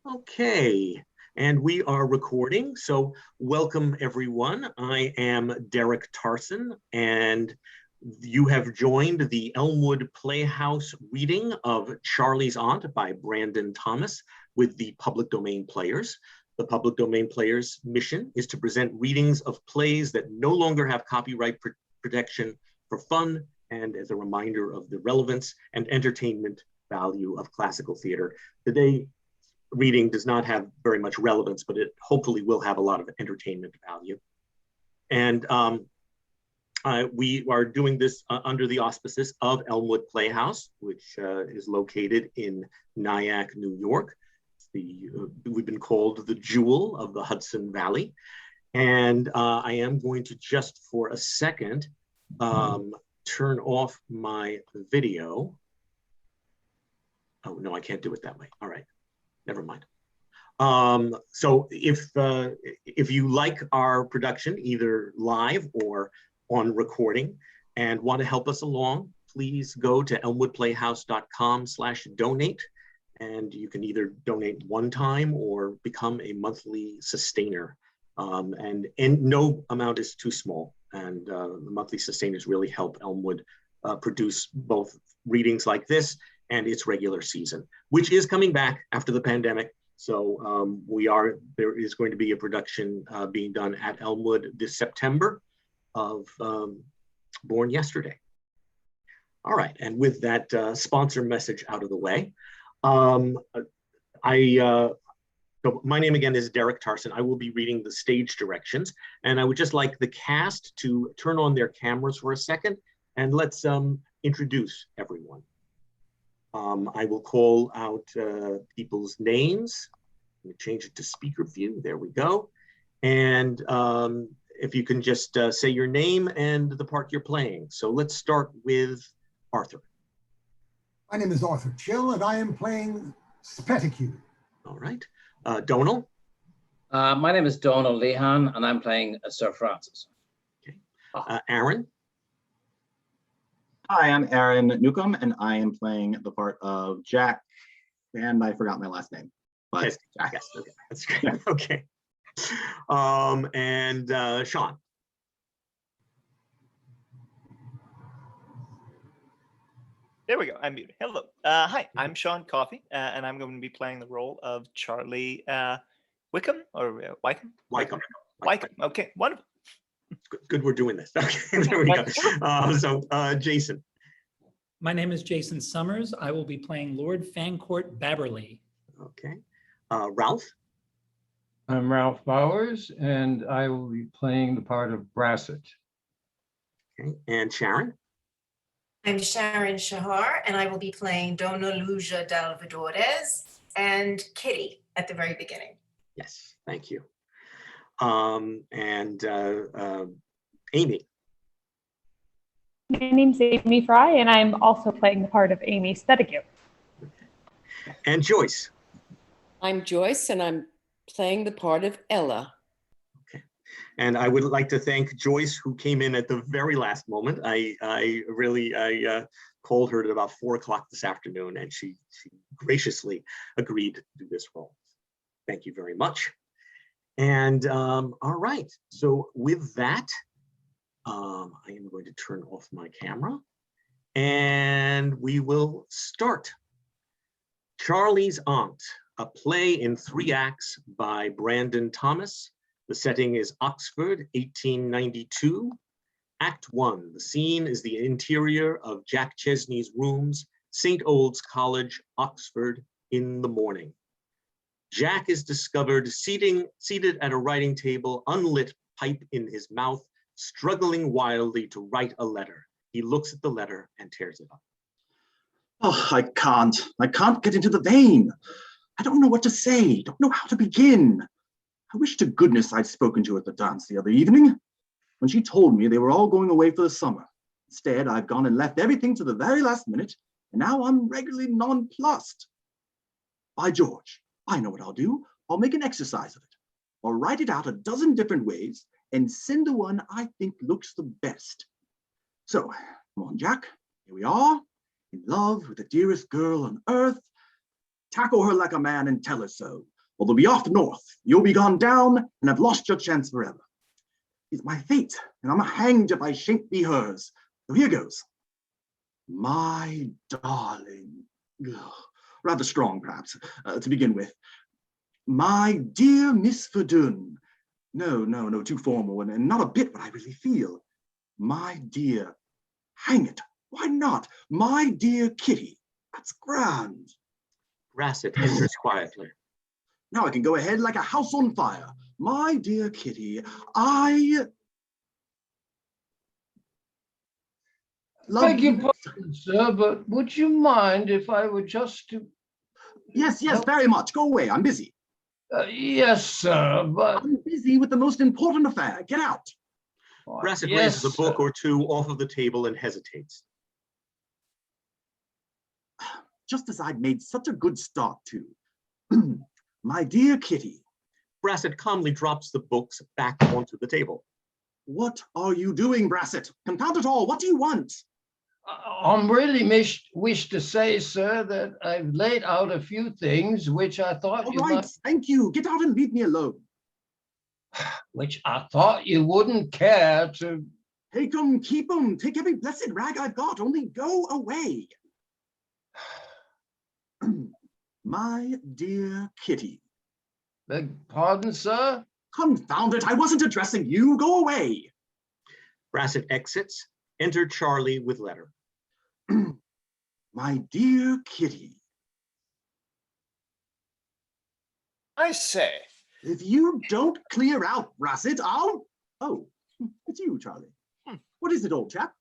Okay, and we are recording. So, welcome everyone. I am Derek Tarson, and you have joined the Elmwood Playhouse reading of Charley's Aunt by Brandon Thomas with the Public Domain Players. The Public Domain Players' mission is to present readings of plays that no longer have copyright protection for fun and as a reminder of the relevance and entertainment value of classical theater. Today, reading does not have very much relevance, but it hopefully will have a lot of entertainment value. And we are doing this under the auspices of Elmwood Playhouse, which is located in Nyack, New York. We've been called the jewel of the Hudson Valley. And I am going to just for a second turn off my video. Oh, no, I can't do it that way. All right. Never mind. So if you like our production, either live or on recording, and want to help us along, please go to elmwoodplayhouse.com/donate, and you can either donate one time or become a monthly sustainer. And no amount is too small, and the monthly sustainers really help Elmwood produce both readings like this and its regular season, which is coming back after the pandemic. So there is going to be a production being done at Elmwood this September of Born Yesterday. All right, and with that sponsor message out of the way, so my name again is Derek Tarson. I will be reading the stage directions, and I would just like the cast to turn on their cameras for a second, and let's introduce everyone. I will call out people's names. Let me change it to speaker view. There we go. And if you can just say your name and the part you're playing. So let's start with Arthur. My name is Arthur Chill, and I am playing SPETTIGUE. All right. Donal. My name is Donal Lehane, and I'm playing Sir Francis. Okay. Aaron. Hi, I'm Aaron Newcome, and I am playing the part of Jack, and I forgot my last name. But yes, Jack. Yes, okay, that's great. Yeah. Okay. And Sean. There we go. I'm muted. Hello. Hi, I'm Sean Coffey, and I'm going to be playing the role of Charley Wickham or Wykham. Wykham. Okay, wonderful. Good, we're doing this. Okay, there we go. Jason. My name is Jason Summers. I will be playing Lord FANCOURT BABBERLEY. Okay. Ralph. I'm Ralph Bowers, and I will be playing the part of BRASSETT. Okay. And Sharon. I'm Sharon Shahar, and I will be playing DONNA-LUCIA Dalvadores and Kitty at the very beginning. Yes, thank you. And Amy. My name's Amy Fry, and I'm also playing the part of Amy SPETTIGUE. And Joyce. I'm Joyce, and I'm playing the part of Ella. Okay. And I would like to thank Joyce, who came in at the very last moment. I called her at about 4 o'clock this afternoon, and she graciously agreed to do this role. Thank you very much. And all right, so with that, I am going to turn off my camera and we will start. Charley's Aunt, a play in 3 acts by Brandon Thomas. The setting is Oxford, 1892. Act 1, the scene is the interior of Jack Chesney's rooms, St. Old's College, Oxford, in the morning. Jack is discovered seated at a writing table, unlit pipe in his mouth, struggling wildly to write a letter. He looks at the letter and tears it up. Oh, I can't get into the vein. I don't know what to say, don't know how to begin. I wish to goodness I'd spoken to her at the dance the other evening, when she told me they were all going away for the summer. Instead, I've gone and left everything to the very last minute, and now I'm regularly nonplussed. By George, I know what I'll do. I'll make an exercise of it. I'll write it out a dozen different ways and send the one I think looks the best. So, come on, Jack, here we are, in love with the dearest girl on earth. Tackle her like a man and tell her so. Or they'll be off north. You'll be gone down and have lost your chance forever. It's my fate, and I'm hanged if I shan't be hers. So here goes. My darling. Ugh. Rather strong, perhaps, to begin with. My dear Miss Verdun. No, too formal, and not a bit what I really feel. My dear, hang it, why not? My dear Kitty, that's grand. Brassett enters quietly. Now I can go ahead like a house on fire. My dear Kitty, I love Beg your pardon, sir, but would you mind if I were just to... Yes, very much. Go away, I'm busy. Yes, sir, but... I'm busy with the most important affair. Get out. Brassett yes, raises a book or two off of the table and hesitates. Just as I'd made such a good start to. My dear Kitty. Brassett calmly drops the books back onto the table. What are you doing, Brassett? Confound it all, what do you want? I'm really wish to say, sir, that I've laid out a few things which I thought All you right, thank you. Get out and leave me alone. which I thought you wouldn't care to... Take 'em, keep 'em. Take every blessed rag I've got. Only go away. My dear Kitty. Beg pardon, sir? Confound it, I wasn't addressing you. Go away. Brassett exits. Enter Charley with letter. My dear Kitty. I say. If you don't clear out, Brassett, I'll... Oh, it's you, Charley. What is it, old chap?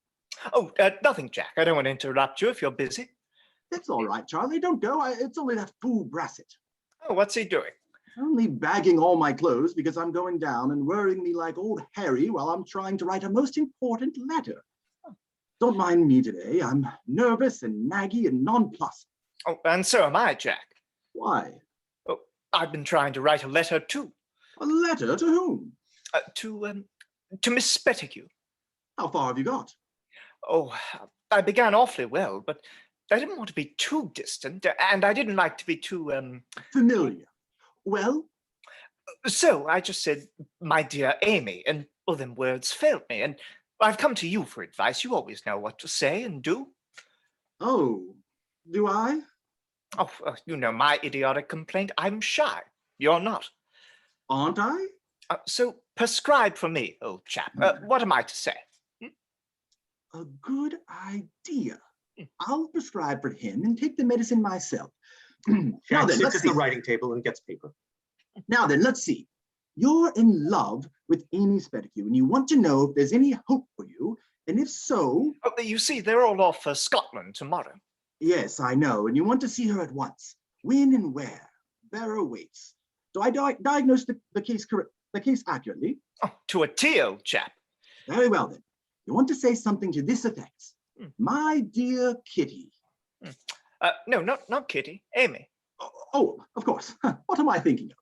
Oh, nothing, Jack. I don't want to interrupt you if you're busy. It's all right, Charley. Don't go. It's only that fool Brassett. Oh, what's he doing? Only bagging all my clothes because I'm going down and worrying me like old Harry while I'm trying to write a most important letter. Don't mind me today. I'm nervous and naggy and nonplussed. Oh, and so am I, Jack. Why? Oh, I've been trying to write a letter too. A letter to whom? To Miss Spettigue. How far have you got? Oh, I began awfully well, but I didn't want to be too distant, and I didn't like to be too, Familiar. Well? So I just said, my dear Amy, and well, them words failed me, and I've come to you for advice. You always know what to say and do. Oh, do I? Oh, you know my idiotic complaint. I'm shy. You're not. Aren't I? So prescribe for me, old chap. What am I to say? A good idea. I'll prescribe for him and take the medicine myself. Now then, sits at the writing table and gets paper. Now then, let's see. You're in love with Amy Spettigue, and you want to know if there's any hope for you, and if so... Oh, you see, they're all off for Scotland tomorrow. Yes, I know, and you want to see her at once. When and where? Bearer waits. Do I diagnose the case accurately? Oh, to a T, old chap. Very well, then. You want to say something to this effect. My dear Kitty. No, not Kitty. Amy. Oh, of course. What am I thinking of?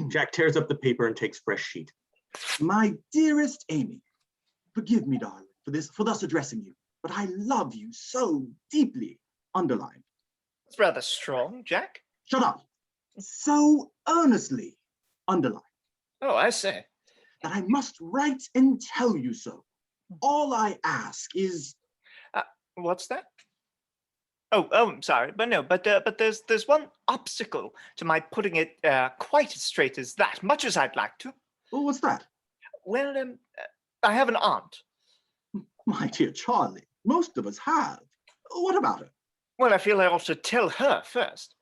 Jack tears up the paper and takes fresh sheet. My dearest Amy, forgive me, darling, for thus addressing you, but I love you so deeply. Underlined. It's rather strong, Jack. Shut up. So earnestly. Underlined. Oh, I say. That I must write and tell you so. All I ask is... What's that? Oh, I'm sorry, but no, but there's one obstacle to my putting it quite as straight as that, much as I'd like to. Oh, what's that? Well, I have an aunt. My dear Charley, most of us have. What about her? Well, I feel I ought to tell her first.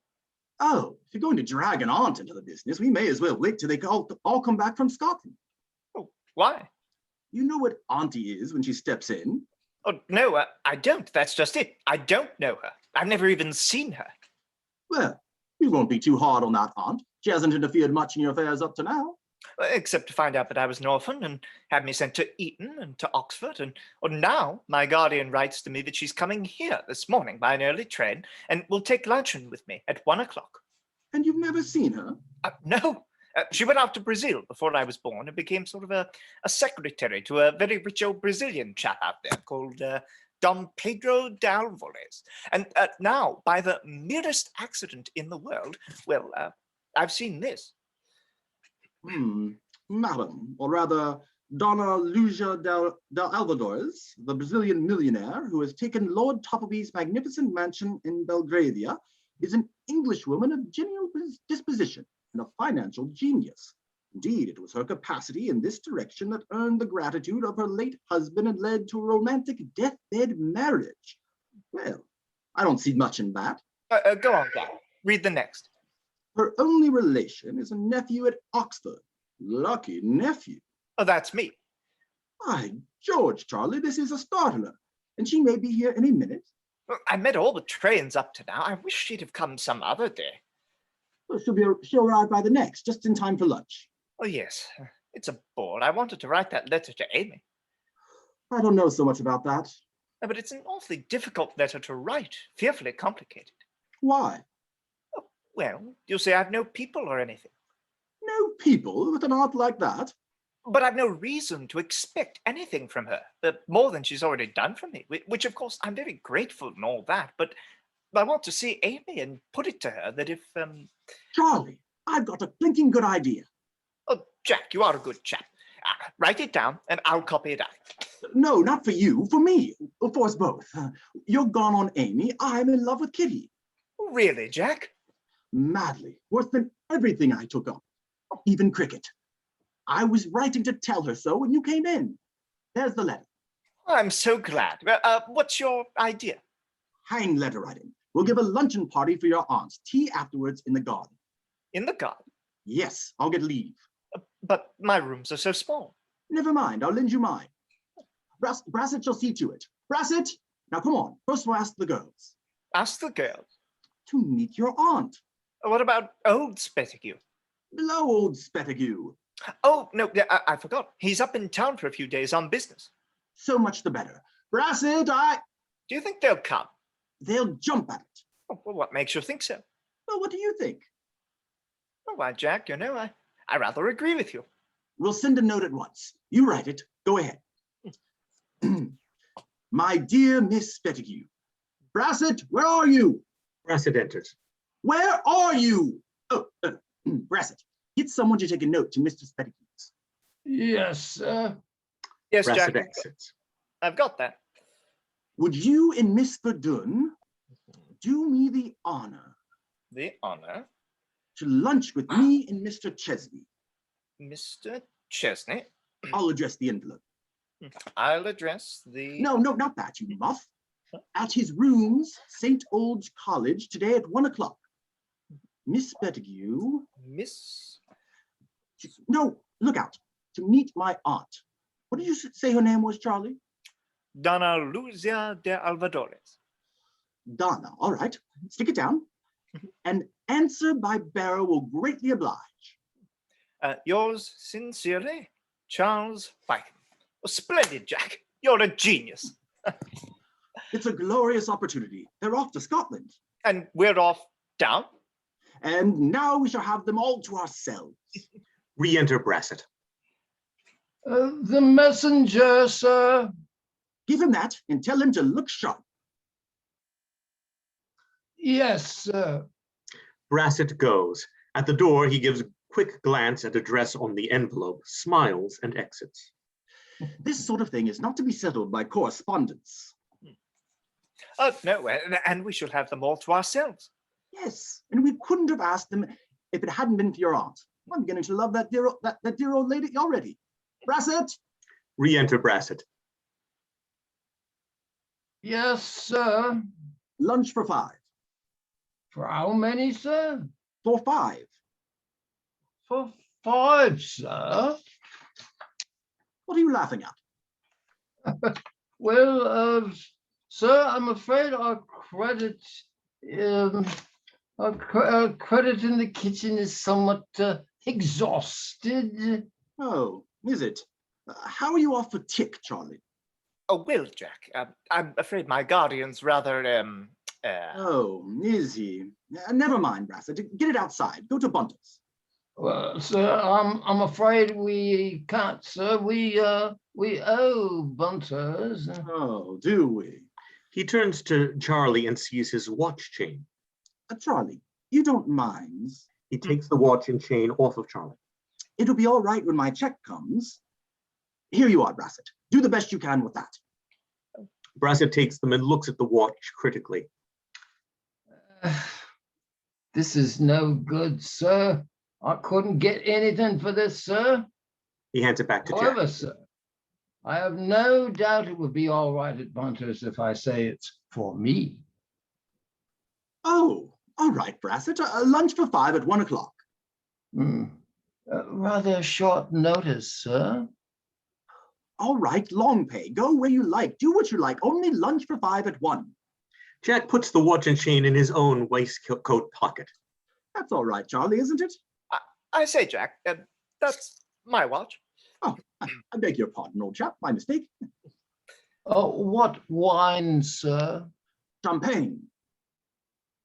Oh, if you're going to drag an aunt into the business, we may as well wait till they all come back from Scotland. Oh, why? You know what auntie is when she steps in? Oh, no, I don't. That's just it. I don't know her. I've never even seen her. Well, you won't be too hard on that aunt. She hasn't interfered much in your affairs up to now. Except to find out that I was an orphan and had me sent to Eton and to Oxford. And now my guardian writes to me that she's coming here this morning by an early train and will take luncheon with me at 1 o'clock. And you've never seen her? No. She went out to Brazil before I was born and became sort of a secretary to a very rich old Brazilian chap out there called Don Pedro de Alvarez. And now, by the merest accident in the world, well, I've seen this. Madam, or rather, DONNA-LUCIA del Alvarez, the Brazilian millionaire who has taken Lord Toppleby's magnificent mansion in Belgravia, is an Englishwoman of genial disposition and a financial genius. Indeed, it was her capacity in this direction that earned the gratitude of her late husband and led to a romantic deathbed marriage. Well, I don't see much in that. Go on, Jack. Read the next. Her only relation is a nephew at Oxford. Lucky nephew. Oh, that's me. By George, Charlie, this is a startler. And she may be here any minute. Well, I met all the trains up to now. I wish she'd have come some other day. Well, she'll arrive by the next, just in time for lunch. Oh, yes. It's a bore. I wanted to write that letter to Amy. I don't know so much about that. No, but it's an awfully difficult letter to write. Fearfully complicated. Why? Oh, well, you'll say I've no people or anything. No people with an art like that? But I've no reason to expect anything from her, more than she's already done for me, which of course I'm very grateful and all that, but I want to see Amy and put it to her that if... Charlie, I've got a blinking good idea. Oh, Jack, you are a good chap. Write it down and I'll copy it out. No, not for you, for me, for us both. You're gone on Amy, I'm in love with Kitty. Really, Jack? Madly, worse than everything I took on, even cricket. I was writing to tell her so when you came in. There's the letter. I'm so glad. What's your idea? Hang letter writing. We'll give a luncheon party for your aunts, tea afterwards in the garden. In the garden? Yes, I'll get leave. But my rooms are so small. Never mind, I'll lend you mine. Brassett shall see to it. Brassett! Now come on, first we'll ask the girls. Ask the girls? To meet your aunt. What about old Spettigue? Below old Spettigue. Oh, no, I forgot. He's up in town for a few days on business. So much the better. Brassett, Do you think they'll come? They'll jump at it. Oh, well, what makes you think so? Well, what do you think? Oh, why, Jack, you know, I rather agree with you. We'll send a note at once. You write it. Go ahead. My dear Miss Spettigue. Brassett, where are you? Brassett enters. Where are you? Oh, Brassett, get someone to take a note to Mr. Spettigue. Yes, sir. Yes, Brassett Jack. exits. I've got that. Would you and Miss Verdun do me the honor? The honor? To lunch with me and Mr. Chesney. Mr. Chesney? I'll address the envelope. I'll address the... No, not that, you muff. At his rooms, St. Old's College, today at 1 o'clock. Miss Spettigue. Miss... No, look out. To meet my aunt. What did you say her name was, Charlie? DONNA-LUCIA de Alvarez. Donna, all right. Stick it down. An answer by bearer will greatly oblige. Yours sincerely, Charles WYKEHAM. Oh, splendid, Jack. You're a genius. It's a glorious opportunity. They're off to Scotland. And we're off down? And now we shall have them all to ourselves. Re-enter Brassett. The messenger, sir. Give him that and tell him to look sharp. Yes, sir. Brassett goes. At the door, he gives a quick glance at address on the envelope, smiles, and exits. This sort of thing is not to be settled by correspondence. Oh, no, and we shall have them all to ourselves. Yes, and we couldn't have asked them if it hadn't been for your aunt. I'm beginning to love that dear old lady already. Brassett! Re-enter Brassett. Yes, sir. Lunch for 5. For how many, sir? For 5. For 5, sir. What are you laughing at? Well, sir, I'm afraid our credit in the kitchen is somewhat exhausted. Oh, is it? How are you off for tick, Charlie? Oh, well, Jack, I'm afraid my guardian's rather, Oh, is he? Never mind, Brassett. Get it outside. Go to Bunter's. Well, sir, I'm afraid we can't, sir. We owe Bunters. Oh, do we? He turns to Charley and sees his watch chain. Charley, you don't mind? He takes the watch and chain off of Charley. It'll be all right when my check comes. Here you are, Brassett. Do the best you can with that. Brassett takes them and looks at the watch critically. This is no good, sir. I couldn't get anything for this, sir. He hands it back to However, Jack. sir, I have no doubt it would be all right at Bunter's if I say it's for me. Oh, all right, Brassett. Lunch for 5 at 1 o'clock. Rather short notice, sir. All right, long pay. Go where you like. Do what you like. Only lunch for 5 at 1. Jack puts the watch and chain in his own waistcoat pocket. That's all right, Charley, isn't it? I say, Jack, that's my watch. Oh, I beg your pardon, old chap. My mistake. Oh, what wine, sir? Champagne.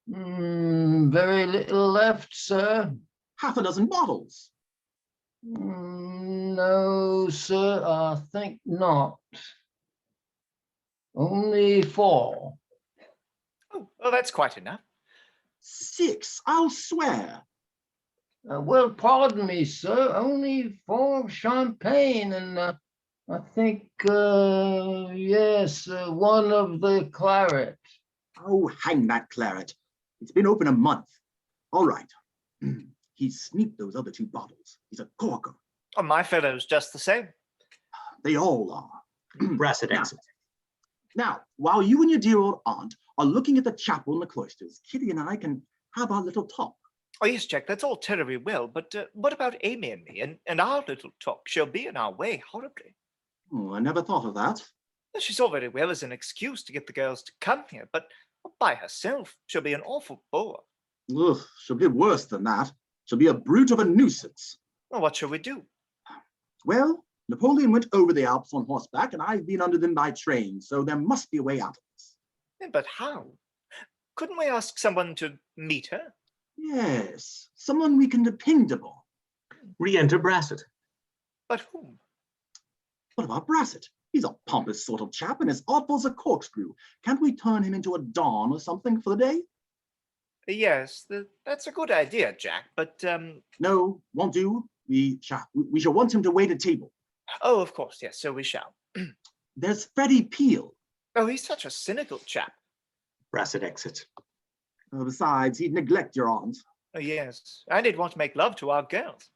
Very little left, sir. Half a dozen bottles. No, sir, I think not. Only 4. Oh, well, that's quite enough. 6, I'll swear. Well, pardon me, sir. Only 4 champagne, and I think, yes, 1 of the claret. Oh, hang that claret. It's been open a month. All right. He sneaked those other 2 bottles. He's a corker. Oh, my fellow's just the same. They all are. Brassett exits. Now, while you and your dear old aunt are looking at the chapel in the cloisters, Kitty and I can have our little talk. Oh, yes, Jack, that's all terribly well, but what about Amy and me and our little talk? She'll be in our way horribly. Oh, I never thought of that. She's all very well as an excuse to get the girls to come here, but by herself, she'll be an awful bore. Ugh, she'll be worse than that. She'll be a brute of a nuisance. Well, what shall we do? Well, Napoleon went over the Alps on horseback, and I've been under them by train, so there must be a way out of this. But how? Couldn't we ask someone to meet her? Yes, someone we can depend upon. Re-enter Brassett. But whom? What about Brassett? He's a pompous sort of chap and as artful as a corkscrew. Can't we turn him into a Don or something for the day? Yes, that's a good idea, Jack, but... No, won't do. We shall want him to wait at table. Oh, of course, yes, so we shall. There's Freddie Peel. Oh, he's such a cynical chap. Brassett exits. Besides, he'd neglect your aunt. Oh, yes, and he'd want to make love to our girls.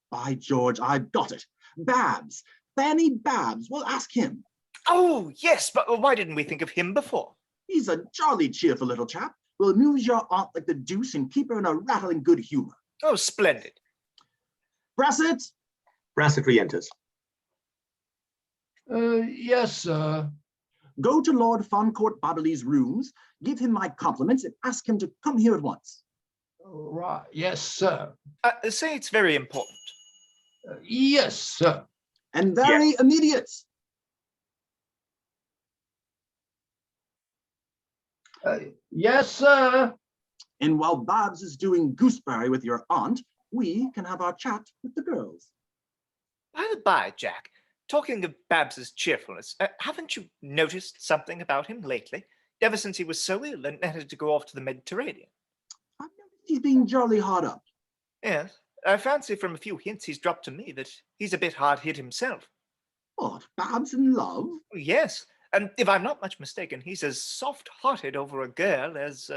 By George, I've got it. Babs. Fanny Babs. We'll ask him. Oh, yes, but why didn't we think of him before? He's a jolly cheerful little chap. We'll amuse your aunt like the deuce and keep her in a rattling good humor. Oh, splendid. Brassett? Brassett re-enters. Yes, sir. Go to Lord FANCOURT BABBERLEY's rooms, give him my compliments, and ask him to come here at once. Right. Yes, sir. Say it's very important. Yes, sir. And very immediate. Yes, sir. And while Babs is doing gooseberry with your aunt, we can have our chat with the girls. By the by, Jack, talking of Babs's cheerfulness, haven't you noticed something about him lately? Ever since he was so ill and had to go off to the Mediterranean. I've noticed he's been jolly hard up. Yes, I fancy from a few hints he's dropped to me that he's a bit hard hit himself. What, Babs in love? Yes, and if I'm not much mistaken, he's as soft-hearted over a girl as...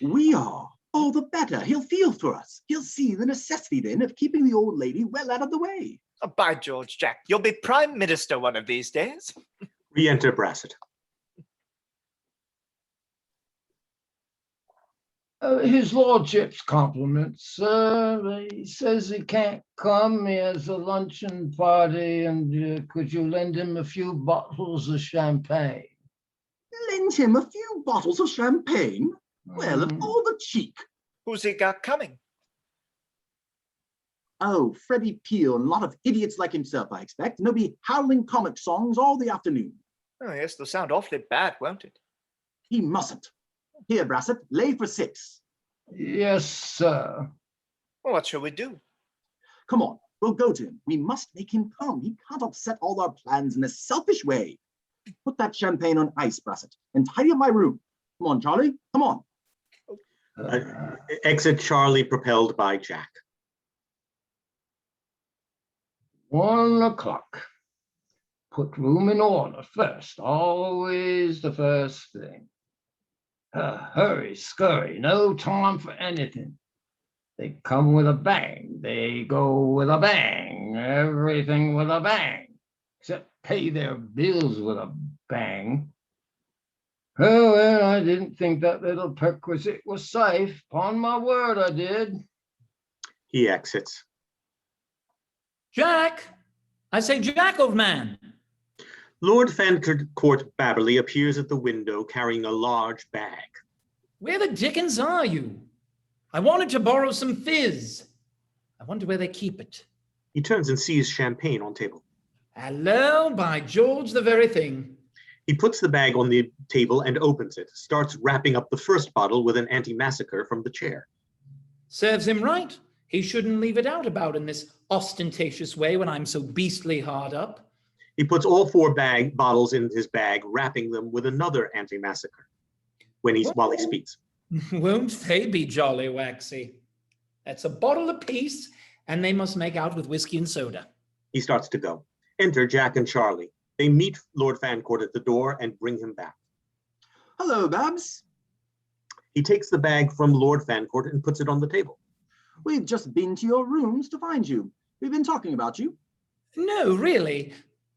We are. All the better. He'll feel for us. He'll see the necessity then of keeping the old lady well out of the way. Oh, by George, Jack, you'll be Prime Minister one of these days. Re-enter Brassett. His lordship's compliments, sir. He says he can't come. He has a luncheon party, and could you lend him a few bottles of champagne? Lend him a few bottles of champagne? Well, of all the cheek. Who's he got coming? Oh, Freddie Peel and a lot of idiots like himself, I expect. And they'll be howling comic songs all the afternoon. Oh, yes, they'll sound awfully bad, won't it? He mustn't. Here, Brassett, lay for 6. Yes, sir. Well, what shall we do? Come on, we'll go to him. We must make him come. He can't upset all our plans in a selfish way. Put that champagne on ice, Brassett, and tidy up my room. Come on, Charley, come on. Exit Charley, propelled by Jack. 1 o'clock. Put room in order first, always the first thing. Hurry, scurry, no time for anything. They come with a bang, they go with a bang, everything with a bang, except pay their bills with a bang. Oh, well, I didn't think that little perquisite was safe. Upon my word, I did. He exits. Jack! I say, Jack, old man. Lord FANCOURT BABBERLEY appears at the window carrying a large bag. Where the dickens are you? I wanted to borrow some fizz. I wonder where they keep it. He turns and sees champagne on table. Hello, by George, the very thing. He puts the bag on the table and opens it, starts wrapping up the first bottle with an antimacassar from the chair. Serves him right. He shouldn't leave it out about in this ostentatious way when I'm so beastly hard up. He puts all 4 bottles in his bag, wrapping them with another antimacassar while he speaks. Won't they be jolly waxy? That's a bottle apiece, and they must make out with whiskey and soda. He starts to go. Enter Jack and Charley. They meet Lord FANCOURT at the door and bring him back. Hello, Babs. He takes the bag from Lord FANCOURT and puts it on the table. We've just been to your rooms to find you. We've been talking about you. No, really.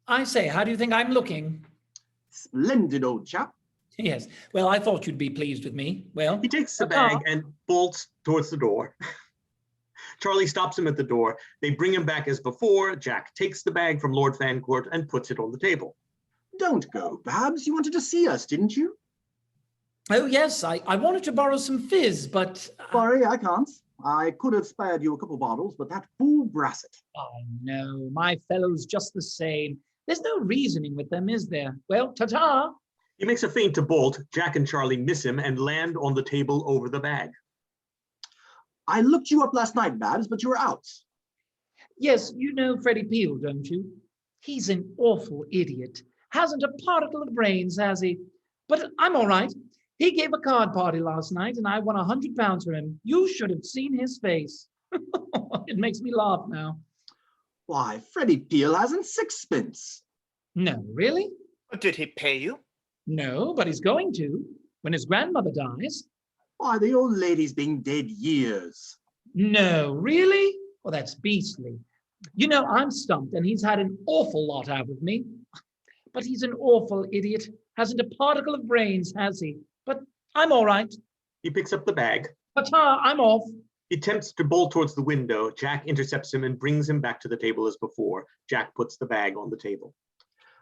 I say, how do you think I'm looking? Splendid, old chap. Yes, well, I thought you'd be pleased with me. Well, he takes the bag and bolts towards the door. Charley stops him at the door. They bring him back as before. Jack takes the bag from Lord FANCOURT and puts it on the table. Don't go, Babs. You wanted to see us, didn't you? Oh, yes, I wanted to borrow some fizz, but... Sorry, I can't. I could have spared you a couple bottles, but that fool Brassett. Oh, no, my fellow's just the same. There's no reasoning with them, is there? Well, ta-ta. He makes a feint to bolt. Jack and Charley miss him and land on the table over the bag. I looked you up last night, Babs, but you were out. Yes, you know Freddie Peel, don't you? He's an awful idiot. Hasn't a particle of brains, has he? But I'm all right. He gave a card party last night, and I won £100 from him. You should have seen his face. It makes me laugh now. Why, Freddie Peel hasn't 6pence. No, really? Did he pay you? No, but he's going to, when his grandmother dies. Why, the old lady's been dead years. No, really? Well, that's beastly. You know, I'm stumped, and he's had an awful lot out of me. But he's an awful idiot. Hasn't a particle of brains, has he? But I'm all right. He picks up the bag. Ta-ta, I'm off. He attempts to bolt towards the window. Jack intercepts him and brings him back to the table as before. Jack puts the bag on the table.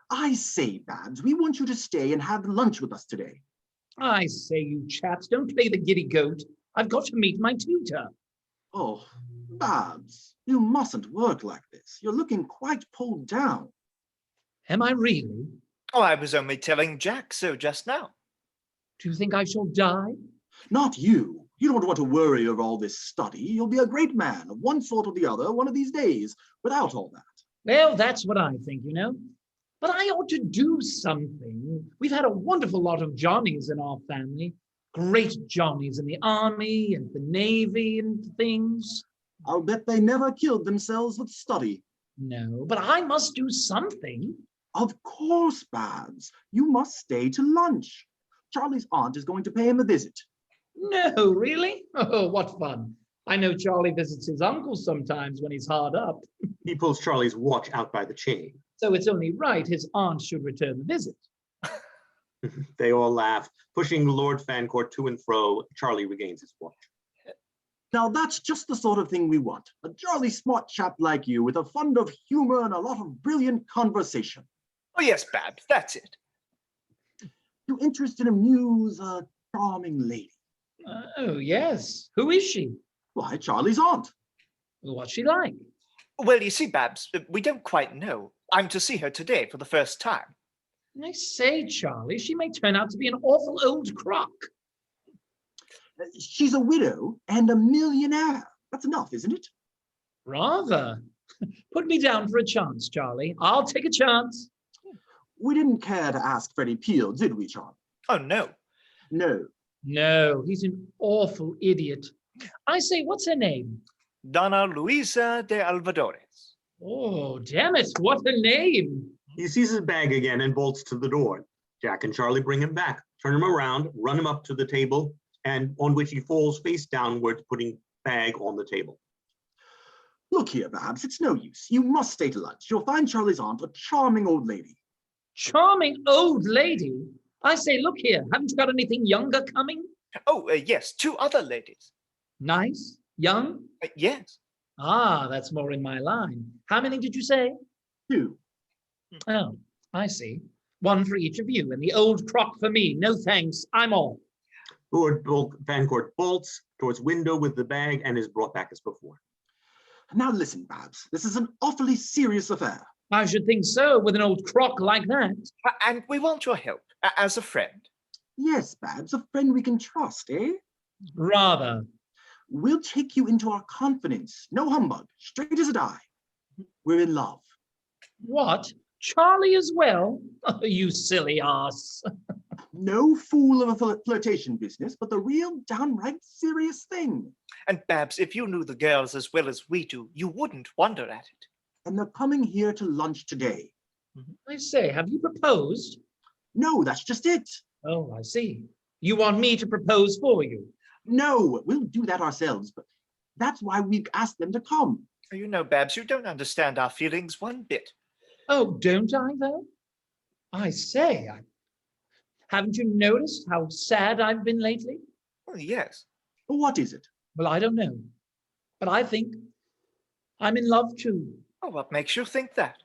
I say, Babs, we want you to stay and have lunch with us today. I say, you chaps, don't play the giddy goat. I've got to meet my tutor. Oh, Babs, you mustn't work like this. You're looking quite pulled down. Am I really? Oh, I was only telling Jack so just now. Do you think I shall die? Not you. You don't want to worry over all this study. You'll be a great man of one sort or the other one of these days without all that. Well, that's what I think, you know. But I ought to do something. We've had a wonderful lot of Johnnies in our family. Great Johnnies in the army and the navy and things. I'll bet they never killed themselves with study. No, but I must do something. Of course, Babs. You must stay to lunch. Charley's aunt is going to pay him a visit. No, really? Oh, what fun. I know Charley visits his uncle sometimes when he's hard up. He pulls Charley's watch out by the chain. So it's only right his aunt should return the visit. They all laugh. Pushing Lord FANCOURT to and fro, Charley regains his watch. Now that's just the sort of thing we want. A jolly smart chap like you with a fund of humor and a lot of brilliant conversation. Oh, yes, Babs, that's it. You interested in amuse a charming lady? Oh, yes. Who is she? Why, Charley's aunt. What's she like? Well, you see, Babs, we don't quite know. I'm to see her today for the first time. I say, Charley, she may turn out to be an awful old crock. She's a widow and a millionaire. That's enough, isn't it? Rather. Put me down for a chance, Charley. I'll take a chance. We didn't care to ask Freddie Peel, did we, Charley? Oh, no. No. No, he's an awful idiot. I say, what's her name? DONNA-LUCIA de Alvadores. Oh, damn it, what a name. He sees his bag again and bolts to the door. Jack and Charley bring him back, turn him around, run him up to the table, and on which he falls face downwards, putting bag on the table. Look here, Babs, it's no use. You must stay to lunch. You'll find Charley's aunt a charming old lady. Charming old lady? I say, look here, haven't you got anything younger coming? Oh, yes, 2 other ladies. Nice? Young? Yes. Ah, that's more in my line. How many did you say? 2. Oh, I see. 1 for each of you, and the old crock for me. No thanks, I'm off. Lord FANCOURT bolts towards window with the bag and is brought back as before. Now listen, Babs, this is an awfully serious affair. I should think so, with an old crock like that. And we want your help, as a friend. Yes, Babs, a friend we can trust, eh? Rather. We'll take you into our confidence. No humbug, straight as a die. We're in love. What? Charley as well? Oh, you silly ass. No fool of a flirtation business, but the real downright serious thing. And Babs, if you knew the girls as well as we do, you wouldn't wonder at it. And they're coming here to lunch today. I say, have you proposed? No, that's just it. Oh, I see. You want me to propose for you? No, we'll do that ourselves, but that's why we've asked them to come. You know, Babs, you don't understand our feelings one bit. Oh, don't I, though? I say, haven't you noticed how sad I've been lately? Oh, yes. What is it? Well, I don't know. But I think I'm in love too. Oh, what makes you think that?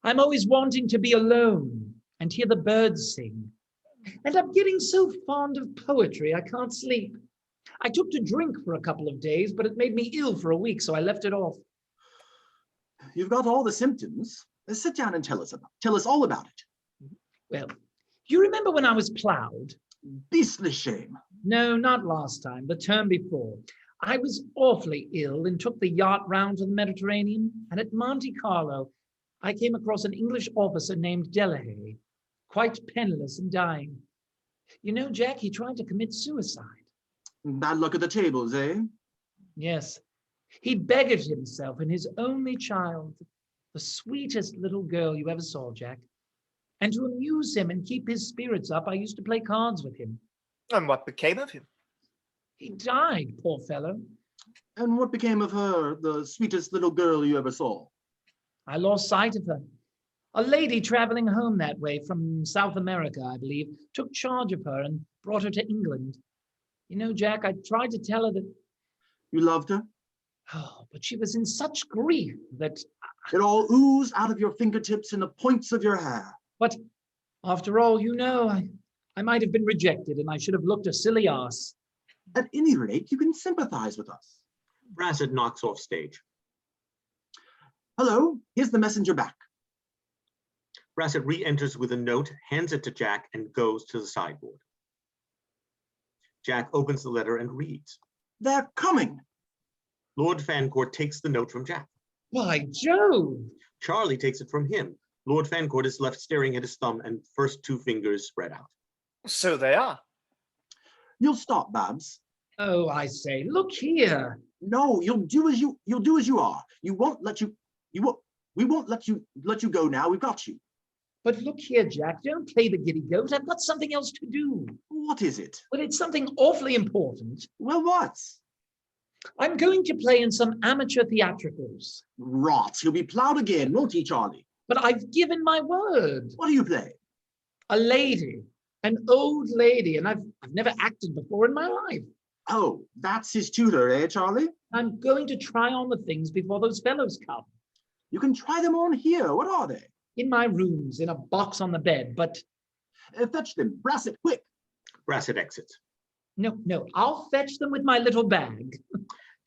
I'm always wanting to be alone and hear the birds sing. And I'm getting so fond of poetry, I can't sleep. I took to drink for a couple of days, but it made me ill for a week, so I left it off. You've got all the symptoms. Sit down and tell us all about it. Well, you remember when I was ploughed? Beastly shame. No, not last time, the term before. I was awfully ill and took the yacht round to the Mediterranean, and at Monte Carlo, I came across an English officer named Lehane, quite penniless and dying. You know, Jack, he tried to commit suicide. Bad luck at the tables, eh? Yes. He beggared himself and his only child, the sweetest little girl you ever saw, Jack. And to amuse him and keep his spirits up, I used to play cards with him. And what became of him? He died, poor fellow. And what became of her, the sweetest little girl you ever saw? I lost sight of her. A lady traveling home that way from South America, I believe, took charge of her and brought her to England. You know, Jack, I tried to tell her that... You loved her? Oh, but she was in such grief that... It all oozed out of your fingertips and the points of your hair. But after all, you know, I might have been rejected and I should have looked a silly ass. At any rate, you can sympathize with us. Brassett knocks off stage. Hello, here's the messenger back. Brassett re-enters with a note, hands it to Jack, and goes to the sideboard. Jack opens the letter and reads. They're coming. Lord FANCOURT takes the note from Jack. By Jove! Charley takes it from him. Lord FANCOURT is left staring at his thumb and first 2 fingers spread out. So they are. You'll stop, Babs. Oh, I say, look here. No, you'll do as you are. We won't let you go now. We've got you. But look here, Jack, don't play the giddy goat. I've got something else to do. What is it? Well, it's something awfully important. Well, what? I'm going to play in some amateur theatricals. Rot. You'll be ploughed again, won't he, Charley? But I've given my word. What do you play? A lady, an old lady, and I've never acted before in my life. Oh, that's his tutor, eh, Charley? I'm going to try on the things before those fellows come. You can try them on here. What are they? In my rooms, in a box on the bed, but... Fetch them. Brassett, quick. Brassett exits. No, I'll fetch them with my little bag.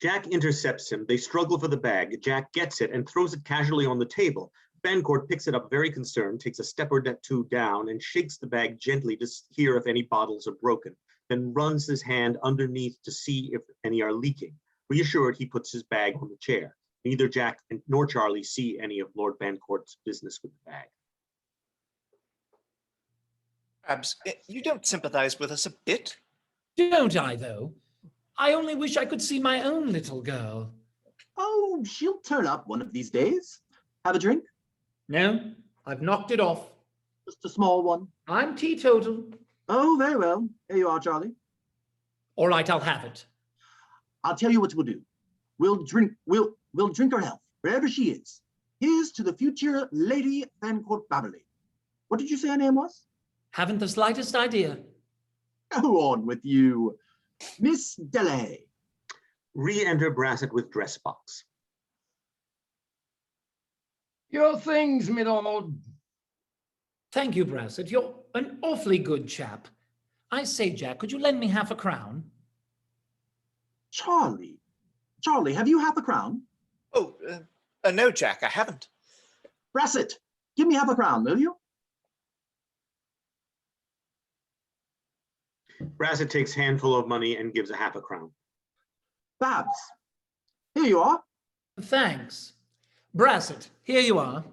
Jack intercepts him. They struggle for the bag. Jack gets it and throws it casually on the table. FANCOURT picks it up very concerned, takes a step or 2 down, and shakes the bag gently to hear if any bottles are broken, then runs his hand underneath to see if any are leaking. Reassured, he puts his bag on the chair. Neither Jack nor Charley see any of Lord FANCOURT's business with the bag. Perhaps you don't sympathize with us a bit. Don't I, though? I only wish I could see my own little girl. Oh, she'll turn up one of these days. Have a drink? No, I've knocked it off. Just a small one. I'm teetotal. Oh, very well. Here you are, Charlie. All right, I'll have it. I'll tell you what we'll do. We'll drink her health, wherever she is. Here's to the future Lady FANCOURT BABBERLEY. What did you say her name was? Haven't the slightest idea. Go on with you. Miss Lehane. Re-enter Brassett with dress box. Your things, my lord. Thank you, Brassett. You're an awfully good chap. I say, Jack, could you lend me half a crown? Charlie, have you half a crown? Oh, no, Jack, I haven't. Brassett, give me half a crown, will you? Brassett takes handful of money and gives a half a crown. Babs, here you are. Thanks. Brassett, here you are.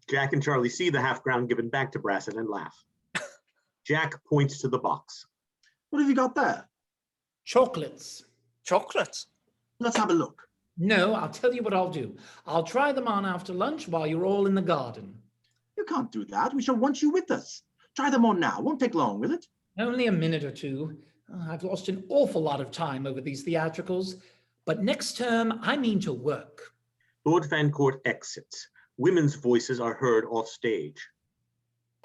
Jack and Charlie see the half crown given back to Brassett and laugh. Jack points to the box. What have you got there? Chocolates. Chocolates? Let's have a look. No, I'll tell you what I'll do. I'll try them on after lunch while you're all in the garden. You can't do that. We shall want you with us. Try them on now. Won't take long, will it? Only a minute or two. I've lost an awful lot of time over these theatricals, but next term I mean to work. Lord FANCOURT exits. Women's voices are heard off stage.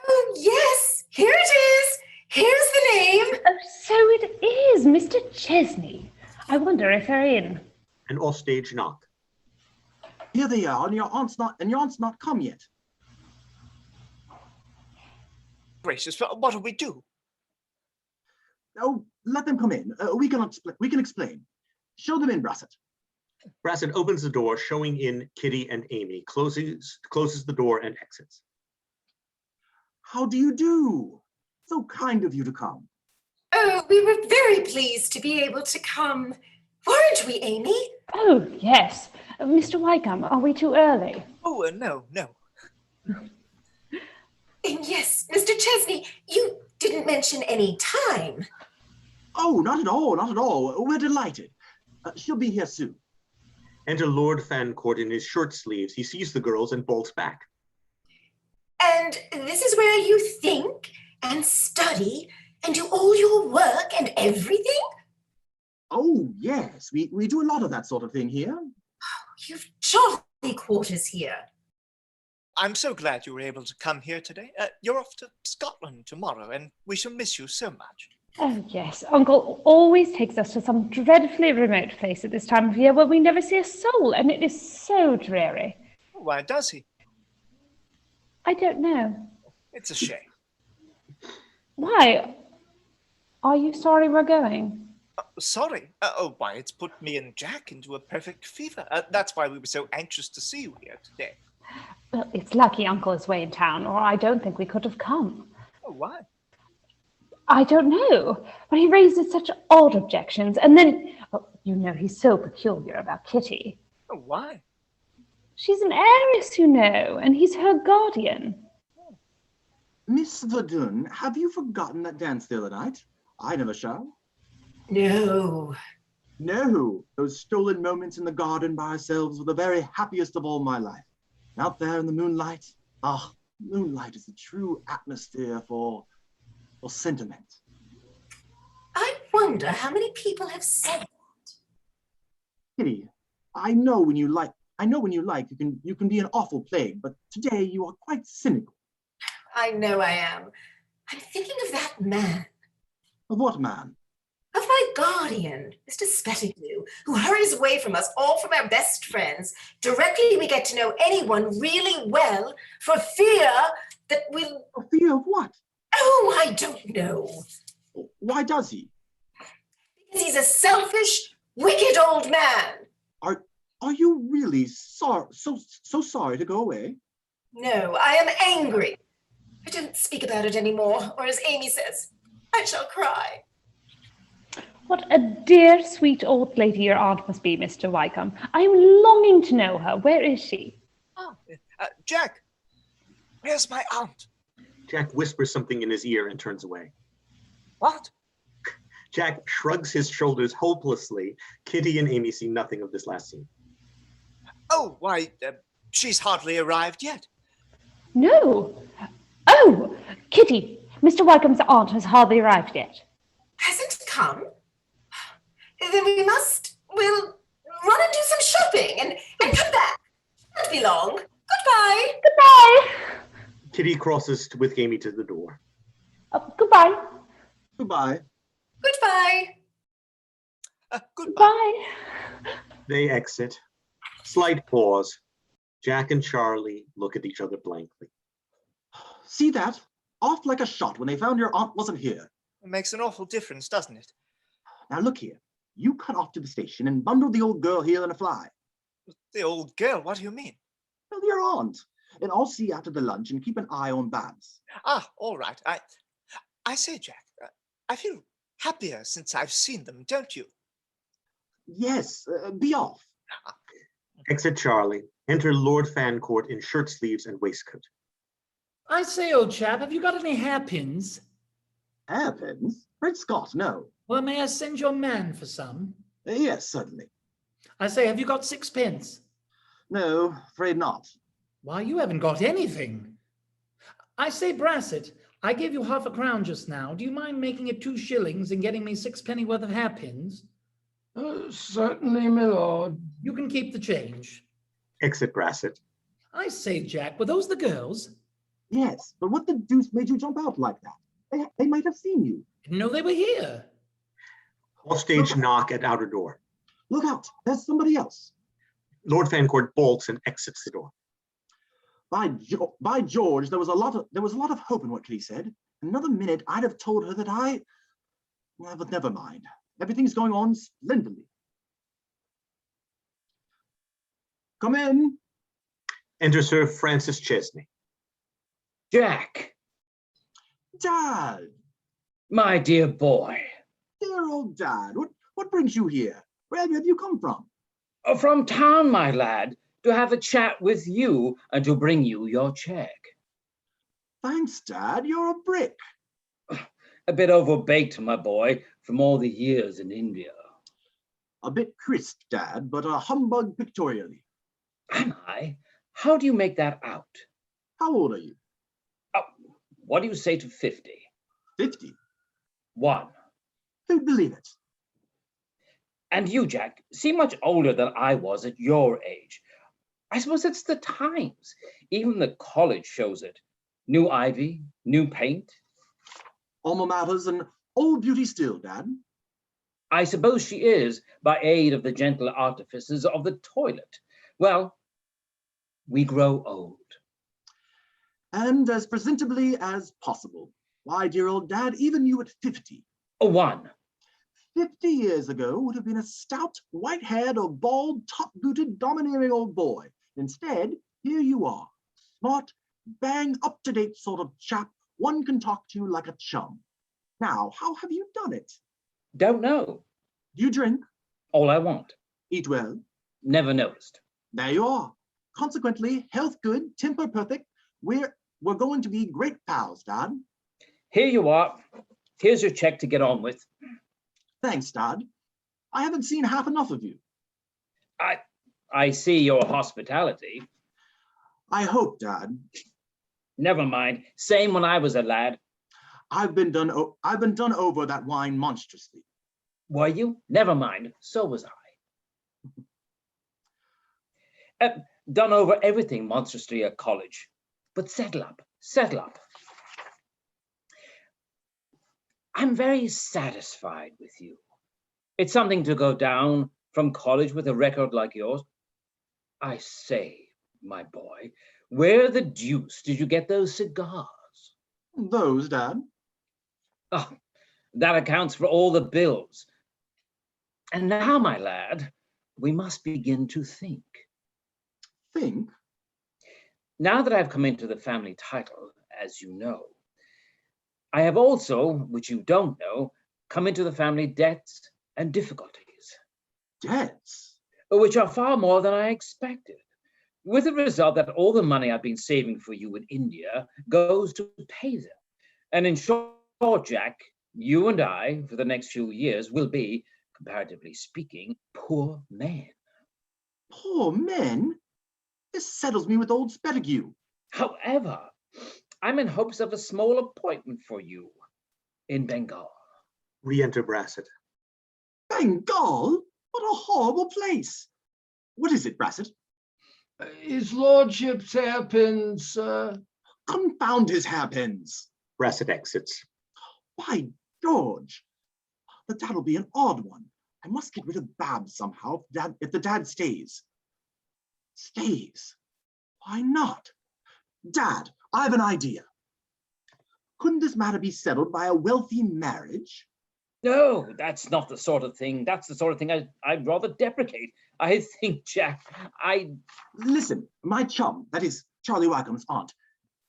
Oh, yes, here it is. Here's the name. Oh, so it is Mr. Chesney. I wonder if they're in. An off-stage knock. Here they are, and your aunt's not come yet. Gracious, what do we do? Oh, let them come in. We can explain. Show them in, Brassett. Brassett opens the door, showing in Kitty and Amy, closes the door and exits. How do you do? So kind of you to come. Oh, we were very pleased to be able to come. Weren't we, Amy? Oh, yes. Mr. WYKEHAM, are we too early? Oh, no. And yes, Mr. Chesney, you didn't mention any time. Oh, not at all. We're delighted. She'll be here soon. Enter Lord FANCOURT in his shirt sleeves. He sees the girls and bolts back. And this is where you think and study and do all your work and everything? Oh, yes. We do a lot of that sort of thing here. You've jolly quarters here. I'm so glad you were able to come here today. You're off to Scotland tomorrow, and we shall miss you so much. Oh, yes. Uncle always takes us to some dreadfully remote place at this time of year where we never see a soul, and it is so dreary. Why does he? I don't know. It's a shame. Why? Are you sorry we're going? Sorry? Why, it's put me and Jack into a perfect fever. That's why we were so anxious to see you here today. Well, it's lucky Uncle is away in town, or I don't think we could have come. Oh, why? I don't know, but he raises such odd objections, and then, you know, he's so peculiar about Kitty. Oh, why? She's an heiress, you know, and he's her guardian. Miss Verdun, have you forgotten that dance the other night? I never shall. No. No, those stolen moments in the garden by ourselves were the very happiest of all my life. Out there in the moonlight, moonlight is the true atmosphere for sentiment. I wonder how many people have said that. Kitty, I know when you like, you can be an awful plague, but today you are quite cynical. I know I am. I'm thinking of that man. Of what man? Of my guardian, Mr. SPETTIGUE, who hurries away from us, all from our best friends, directly we get to know anyone really well, for fear that we'll... For fear of what? Oh, I don't know. Why does he? Because he's a selfish, wicked old man. Are you really so sorry to go away? No, I am angry. I don't speak about it anymore, or as Amy says, I shall cry. What a dear, sweet old lady your aunt must be, Mr. WYKEHAM. I am longing to know her. Where is she? Oh, Jack, where's my aunt? Jack whispers something in his ear and turns away. What? Jack shrugs his shoulders hopelessly. Kitty and Amy see nothing of this last scene. Oh, why, she's hardly arrived yet. No. Oh, Kitty, Mr. Wykeham's aunt has hardly arrived yet. Hasn't come? Then we'll run and do some shopping and come back. Won't be long. Goodbye. Goodbye. Kitty crosses with Amy to the door. Goodbye. Goodbye. Goodbye. Goodbye. Bye. They exit. Slight pause. Jack and Charley look at each other blankly. See that? Off like a shot when they found your aunt wasn't here. It makes an awful difference, doesn't it? Now look here. You cut off to the station and bundled the old girl here in a fly. The old girl, what do you mean? Well, your aunt. And I'll see you after the lunch and keep an eye on Babs. Ah, all right. I say, Jack, I feel happier since I've seen them, don't you? Yes, be off. Exit Charley. Enter Lord Fancourt in shirt sleeves and waistcoat. I say, old chap, have you got any hairpins? Hairpins? Great Scott, no. Well, may I send your man for some? Yes, certainly. I say, have you got 6 pence? No, afraid not. Why, you haven't got anything. I say, Brassett, I gave you ½ a crown just now. Do you mind making it 2 shillings and getting me 6 penny worth of hairpins? Certainly, my lord. You can keep the change. Exit Brassett. I say, Jack, were those the girls? Yes, but what the deuce made you jump out like that? They might have seen you. Didn't know they were here. Offstage knock at outer door. Look out, there's somebody else. Lord Fancourt bolts and exits the door. By George, there was a lot of hope in what Kitty said. Another minute, I'd have told her that well, but never mind. Everything's going on splendidly. Come in. Enter Sir Francis Chesney. Jack, Dad. my dear boy. Dear old Dad, what brings you here? Where have you come from? From town, my lad, to have a chat with you and to bring you your check. Thanks, Dad, you're a brick. A bit overbaked, my boy, from all the years in India. A bit crisp, Dad, but a humbug pictorially. Am I? How do you make that out? How old are you? What do you say to 50? 50? 1. Who'd believe it? And you, Jack, seem much older than I was at your age. I suppose it's the times. Even the college shows it. New ivy, new paint. Alma maters and old beauty still, Dad. I suppose she is, by aid of the gentle artifices of the toilet. Well, we grow old. And as presentably as possible. Why, dear old Dad, even you at 50. 1. 50 years ago would have been a stout, white-haired or bald, top-booted, domineering old boy. Instead, here you are, smart, bang, up-to-date sort of chap. One can talk to you like a chum. Now, how have you done it? Don't know. Do you drink? All I want. Eat well? Never noticed. There you are. Consequently, health good, temper perfect. We're going to be great pals, Dad. Here you are. Here's your check to get on with. Thanks, Dad. I haven't seen half enough of you. I see your hospitality. I hope, Dad. Never mind. Same when I was a lad. I've been done over that wine monstrously. Were you? Never mind. So was I. Done over everything monstrously at college. But settle up. Settle up. I'm very satisfied with you. It's something to go down from college with a record like yours. I say, my boy, where the deuce did you get those cigars? Those, Dad? Oh, that accounts for all the bills. And now, my lad, we must begin to think. Think? Now that I've come into the family title, as you know, I have also, which you don't know, come into the family debts and difficulties. Debts? Which are far more than I expected. with the result that all the money I've been saving for you in India goes to pay them. And in short, Jack, you and I, for the next few years, will be, comparatively speaking, poor men. Poor men? This settles me with old SPETTIGUE. However, I'm in hopes of a small appointment for you in Bengal. Re-enter Brassett. Bengal? What a horrible place. What is it, Brassett? His lordship's hairpins, sir. Confound his hairpins. Brassett exits. By George. But that'll be an odd one. I must get rid of Babs somehow if the dad stays. Stays? Why not? Dad, I have an idea. Couldn't this matter be settled by a wealthy marriage? No, that's not the sort of thing. That's the sort of thing I'd rather deprecate. I think, Jack, Listen, my chum, that is Charley Wykeham's aunt,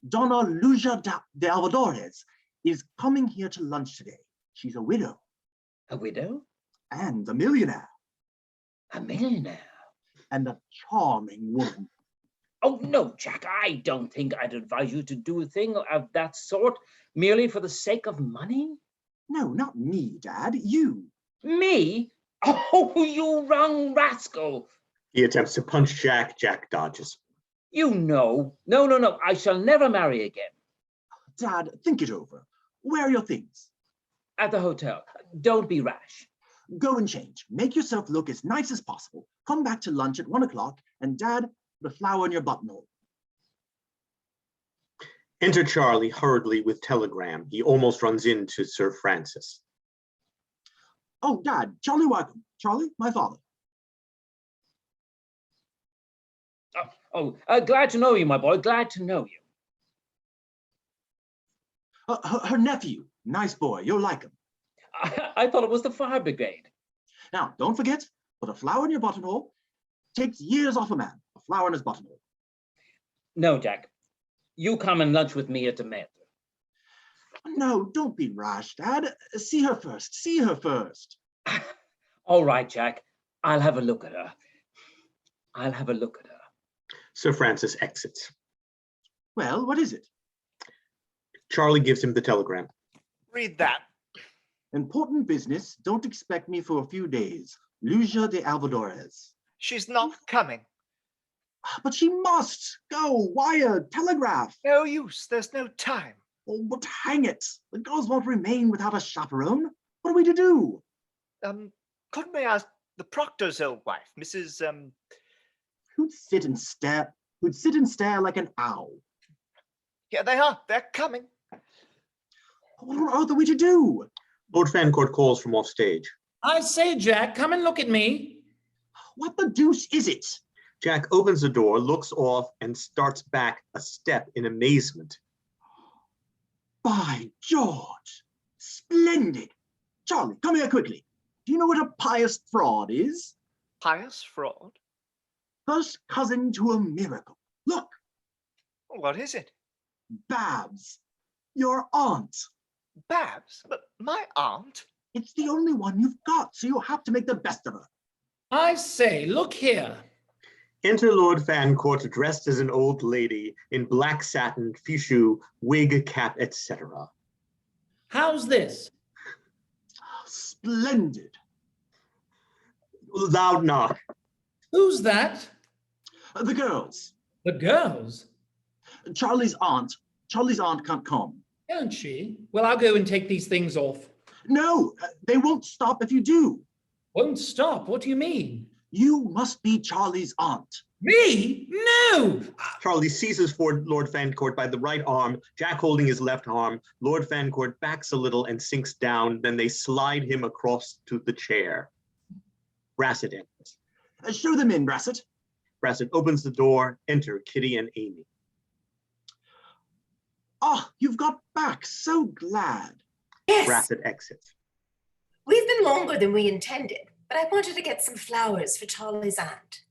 DONNA-LUCIA de Alvarez, is coming here to lunch today. She's a widow. A widow? And a millionaire. A millionaire? And a charming woman. Oh, no, Jack, I don't think I'd advise you to do a thing of that sort merely for the sake of money. No, not me, Dad, you. Me? Oh, you wrong rascal. He attempts to punch Jack. Jack dodges. You know. No, I shall never marry again. Dad, think it over. Where are your things? At the hotel. Don't be rash. Go and change. Make yourself look as nice as possible. Come back to lunch at 1 o'clock, and Dad, the flower in your buttonhole. Enter Charley hurriedly with telegram. He almost runs into Sir Francis. Oh, Dad, Charley Wykeham. Charley, my father. Glad to know you, my boy. Glad to know you. Her nephew. Nice boy. You'll like him. I thought it was the fire brigade. Now, don't forget, put a flower in your buttonhole. Takes years off a man. A flower in his buttonhole. No, Jack. You come and lunch with me at the Met. No, don't be rash, Dad. See her first. See her first. All right, Jack. I'll have a look at her. Sir Francis exits. Well, what is it? Charley gives him the telegram. Read that. Important business. Don't expect me for a few days. Lucia de Alvarez. She's not coming. But she must. Go, wire, telegraph. No use. There's no time. Oh, but hang it. The girls won't remain without a chaperone. What are we to do? Couldn't we ask the proctor's old wife, Mrs. Who'd sit and stare like an owl? Here they are. They're coming. What on earth are we to do? Lord Fancourt calls from off stage. I say, Jack, come and look at me. What the deuce is it? Jack opens the door, looks off, and starts back a step in amazement. By George! Splendid! Charley, come here quickly. Do you know what a pious fraud is? Pious fraud? First cousin to a miracle. Look! What is it? Babs. Your aunt. Babs? But my aunt? It's the only one you've got, so you have to make the best of her. I say, look here. Enter Lord Fancourt, dressed as an old lady in black satin, fichu, wig, cap, etc. How's this? Splendid. Loud knock. Who's that? The girls. The girls? Charley's aunt. Charley's aunt can't come. Can't she? Well, I'll go and take these things off. No, they won't stop if you do. Won't stop? What do you mean? You must be Charley's aunt. Me? No! Charley seizes for Lord Fancourt by the right arm, Jack holding his left arm. Lord Fancourt backs a little and sinks down. Then they slide him across to the chair. Brassett enters. Show them in, Brassett. Brassett opens the door. Enter Kitty and Amy. Oh, you've got back. So glad. Yes. Brassett exits. We've been longer than we intended, but I wanted to get some flowers for Charley's aunt.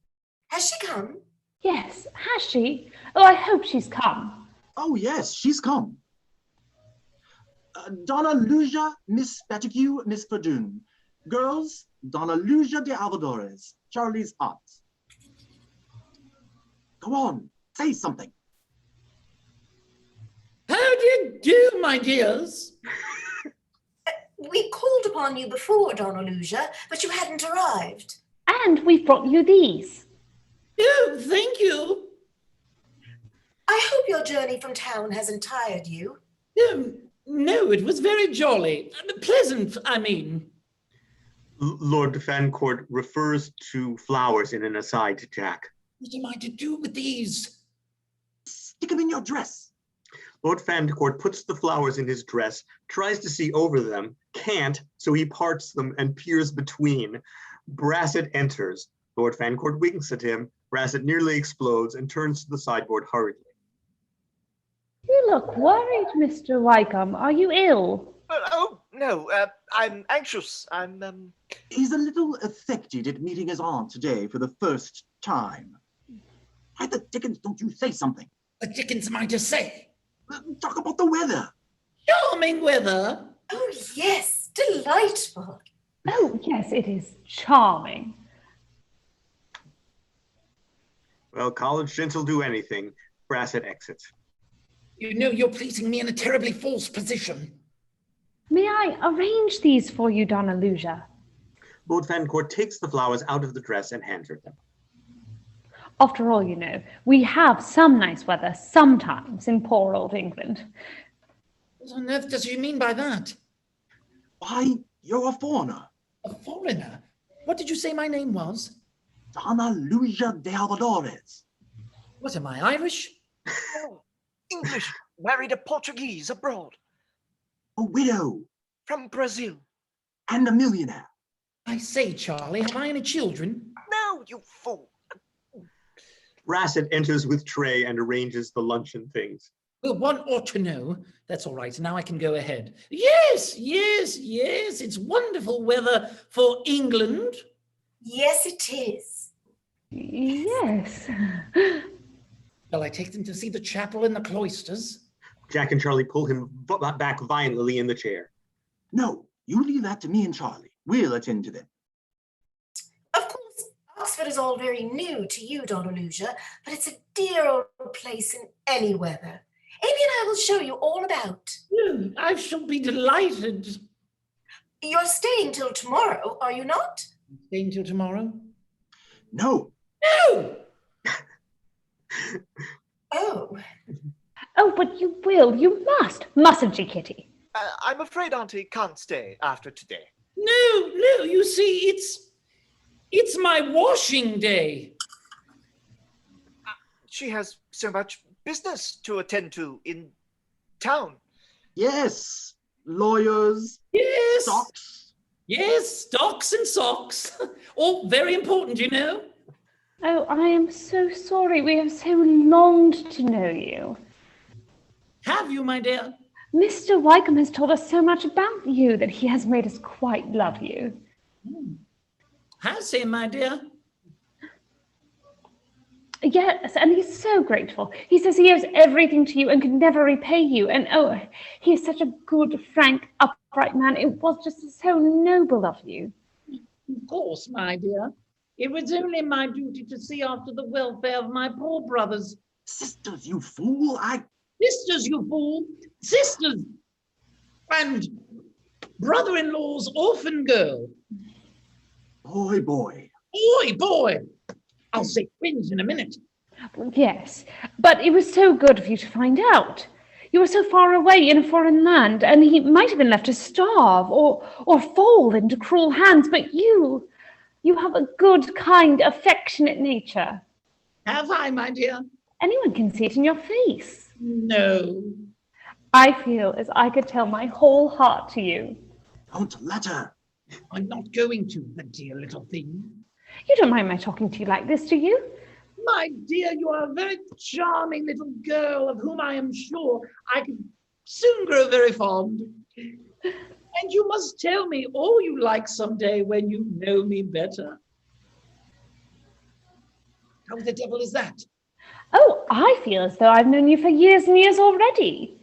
Has she come? Yes, has she? Oh, I hope she's come. Oh, yes, she's come. DONNA-LUCIA, Miss SPETTIGUE, Miss Verdun. Girls, DONNA-LUCIA de Alvarez, Charley's aunt. Go on, say something. How do you do, my dears? We called upon you before, DONNA-LUCIA, but you hadn't arrived. And we've brought you these. Oh, thank you. I hope your journey from town hasn't tired you. No, it was very jolly. Pleasant, I mean. Lord Fancourt refers to flowers in an aside to Jack. What am I to do with these? Stick them in your dress. Lord Fancourt puts the flowers in his dress, tries to see over them, can't, so he parts them and peers between. Brassett enters. Lord Fancourt winks at him. Brassett nearly explodes and turns to the sideboard hurriedly. You look worried, Mr. WYKEHAM. Are you ill? Oh, no, I'm anxious. He's a little affected at meeting his aunt today for the first time. Why the dickens don't you say something? What dickens am I to say? Talk about the weather. Charming weather. Oh, yes, delightful. Oh, yes, it is charming. Well, college gents will do anything. Brassett exits. You know you're placing me in a terribly false position. May I arrange these for you, DONNA-LUCIA? Lord Fancourt takes the flowers out of the dress and hands her them. After all, you know, we have some nice weather sometimes in poor old England. What on earth does she mean by that? Why, you're a foreigner. A foreigner? What did you say my name was? DONNA-LUCIA de Alvadores. What, am I Irish? No, English, married a Portuguese abroad. A widow. From Brazil. And a millionaire. I say, Charlie, have I any children? No, you fool. Brassett enters with tray and arranges the luncheon things. Well, one ought to know. That's all right. Now I can go ahead. Yes, yes, yes. It's wonderful weather for England. Yes, it is. Yes. Shall I take them to see the chapel and the cloisters? Jack and Charlie pull him back violently in the chair. No, you leave that to me and Charlie. We'll attend to them. Of course, Oxford is all very new to you, DONNA-LUCIA, but it's a dear old place in any weather. Amy and I will show you all about. I shall be delighted. You're staying till tomorrow, are you not? Staying till tomorrow? No. No! Oh. Oh, but you will. You must. Mustn't you, Kitty? I'm afraid Auntie can't stay after today. No, no, you see, it's my washing day. She has so much business to attend to in town. Yes, lawyers. Yes. Stocks. Yes, stocks and socks. All very important, you know. Oh, I am so sorry. We have so longed to know you. Have you, my dear? Mr. WYKEHAM has told us so much about you that he has made us quite love you. Has he, my dear? Yes, and he's so grateful. He says he owes everything to you and can never repay you. And oh, he is such a good, frank, upright man. It was just so noble of you. Of course, my dear. It was only my duty to see after the welfare of my poor brothers. Sisters, you fool! Sisters, you fool! Sisters! And brother-in-law's orphan girl. Boy, boy. Boy, boy! I'll say twins in a minute. Yes, but it was so good of you to find out. You were so far away in a foreign land, and he might have been left to starve or fall into cruel hands, but you have a good, kind, affectionate nature. Have I, my dear? Anyone can see it in your face. No. I feel as I could tell my whole heart to you. Don't let her. I'm not going to, the dear little thing. You don't mind my talking to you like this, do you? My dear, you are a very charming little girl of whom I am sure I could soon grow very fond. And you must tell me all you like someday when you know me better. How the devil is that? Oh, I feel as though I've known you for years and years already.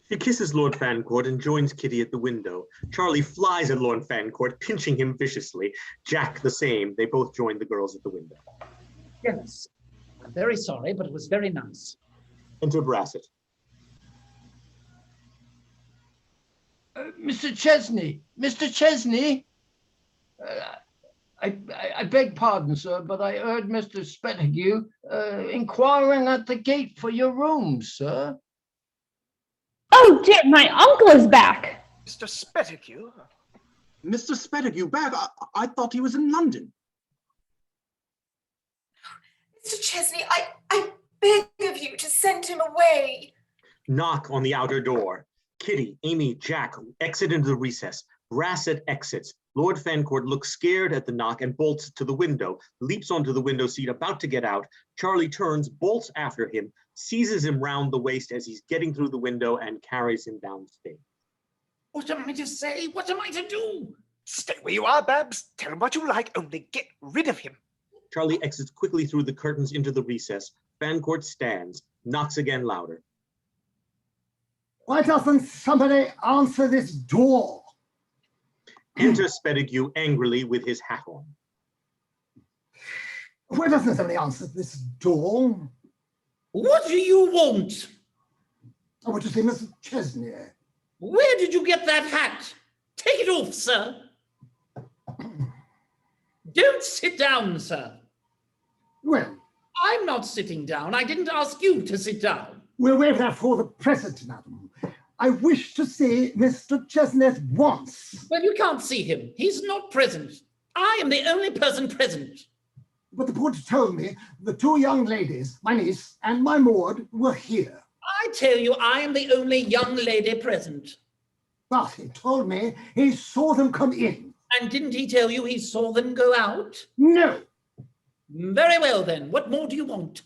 She kisses Lord Fancourt and joins Kitty at the window. Charlie flies at Lord Fancourt, pinching him viciously. Jack the same. They both join the girls at the window. Yes. I'm very sorry, but it was very nice. Enter Brassett. Mr. Chesney, Mr. Chesney, I beg pardon, sir, but I heard Mr. Spettigue inquiring at the gate for your room, sir. Oh dear, my uncle is back. Mr. Spettigue? Mr. Spettigue back? I thought he was in London. Mr. Chesney, I beg of you to send him away. Knock on the outer door. Kitty, Amy, Jack exit into the recess. Brassett exits. Lord Fancourt looks scared at the knock and bolts to the window, leaps onto the window seat, about to get out. Charley turns, bolts after him, seizes him round the waist as he's getting through the window and carries him downstairs. What am I to say? What am I to do? Stay where you are, Babs. Tell him what you like, only get rid of him. Charley exits quickly through the curtains into the recess. Fancourt stands, knocks again louder. Why doesn't somebody answer this door? Enter Spettigue angrily with his hat on. Why doesn't somebody answer this door? What do you want? I want to see Mr. Chesney. Where did you get that hat? Take it off, sir. Don't sit down, sir. Well, I'm not sitting down. I didn't ask you to sit down. we'll waive that for the present, madam. I wish to see Mr. Chesney at once. Well, you can't see him. He's not present. I am the only person present. But the porter told me the two young ladies, my niece and my Maud, were here. I tell you, I am the only young lady present. But he told me he saw them come in. And didn't he tell you he saw them go out? No. Very well, then. What more do you want?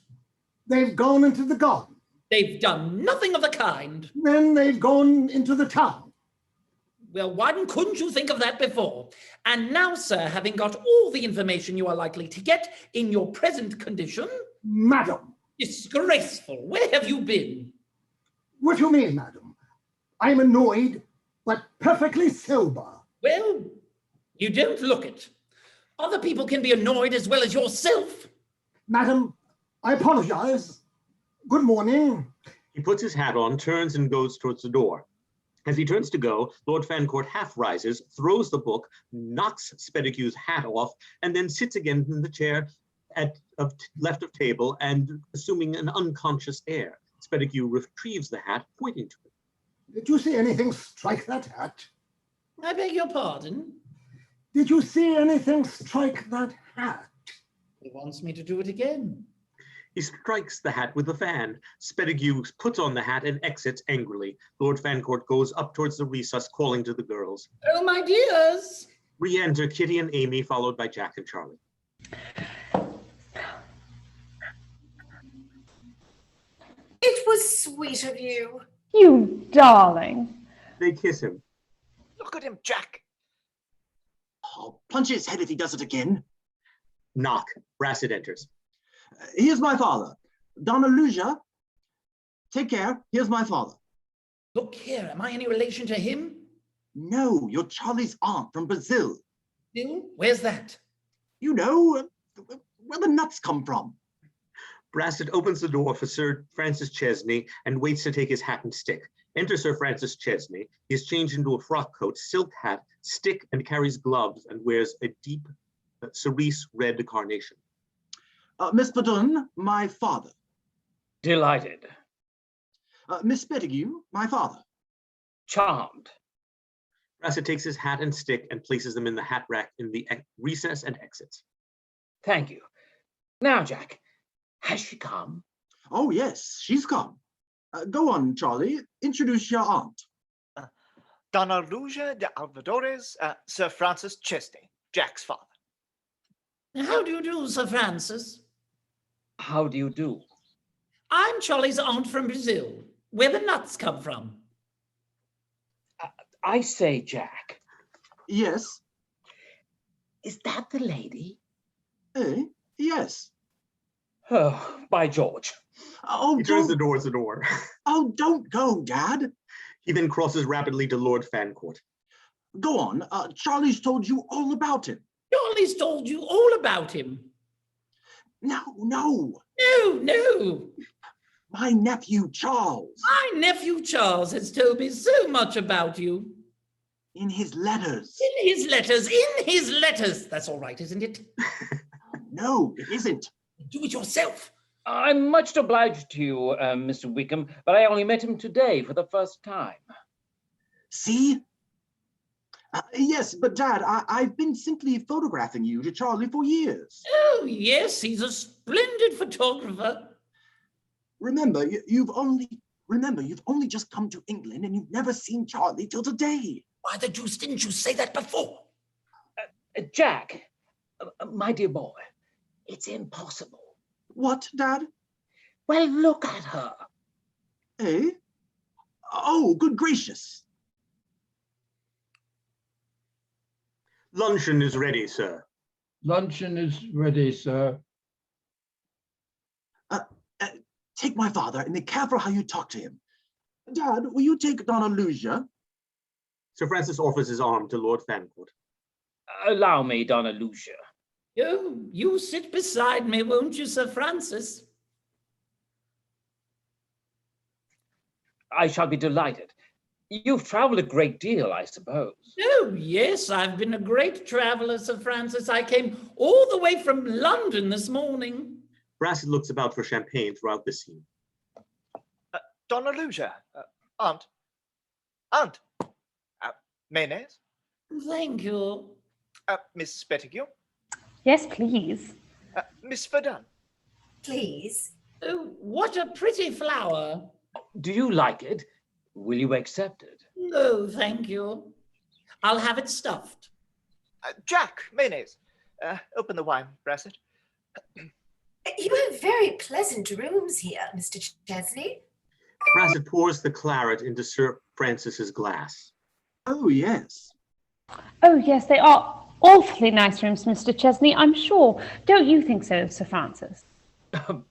They've gone into the garden. They've done nothing of the kind. Then they've gone into the town. Well, why couldn't you think of that before? And now, sir, having got all the information you are likely to get in your present condition... Madam. Disgraceful. Where have you been? What do you mean, madam? I'm annoyed, but perfectly sober. Well, you don't look it. Other people can be annoyed as well as yourself. Madam, I apologize. Good morning. He puts his hat on, turns and goes towards the door. As he turns to go, Lord Fancourt half rises, throws the book, knocks Spettigue's hat off, and then sits again in the chair left of table and assuming an unconscious air. Spettigue retrieves the hat, pointing to it. Did you see anything strike that hat? I beg your pardon? Did you see anything strike that hat? He wants me to do it again. He strikes the hat with the fan. Spettigue puts on the hat and exits angrily. Lord Fancourt goes up towards the recess, calling to the girls. Oh, my dears! Re-enter Kitty and Amy, followed by Jack and Charley. It was sweet of you. You darling. They kiss him. Look at him, Jack. I'll punch his head if he does it again. Knock. Brassett enters. Here's my father. DONNA-LUCIA. Take care. Here's my father. Look here, am I any relation to him? No, you're Charley's aunt from Brazil. Bill, where's that? You know, where the nuts come from. Brassett opens the door for Sir Francis Chesney and waits to take his hat and stick. Enter Sir Francis Chesney. He is changed into a frock coat, silk hat, stick, and carries gloves and wears a deep cerise red carnation. Miss Badun, my father. Delighted. Miss Spettigue, my father. Charmed. Brassett takes his hat and stick and places them in the hat rack in the recess and exits. Thank you. Now, Jack, has she come? Oh, yes, she's come. Go on, Charley. Introduce your aunt. DONNA-LUCIA de Alvadores, Sir Francis Chesney, Jack's father. How do you do, Sir Francis? How do you do? I'm Charley's aunt from Brazil, where the nuts come from. I say, Jack. Yes. Is that the lady? Yes. Oh, by George. Oh, he turns the door to the door. Oh, don't go, Dad. He then crosses rapidly to Lord Fancourt. Go on. Charley's told you all about him. Charley's told you all about him. No, no. No. My nephew, Charles. My nephew Charles has told me so much about you. In his letters. In his letters. That's all right, isn't it? No, it isn't. Do it yourself. I'm much obliged to you, Mr. Wickham, but I only met him today for the first time. See? Yes, but Dad, I've been simply photographing you to Charley for years. Oh, yes, he's a splendid photographer. Remember, you've only just come to England and you've never seen Charley till today. Why the deuce didn't you say that before? Jack, my dear boy, it's impossible. What, Dad? Well, look at her. Eh? Oh, good gracious. Luncheon is ready, sir. Luncheon is ready, sir. Take my father and be careful how you talk to him. Dad, will you take DONNA-LUCIA? Sir Francis offers his arm to Lord Fancourt. Allow me, DONNA-LUCIA. Oh, you sit beside me, won't you, Sir Francis? I shall be delighted. You've traveled a great deal, I suppose. Oh, yes, I've been a great traveler, Sir Francis. I came all the way from London this morning. Brassett looks about for champagne throughout the scene. DONNA-LUCIA, Aunt, mayonnaise? Thank you. Miss Spettigue? Yes, please. Miss Verdun? Please. Oh, what a pretty flower. Do you like it? Will you accept it? No, thank you. I'll have it stuffed. Jack, mayonnaise. Open the wine, Brassett. You have very pleasant rooms here, Mr. Chesney. Brassett pours the claret into Sir Francis's glass. Oh, yes. Oh, yes, they are awfully nice rooms, Mr. Chesney, I'm sure. Don't you think so, Sir Francis?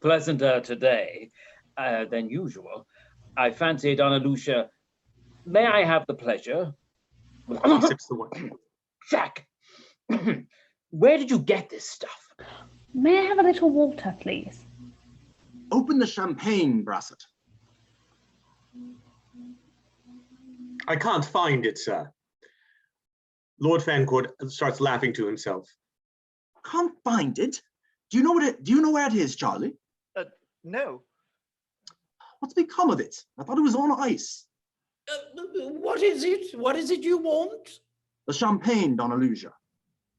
Pleasanter today than usual. I fancy, DONNA-LUCIA, may I have the pleasure? He sips the wine. Jack, where did you get this stuff? May I have a little water, please? Open the champagne, Brassett. I can't find it, sir. Lord Fancourt starts laughing to himself. Can't find it? Do you know where it is, Charley? No. What's become of it? I thought it was on ice. What is it? What is it you want? The champagne, DONNA-LUCIA.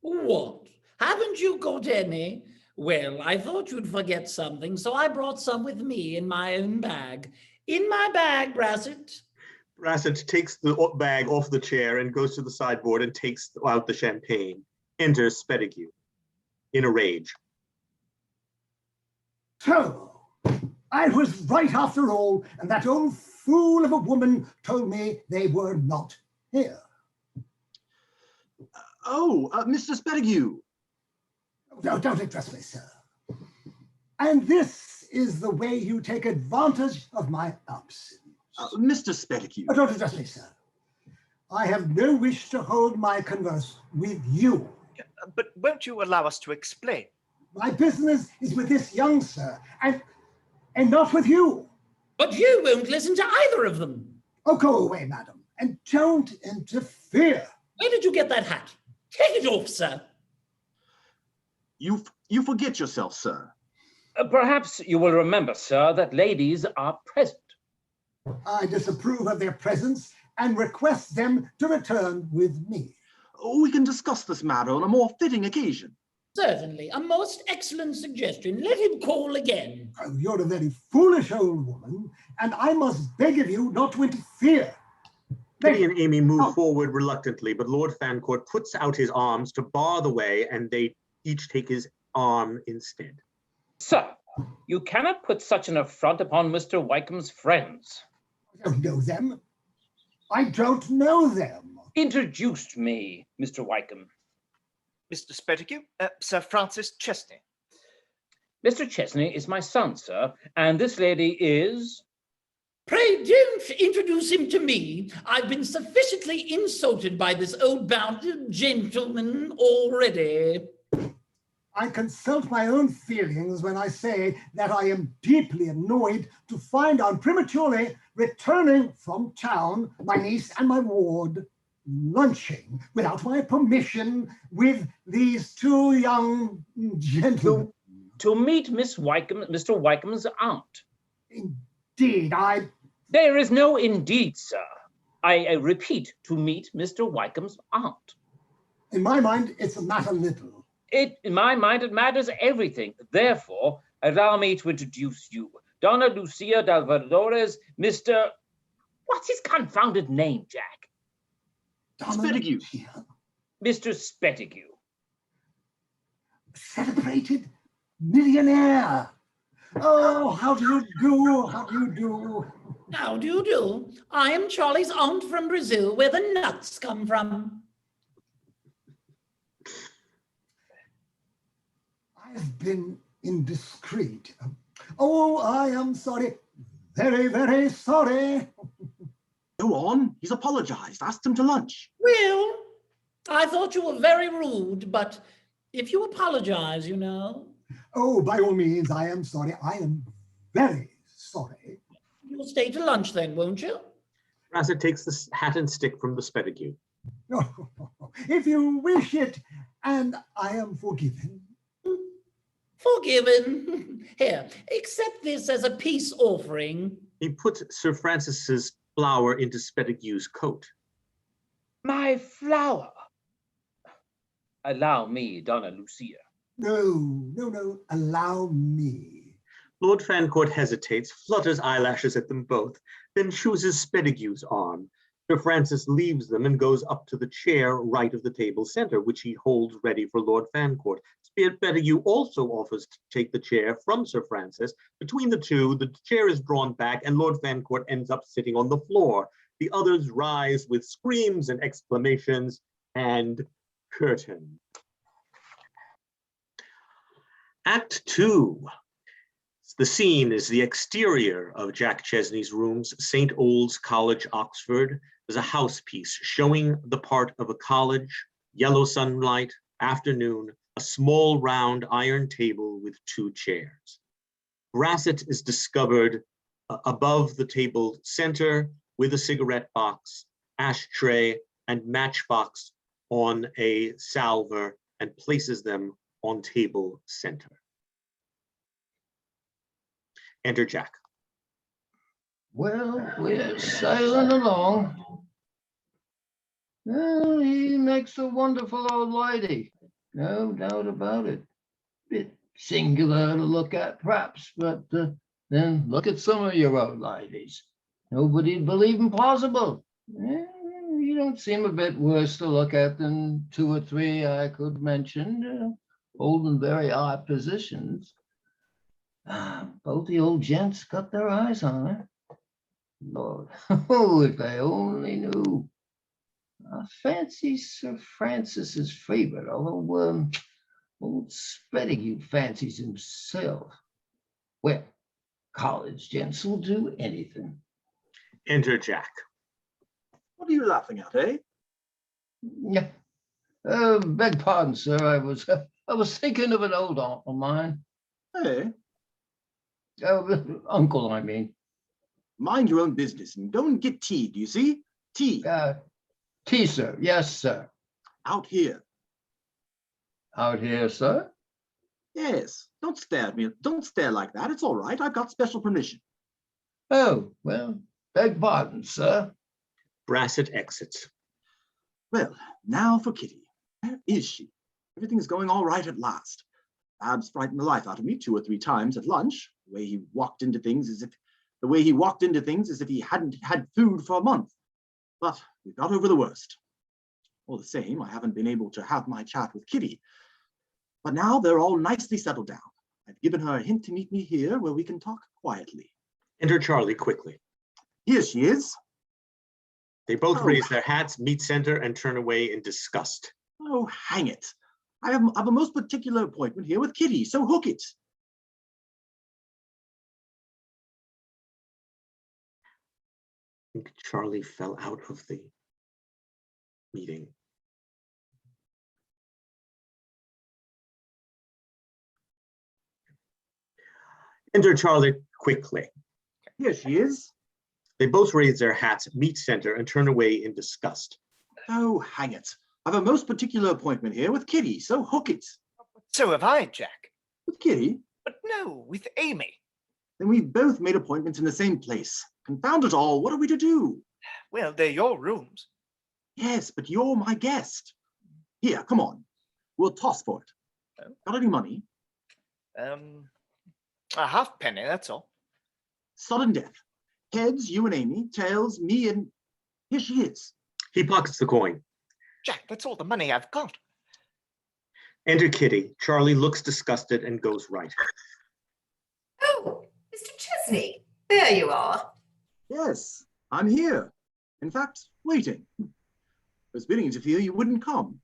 What? Haven't you got any? Well, I thought you'd forget something, so I brought some with me in my own bag. In my bag, Brassett. Brassett takes the bag off the chair and goes to the sideboard and takes out the champagne. Enters Spettigue in a rage. So, I was right after all, and that old fool of a woman told me they were not here. Mr. Spettigue. No, don't address me, sir. And this is the way you take advantage of my absence. Mr. Spettigue. Don't address me, sir. I have no wish to hold my converse with you. But won't you allow us to explain? My business is with this young sir, and not with you. But you won't listen to either of them. Oh, go away, madam, and don't interfere. Where did you get that hat? Take it off, sir. You forget yourself, sir. Perhaps you will remember, sir, that ladies are present. I disapprove of their presence and request them to return with me. We can discuss this matter on a more fitting occasion. Certainly, a most excellent suggestion. Let him call again. Oh, you're a very foolish old woman, and I must beg of you not to interfere. Betty and Amy move forward reluctantly, but Lord Fancourt puts out his arms to bar the way, and they each take his arm instead. Sir, you cannot put such an affront upon Mr. Wykeham's friends. I don't know them. I don't know them. Introduce me, Mr. Wykeham. Mr. Spettigue, Sir Francis Chesney. Mr. Chesney is my son, sir, and this lady is... Pray don't introduce him to me. I've been sufficiently insulted by this old-bound gentleman already. I consult my own feelings when I say that I am deeply annoyed to find on prematurely returning from town my niece and my ward lunching without my permission with these two young gentlemen. To meet Miss Wykeham, Mr. Wykeham's aunt. Indeed, There is no indeed, sir. I repeat, to meet Mr. Wykeham's aunt. In my mind, it's a matter little. In my mind, it matters everything. Therefore, allow me to introduce you. DONNA-LUCIA Dalvadores, Mr. What's his confounded name, Jack? SPETTIGUE. Mr. SPETTIGUE. Celebrated millionaire. Oh, how do you do? How do you do? How do you do? I am Charley's aunt from Brazil, where the nuts come from. I've been indiscreet. Oh, I am sorry. Very, very sorry. Go on. He's apologized. Asked him to lunch. Well, I thought you were very rude, but if you apologize, you know. Oh, by all means, I am sorry. I am very sorry. You'll stay to lunch then, won't you? Brassett takes the hat and stick from the SPETTIGUE. Oh, if you wish it, and I am forgiven. Forgiven. Here, accept this as a peace offering. He puts Sir Francis's flower into SPETTIGUE's coat. My flower. Allow me, DONNA-LUCIA. No, allow me. Lord Fancourt hesitates, flutters eyelashes at them both, then chooses SPETTIGUE's arm. Sir Francis leaves them and goes up to the chair right of the table center, which he holds ready for Lord Fancourt. SPETTIGUE also offers to take the chair from Sir Francis. Between the two, the chair is drawn back and Lord Fancourt ends up sitting on the floor. The others rise with screams and exclamations, and curtain. Act 2. The scene is the exterior of Jack Chesney's rooms, St. Old's College, Oxford. There's a house piece showing the part of a college, yellow sunlight, afternoon, a small round iron table with 2 chairs. Brassett is discovered above the table center with a cigarette box, ashtray, and matchbox on a salver and places them on table center. Enter Jack. Well, we're sailing along. Well, he makes a wonderful old lady, no doubt about it. Bit singular to look at, perhaps, but then look at some of your old ladies. Nobody'd believe impossible. You don't seem a bit worse to look at than 2 or 3 I could mention, holding very high positions. Both the old gents got their eyes on her. Lord, oh, if they only knew. I fancy Sir Francis's favorite, although old SPETTIGUE fancies himself. Well, college gents will do anything. Enter Jack. What are you laughing at, eh? Yeah. Beg pardon, sir. I was thinking of an old aunt of mine. Hey, Uncle, I mean. mind your own business and go and get tea, do you see? Tea. Tea, sir. Yes, sir. Out here. Out here, sir? Yes. Don't stare at me. Don't stare like that. It's all right. I've got special permission. Oh, well, beg pardon, sir. Brassett exits. Well, now for Kitty. Where is she? Everything's going all right at last. Babs frightened the life out of me 2 or 3 times at lunch. The way he walked into things as if he hadn't had food for a month. But we got over the worst. All the same, I haven't been able to have my chat with Kitty. But now they're all nicely settled down. I've given her a hint to meet me here where we can talk quietly. Enter Charley quickly. Here she is. They both raise their hats, meet center, and turn away in disgust. Oh, hang it. I have a most particular appointment here with Kitty, so hook it. I think Charley fell out of the meeting. Enter Charlie quickly. Here she is. They both raise their hats, meet center, and turn away in disgust. Oh, hang it. I've a most particular appointment here with Kitty, so hook it. So have I, Jack. With Kitty? But no, with Amy. Then we've both made appointments in the same place. Confound it all, what are we to do? Well, they're your rooms. Yes, but you're my guest. Here, come on. We'll toss for it. Oh. Got any money? A halfpenny, that's all. Sudden death. Heads, you and Amy. Tails, me and... Here she is. He pockets the coin. Jack, that's all the money I've got. Enter Kitty. Charlie looks disgusted and goes right. Oh, Mr. Chesney, there you are. Yes, I'm here. In fact, waiting. I was beginning to fear you wouldn't come.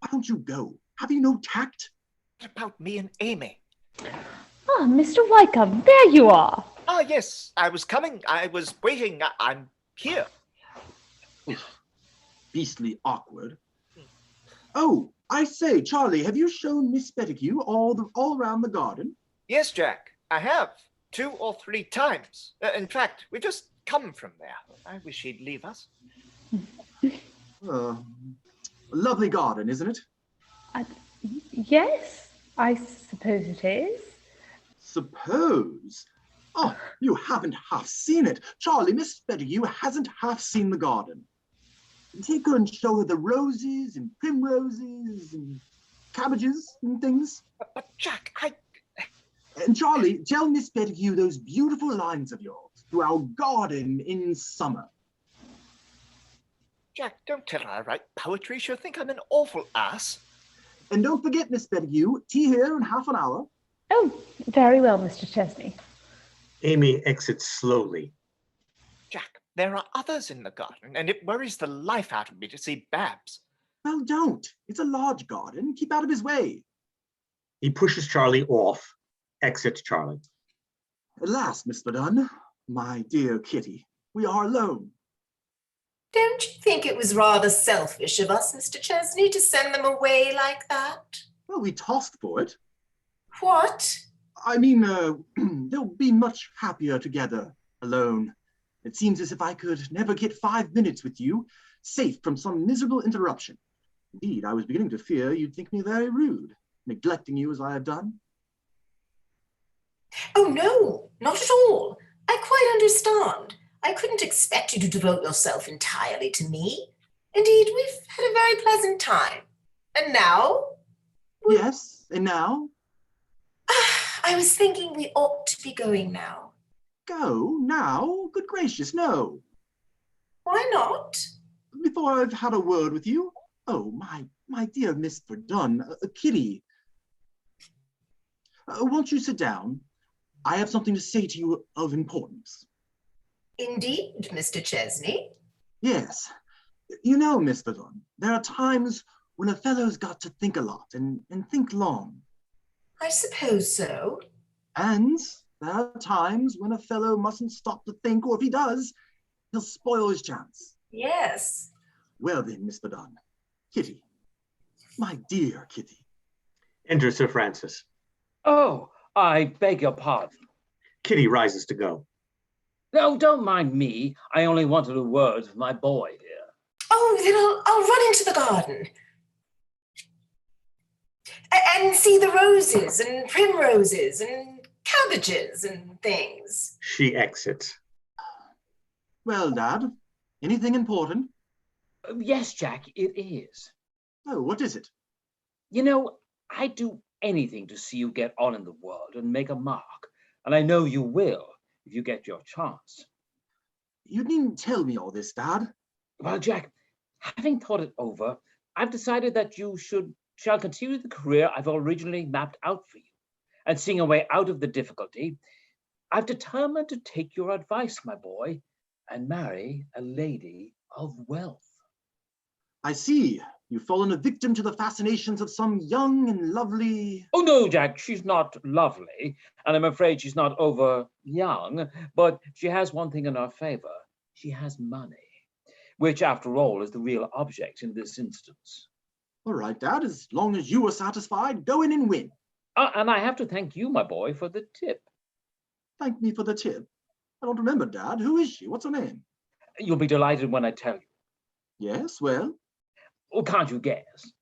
Why don't you go? Have you no tact? What about me and Amy? Ah, Mr. WYKEHAM, there you are. Ah, yes, I was coming. I was waiting. I'm here. Beastly awkward. Oh, I say, Charlie, have you shown Miss Pettigrew all around the garden? Yes, Jack, I have. 2 or 3 times. In fact, we just come from there. I wish he'd leave us. A lovely garden, isn't it? Yes, I suppose it is. Suppose? Oh, you haven't half seen it. Charlie, Miss Pettigrew hasn't half seen the garden. Take her and show her the roses and primroses and cabbages and things. But Jack, And Charlie, tell Miss Pettigrew those beautiful lines of yours to our garden in summer. Jack, don't tell her I write poetry. She'll think I'm an awful ass. And don't forget, Miss Pettigrew, tea here in half an hour. Oh, very well, Mr. Chesney. Amy exits slowly. Jack, there are others in the garden, and it worries the life out of me to see Babs. Well, don't. It's a large garden. Keep out of his way. He pushes Charlie off. Exits Charlie. At last, Mr. Dunn, my dear Kitty, we are alone. Don't you think it was rather selfish of us, Mr. Chesney, to send them away like that? Well, we tossed for it. What? I mean, they'll be much happier together, alone. It seems as if I could never get 5 minutes with you, safe from some miserable interruption. Indeed, I was beginning to fear you'd think me very rude, neglecting you as I have done. Oh, no, not at all. I quite understand. I couldn't expect you to devote yourself entirely to me. Indeed, we've had a very pleasant time. And now? Yes, and now? I was thinking we ought to be going now. Go now? Good gracious, no. Why not? Before I've had a word with you. Oh, my dear Mr. Dunn, Kitty. Won't you sit down? I have something to say to you of importance. Indeed, Mr. Chesney. Yes. You know, Mr. Dunn, there are times when a fellow's got to think a lot and think long. I suppose so. And there are times when a fellow mustn't stop to think, or if he does, he'll spoil his chance. Yes. Well then, Mr. Dunn, Kitty, my dear Kitty. Enter Sir Francis. Oh, I beg your pardon. Kitty rises to go. No, don't mind me. I only wanted a word with my boy here. Oh, then I'll run into the garden. And see the roses and primroses and cabbages and things. She exits. Well, Dad, anything important? Yes, Jack, it is. Oh, what is it? You know, I'd do anything to see you get on in the world and make a mark. And I know you will if you get your chance. You needn't tell me all this, Dad. Well, Jack, having thought it over, I've decided that you shall continue the career I've originally mapped out for you. And seeing a way out of the difficulty, I've determined to take your advice, my boy, and marry a lady of wealth. I see. You've fallen a victim to the fascinations of some young and lovely... Oh, no, Jack, she's not lovely, and I'm afraid she's not over young, but she has one thing in her favor. She has money, which, after all, is the real object in this instance. All right, Dad, as long as you are satisfied, go in and win. And I have to thank you, my boy, for the tip. Thank me for the tip. I don't remember, Dad. Who is she? What's her name? You'll be delighted when I tell you. Yes, well? Or can't you guess?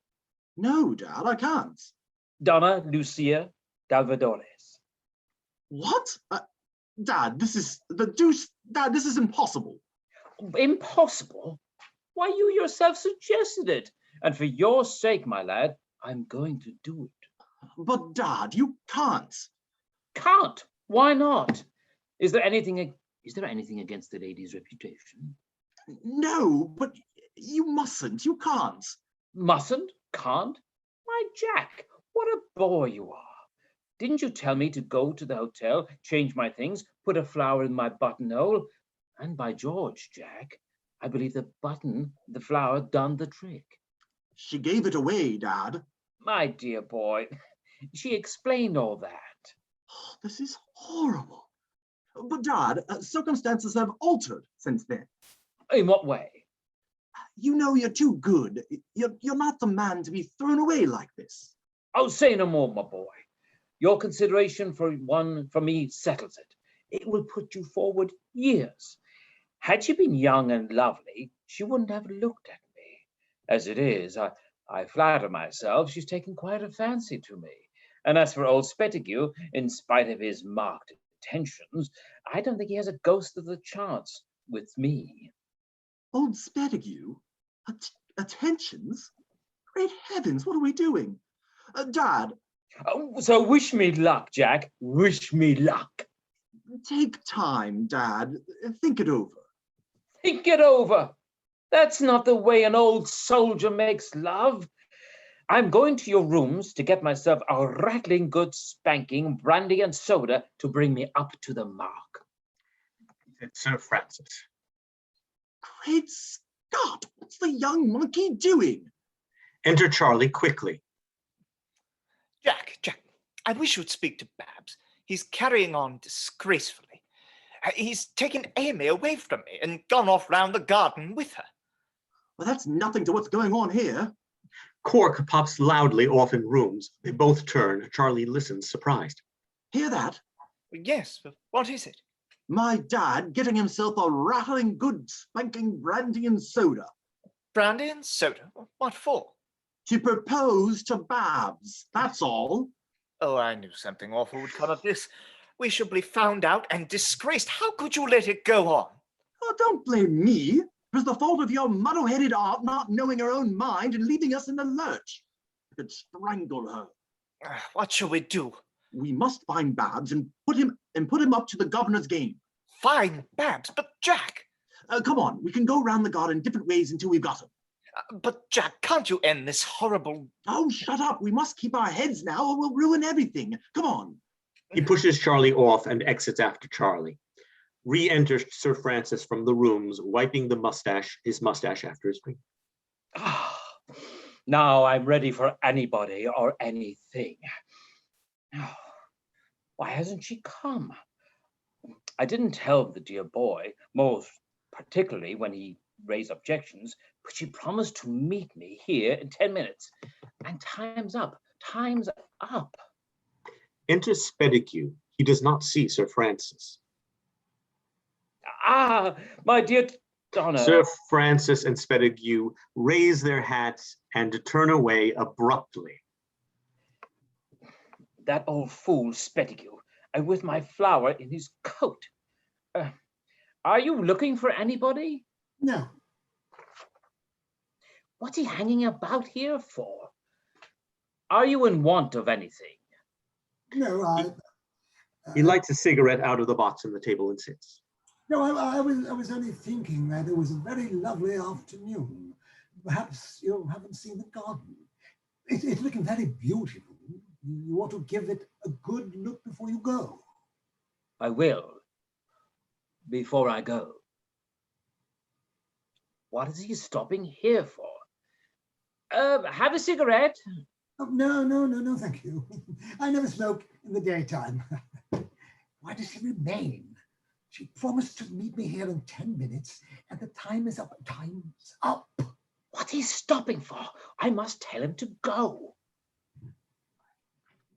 No, Dad, I can't. DONNA-LUCIA Dalvadores. What? Dad, this is the deuce. Dad, this is impossible. Impossible? Why, you yourself suggested it. And for your sake, my lad, I'm going to do it. But Dad, you can't. Can't? Why not? Is there anything against the lady's reputation? No, but you mustn't. You can't. Mustn't? Can't? My Jack, what a boy you are. Didn't you tell me to go to the hotel, change my things, put a flower in my buttonhole? And by George, Jack, I believe the flower done the trick. She gave it away, Dad. My dear boy, she explained all that. This is horrible. But Dad, circumstances have altered since then. In what way? You know you're too good. You're not the man to be thrown away like this. Oh, say no more, my boy. Your consideration for me settles it. It will put you forward years. Had she been young and lovely, she wouldn't have looked at me. As it is, I flatter myself she's taken quite a fancy to me. And as for old SPETTIGUE, in spite of his marked attentions, I don't think he has a ghost of the chance with me. Old SPETTIGUE? Attentions? Great heavens, what are we doing? Dad. Oh, so wish me luck, Jack. Wish me luck. Take time, Dad. Think it over. Think it over? That's not the way an old soldier makes love. I'm going to your rooms to get myself a rattling good spanking brandy and soda to bring me up to the mark. It's Sir Francis. Great Scott! What's the young monkey doing? Enter Charley quickly. Jack, I wish you'd speak to Babs. He's carrying on disgracefully. He's taken Amy away from me and gone off round the garden with her. Well, that's nothing to what's going on here. Cork pops loudly off in rooms. They both turn. Charley listens, surprised. Hear that? Yes, but what is it? My dad getting himself a rattling good spanking brandy and soda. Brandy and soda? What for? To propose to Babs, that's all. Oh, I knew something awful would come of this. We shall be found out and disgraced. How could you let it go on? Oh, don't blame me. It was the fault of your muddle-headed aunt not knowing her own mind and leaving us in the lurch. I could strangle her. What shall we do? We must find Babs and put him up to the governor's game. Find Babs? But Jack! Come on, we can go round the garden different ways until we've got him. But Jack, can't you end this horrible... Oh, shut up. We must keep our heads now or we'll ruin everything. Come on. He pushes Charley off and exits after Charley. Re-enters Sir Francis from the rooms, wiping his mustache after his drink. Now I'm ready for anybody or anything. Why hasn't she come? I didn't tell the dear boy, most particularly when he raised objections, but she promised to meet me here in 10 minutes. And time's up. Time's up. Enter SPETTIGUE. He does not see Sir Francis. Ah, my dear Donna. Sir Francis and SPETTIGUE raise their hats and turn away abruptly. That old fool SPETTIGUE, and with my flower in his coat. Are you looking for anybody? No. What's he hanging about here for? Are you in want of anything? No, He lights a cigarette out of the box on the table and sits. No, I was only thinking that it was a very lovely afternoon. Perhaps you haven't seen the garden. It's looking very beautiful. You ought to give it a good look before you go. I will, before I go. What is he stopping here for? Have a cigarette? Oh, no, thank you. I never smoke in the daytime. Why does she remain? She promised to meet me here in 10 minutes, and the time is up. Time's up. What's he stopping for? I must tell him to go.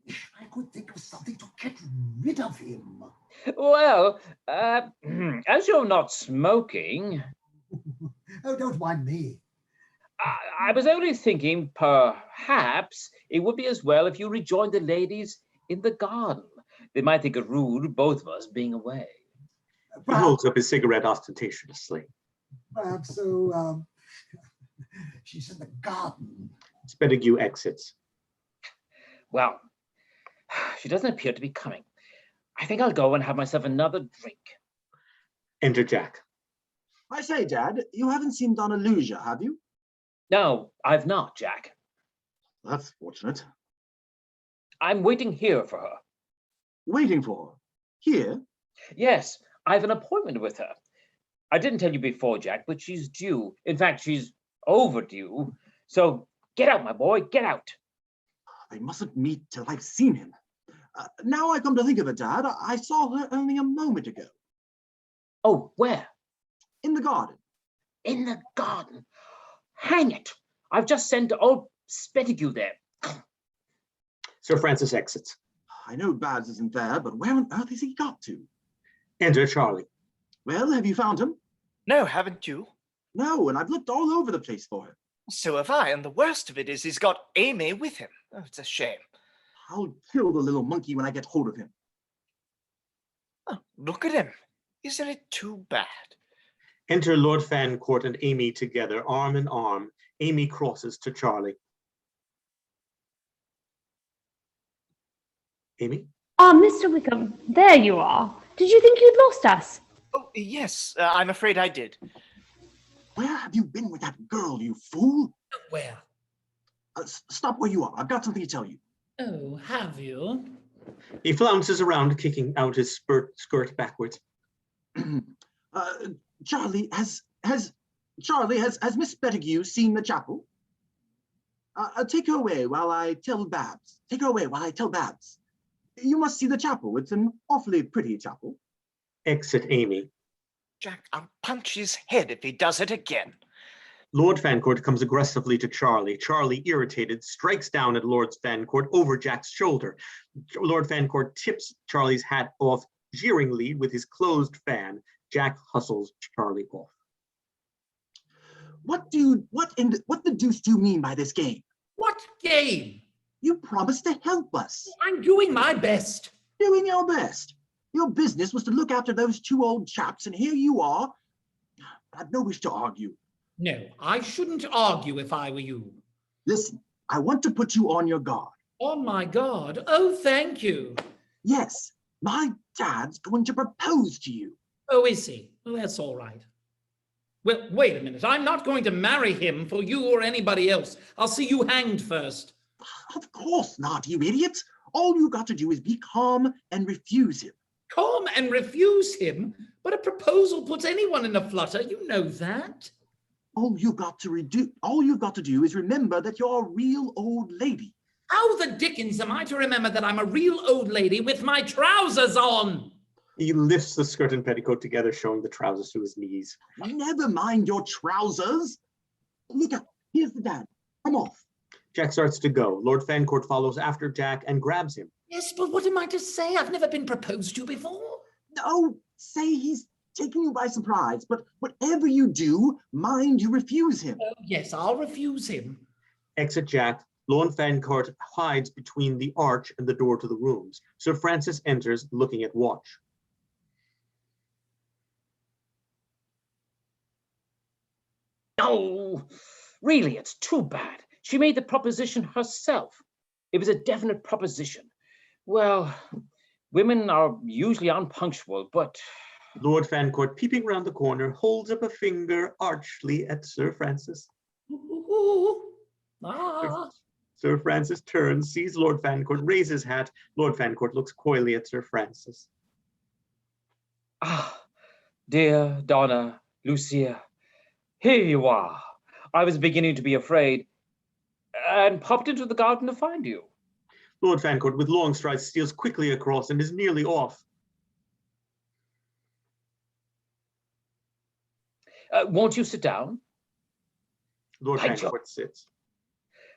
I could think of something to get rid of him. Well, as you're not smoking, Oh, don't mind me. I was only thinking perhaps it would be as well if you rejoined the ladies in the garden. They might think it rude, both of us being away. He holds up his cigarette ostentatiously. Perhaps so. She's in the garden. SPETTIGUE exits. Well, she doesn't appear to be coming. I think I'll go and have myself another drink. Enter Jack. I say, Dad, you haven't seen DONNA-LUCIA, have you? No, I've not, Jack. That's fortunate. I'm waiting here for her. Waiting for her? Here? Yes, I have an appointment with her. I didn't tell you before, Jack, but she's due. In fact, she's overdue. So get out, my boy, get out. They mustn't meet till I've seen him. Now I come to think of it, Dad, I saw her only a moment ago. Oh, where? In the garden. In the garden? Hang it. I've just sent old SPETTIGUE there. Sir Francis exits. I know Babs isn't there, but where on earth has he got to? Enter Charley. Well, have you found him? No, haven't you? No, and I've looked all over the place for him. So have I, and the worst of it is he's got Amy with him. Oh, it's a shame. I'll kill the little monkey when I get hold of him. Oh, look at him. Isn't it too bad? Enter Lord FANCOURT and Amy together, arm in arm. Amy crosses to Charley. Amy? Ah, Mr. Wickham, there you are. Did you think you'd lost us? Oh, yes, I'm afraid I did. Where have you been with that girl, you fool? Where? Stop where you are. I've got something to tell you. Oh, have you? He flounces around, kicking out his skirt backwards. Charley, has Miss SPETTIGUE seen the chapel? Take her away while I tell Babs. Take her away while I tell Babs. You must see the chapel. It's an awfully pretty chapel. Exit Amy. Jack, I'll punch his head if he does it again. Lord FANCOURT comes aggressively to Charley. Charley, irritated, strikes down at Lord FANCOURT over Jack's shoulder. Lord FANCOURT tips Charley's hat off jeeringly with his closed fan. Jack hustles Charley off. What the deuce do you mean by this game? What game? You promised to help us. I'm doing my best. Doing your best. Your business was to look after those two old chaps, and here you are. I've no wish to argue. No, I shouldn't argue if I were you. Listen, I want to put you on your guard. On my guard? Oh, thank you. Yes, my dad's going to propose to you. Oh, is he? Well, that's all right. Well, wait a minute. I'm not going to marry him for you or anybody else. I'll see you hanged first. Of course not, you idiot. All you got to do is be calm and refuse him. Calm and refuse him? But a proposal puts anyone in a flutter. You know that. All you've got to do is remember that you're a real old lady. How the dickens am I to remember that I'm a real old lady with my trousers on? He lifts the skirt and petticoat together, showing the trousers to his knees. Never mind your trousers. Look out, here's the dad. Come off. Jack starts to go. Lord FANCOURT follows after Jack and grabs him. Yes, but what am I to say? I've never been proposed to before. No, say he's taking you by surprise, but whatever you do, mind you refuse him. Oh, yes, I'll refuse him. Exit Jack. Lord FANCOURT hides between the arch and the door to the rooms. Sir Francis enters, looking at watch. Oh, really, it's too bad. She made the proposition herself. It was a definite proposition. Well, women are usually unpunctual, but... Lord FANCOURT, peeping round the corner, holds up a finger archly at Sir Francis. Sir Francis turns, sees Lord FANCOURT, raises hat. Lord FANCOURT looks coyly at Sir Francis. Ah, dear Donna-LUCIA, here you are. I was beginning to be afraid and popped into the garden to find you. Lord FANCOURT, with long strides, steals quickly across and is nearly off. Won't you sit down? Lord FANCOURT sits.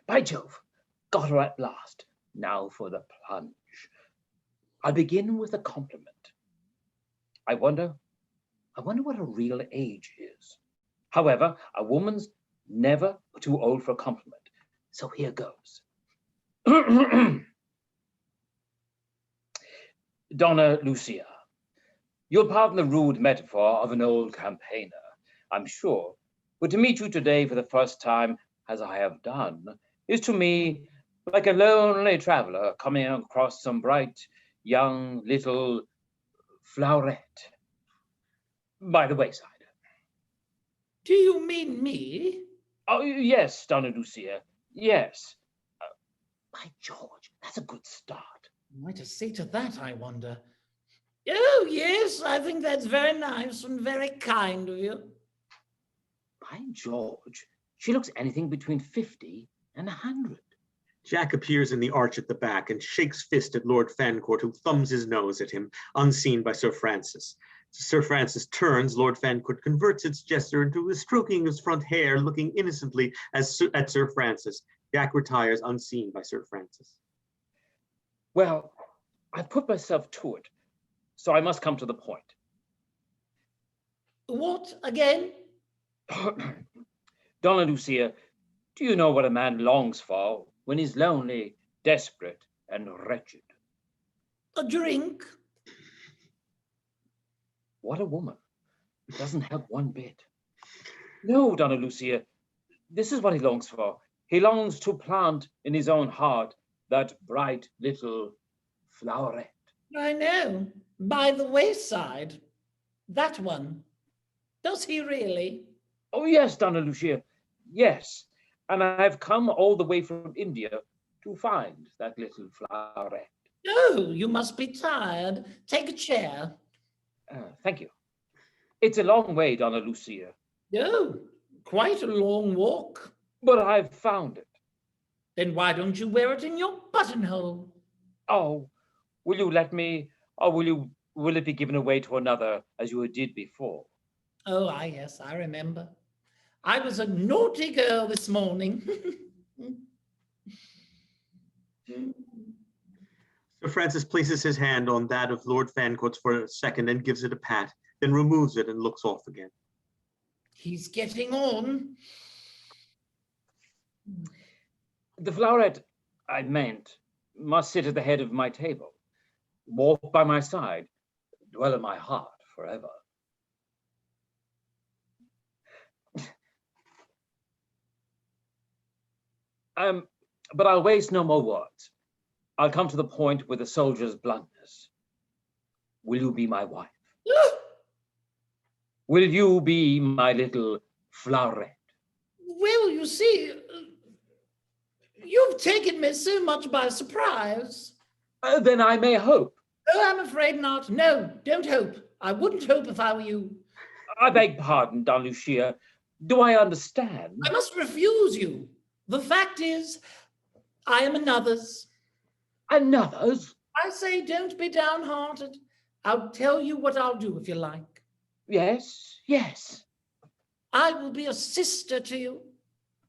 By Jove, got her at last. Now for the plunge. I'll begin with a compliment. I wonder what a real age is. However, a woman's never too old for a compliment. So here goes. Donna-LUCIA, you'll pardon the rude metaphor of an old campaigner, I'm sure, but to meet you today for the first time, as I have done, is to me like a lonely traveler coming across some bright, young, little floweret by the wayside. Do you mean me? Oh, yes, Donna-LUCIA, yes. By George, that's a good start. What to say to that, I wonder? Oh, yes, I think that's very nice and very kind of you. By George, she looks anything between 50 and 100. Jack appears in the arch at the back and shakes fist at Lord Fancourt, who thumbs his nose at him, unseen by Sir Francis. Sir Francis turns, Lord Fancourt converts its gesture into a stroking his front hair, looking innocently at Sir Francis. Jack retires, unseen by Sir Francis. Well, I've put myself to it, so I must come to the point. What, again? Donna-LUCIA, do you know what a man longs for when he's lonely, desperate, and wretched? A drink. What a woman. It doesn't help one bit. No, Donna-LUCIA, this is what he longs for. He longs to plant in his own heart that bright little floweret. I know, by the wayside. That one. Does he really? Oh, yes, Donna-LUCIA, yes. And I've come all the way from India to find that little floweret. Oh, you must be tired. Take a chair. Thank you. It's a long way, Donna-LUCIA. Oh, quite a long walk. But I've found it. Then why don't you wear it in your buttonhole? Oh, will you let me, or will it be given away to another as you did before? Oh, yes, I remember. I was a naughty girl this morning. Sir Francis places his hand on that of Lord Fancourt's for a second and gives it a pat, then removes it and looks off again. He's getting on. The floweret, I meant, must sit at the head of my table, walk by my side, dwell in my heart forever. But I'll waste no more words. I'll come to the point with a soldier's bluntness. Will you be my wife? Will you be my little floweret? Well, you see, you've taken me so much by surprise. Then I may hope. Oh, I'm afraid not. No, don't hope. I wouldn't hope if I were you. I beg pardon, Donna-LUCIA. Do I understand? I must refuse you. The fact is, I am another's. Another's? I say, don't be downhearted. I'll tell you what I'll do if you like. Yes, yes. I will be a sister to you.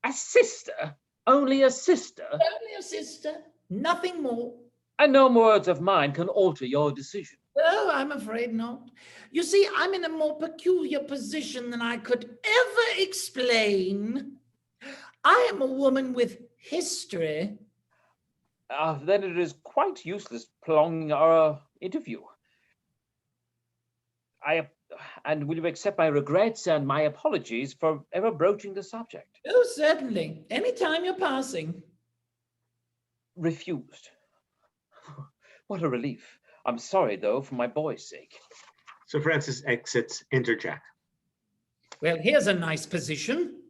A sister? Only a sister? Only a sister, nothing more. And no words of mine can alter your decision. Oh, I'm afraid not. You see, I'm in a more peculiar position than I could ever explain. I am a woman with history. Then it is quite useless prolonging our interview. And will you accept my regrets and my apologies for ever broaching the subject? Oh, certainly. Anytime you're passing. Refused. What a relief. I'm sorry, though, for my boy's sake. Sir Francis exits, enter Jack. Well, here's a nice position.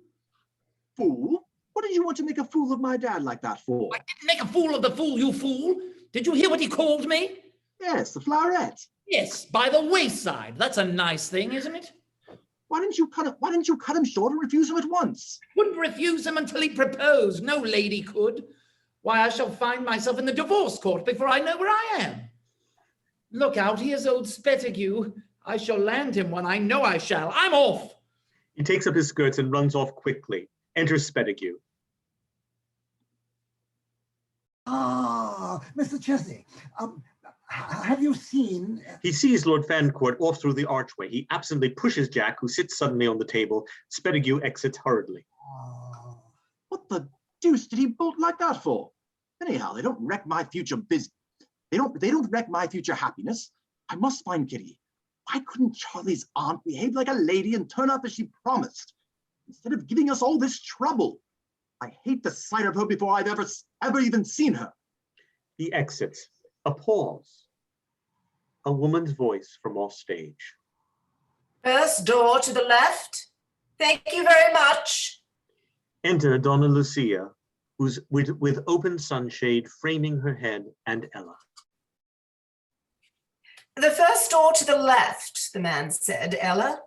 Fool? What did you want to make a fool of my dad like that for? I didn't make a fool of the fool, you fool. Did you hear what he called me? Yes, the floweret. Yes, by the wayside. That's a nice thing, isn't it? Why didn't you cut him short and refuse him at once? Couldn't refuse him until he proposed. No lady could. Why, I shall find myself in the divorce court before I know where I am. Look out, here's old SPETTIGUE. I shall land him one, I know I shall. I'm off. He takes up his skirts and runs off quickly. Enters SPETTIGUE. Ah, Mr. Chesney, Have you seen? He sees Lord Fancourt off through the archway. He absently pushes Jack, who sits suddenly on the table. SPETTIGUE exits hurriedly. What the deuce did he bolt like that for? Anyhow, they don't wreck my future business. They don't wreck my future happiness. I must find Kitty. Why couldn't Charley's aunt behave like a lady and turn up as she promised, instead of giving us all this trouble? I hate the sight of her before I've ever even seen her. He exits. A pause. A woman's voice from off stage. First door to the left. Thank you very much. Enter DONNA-LUCIA, who's with open sunshade framing her head, and Ella. The first door to the left, the man said. Ella?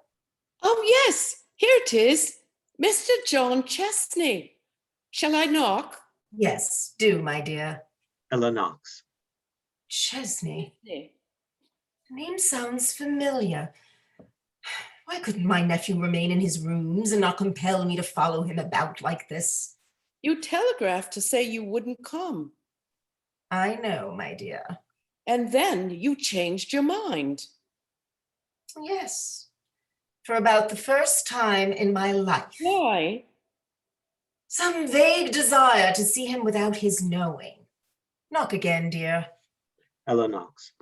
Oh, yes, here it is. Mr. John Chesney. Shall I knock? Yes, do, my dear. Ella knocks. Chesney. The name sounds familiar. Why couldn't my nephew remain in his rooms and not compel me to follow him about like this? You telegraphed to say you wouldn't come. I know, my dear. And then you changed your mind. Yes, for about the first time in my life. Why? Some vague desire to see him without his knowing. Knock again, dear. Ella knocks.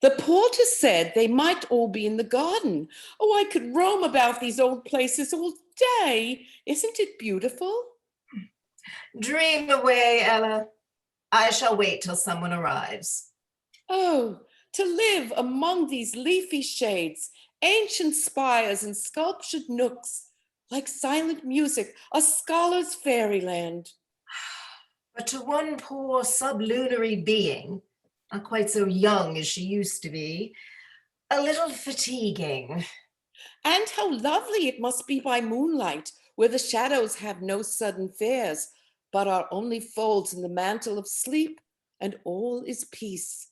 The porter said they might all be in the garden. Oh, I could roam about these old places all day. Isn't it beautiful? Dream away, Ella. I shall wait till someone arrives. Oh, to live among these leafy shades, ancient spires and sculptured nooks, like silent music, a scholar's fairyland. But to one poor sublunary being, not quite so young as she used to be, a little fatiguing. And how lovely it must be by moonlight, where the shadows have no sudden fares, but are only folds in the mantle of sleep, and all is peace.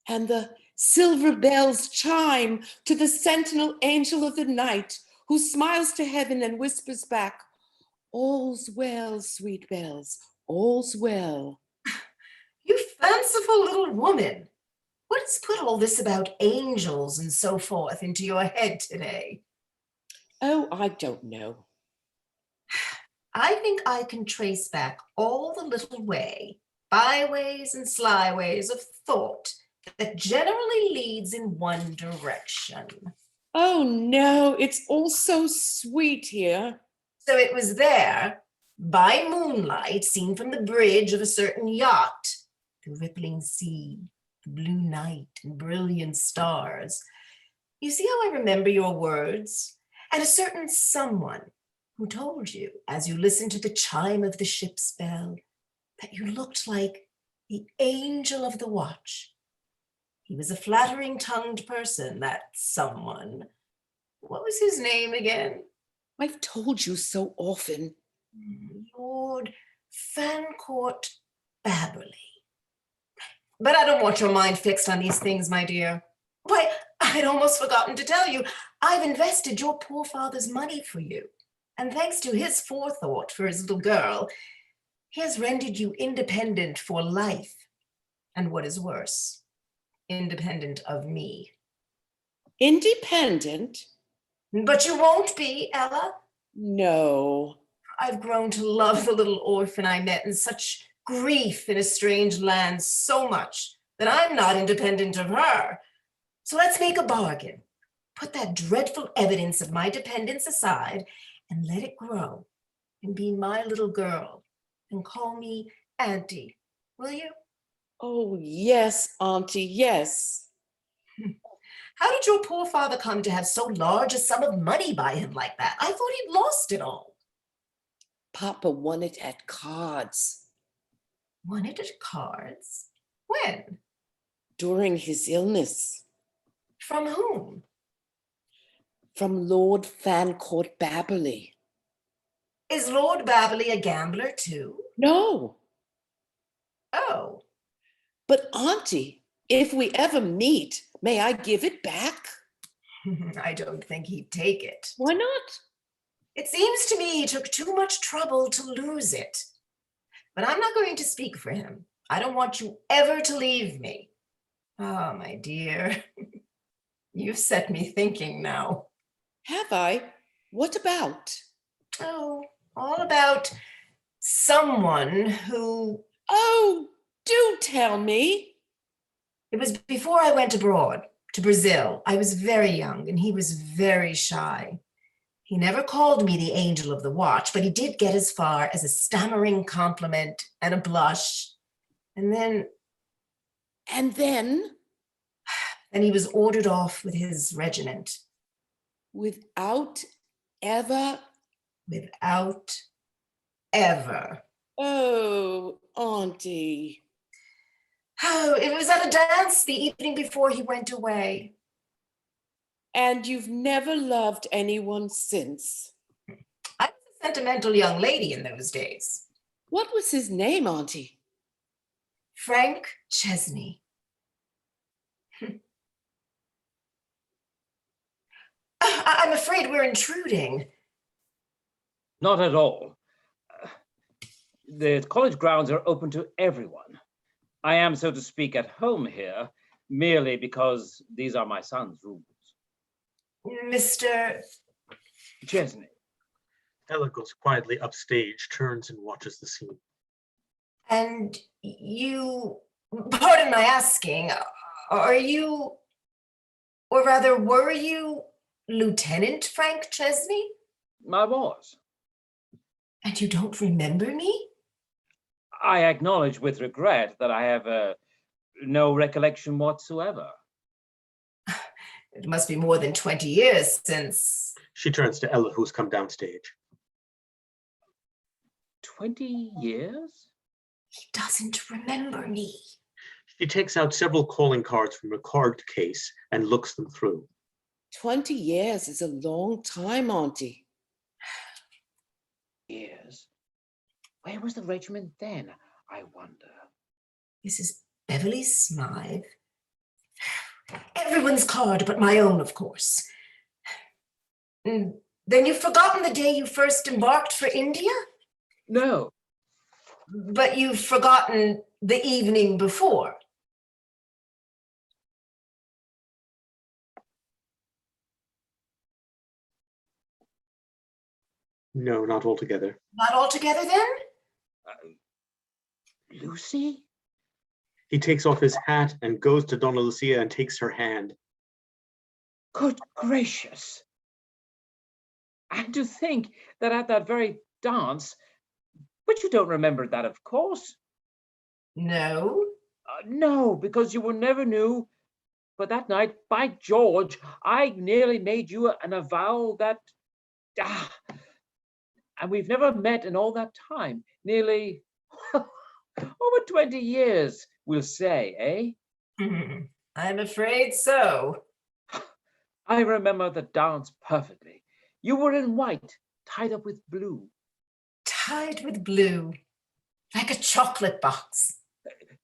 And the silver bells chime to the sentinel angel of the night, who smiles to heaven and whispers back, all's well, sweet bells, all's well. You fanciful little woman. What has put all this about angels and so forth into your head today? Oh, I don't know. I think I can trace back all the little byways and slyways of thought that generally leads in one direction. Oh no, it's all so sweet here. So it was there, by moonlight, seen from the bridge of a certain yacht, the rippling sea, the blue night, and brilliant stars. You see how I remember your words? And a certain someone who told you, as you listened to the chime of the ship's bell, that you looked like the angel of the watch. He was a flattering-tongued person, that someone. What was his name again? I've told you so often. Lord FANCOURT BABBERLEY. But I don't want your mind fixed on these things, my dear. Why, I'd almost forgotten to tell you, I've invested your poor father's money for you. And thanks to his forethought for his little girl, he has rendered you independent for life. And what is worse, independent of me. Independent? But you won't be, Ella. No. I've grown to love the little orphan I met in such grief in a strange land so much that I'm not independent of her. So let's make a bargain. Put that dreadful evidence of my dependence aside and let it grow and be my little girl and call me Auntie, will you? Oh, yes, Auntie, yes. How did your poor father come to have so large a sum of money by him like that? I thought he'd lost it all. Papa won it at cards. Won it at cards? When? During his illness. From whom? From Lord FANCOURT BABBERLEY. Is Lord Babberley a gambler too? No. Oh. But Auntie, if we ever meet, may I give it back? I don't think he'd take it. Why not? It seems to me he took too much trouble to lose it. But I'm not going to speak for him. I don't want you ever to leave me. Ah, my dear, you've set me thinking now. Have I? What about? Oh, all about someone who... Oh, do tell me. It was before I went abroad to Brazil. I was very young and he was very shy. He never called me the angel of the watch, but he did get as far as a stammering compliment and a blush. And then... And then? Then he was ordered off with his regiment. Without ever? Without ever. Oh, Auntie. Oh, it was at a dance the evening before he went away. And you've never loved anyone since? I was a sentimental young lady in those days. What was his name, Auntie? Frank Chesney. I'm afraid we're intruding. Not at all. The college grounds are open to everyone. I am, so to speak, at home here, merely because these are my son's rooms. Mr. Chesney. Ella goes quietly upstage, turns and watches the scene. And you, pardon my asking, are you, or rather were you, Lieutenant Frank Chesney? I was. And you don't remember me? I acknowledge with regret that I have no recollection whatsoever. It must be more than 20 years since... She turns to Ella, who's come downstage. 20 years? He doesn't remember me. She takes out several calling cards from a card case and looks them through. 20 years is a long time, Auntie. Years? Where was the regiment then, I wonder? Mrs. Beverly Smythe. Everyone's card but my own, of course. Then you've forgotten the day you first embarked for India? No. But you've forgotten the evening before. No, not altogether. Not altogether, then? Lucy? He takes off his hat and goes to DONNA-LUCIA and takes her hand. Good gracious. And to think that at that very dance, but you don't remember that, of course. No. No, because you never knew. But that night, by George, I nearly made you an avowal that... and we've never met in all that time. Nearly over 20 years, we'll say, eh? I'm afraid so. I remember the dance perfectly. You were in white, tied up with blue. Tied with blue, like a chocolate box.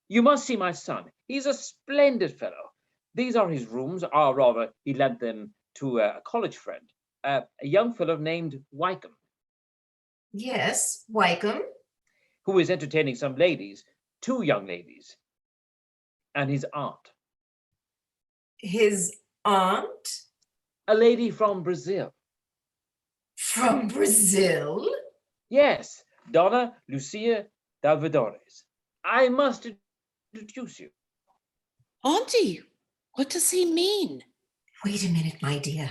You must see my son. He's a splendid fellow. These are his rooms, or rather, he lent them to a college friend, a young fellow named WYKEHAM. Yes, WYKEHAM. Who is entertaining some ladies, 2 young ladies, and his aunt. His aunt? A lady from Brazil. From Brazil? Yes, DONNA-LUCIA Dalvedores. I must introduce you. Auntie, what does he mean? Wait a minute, my dear.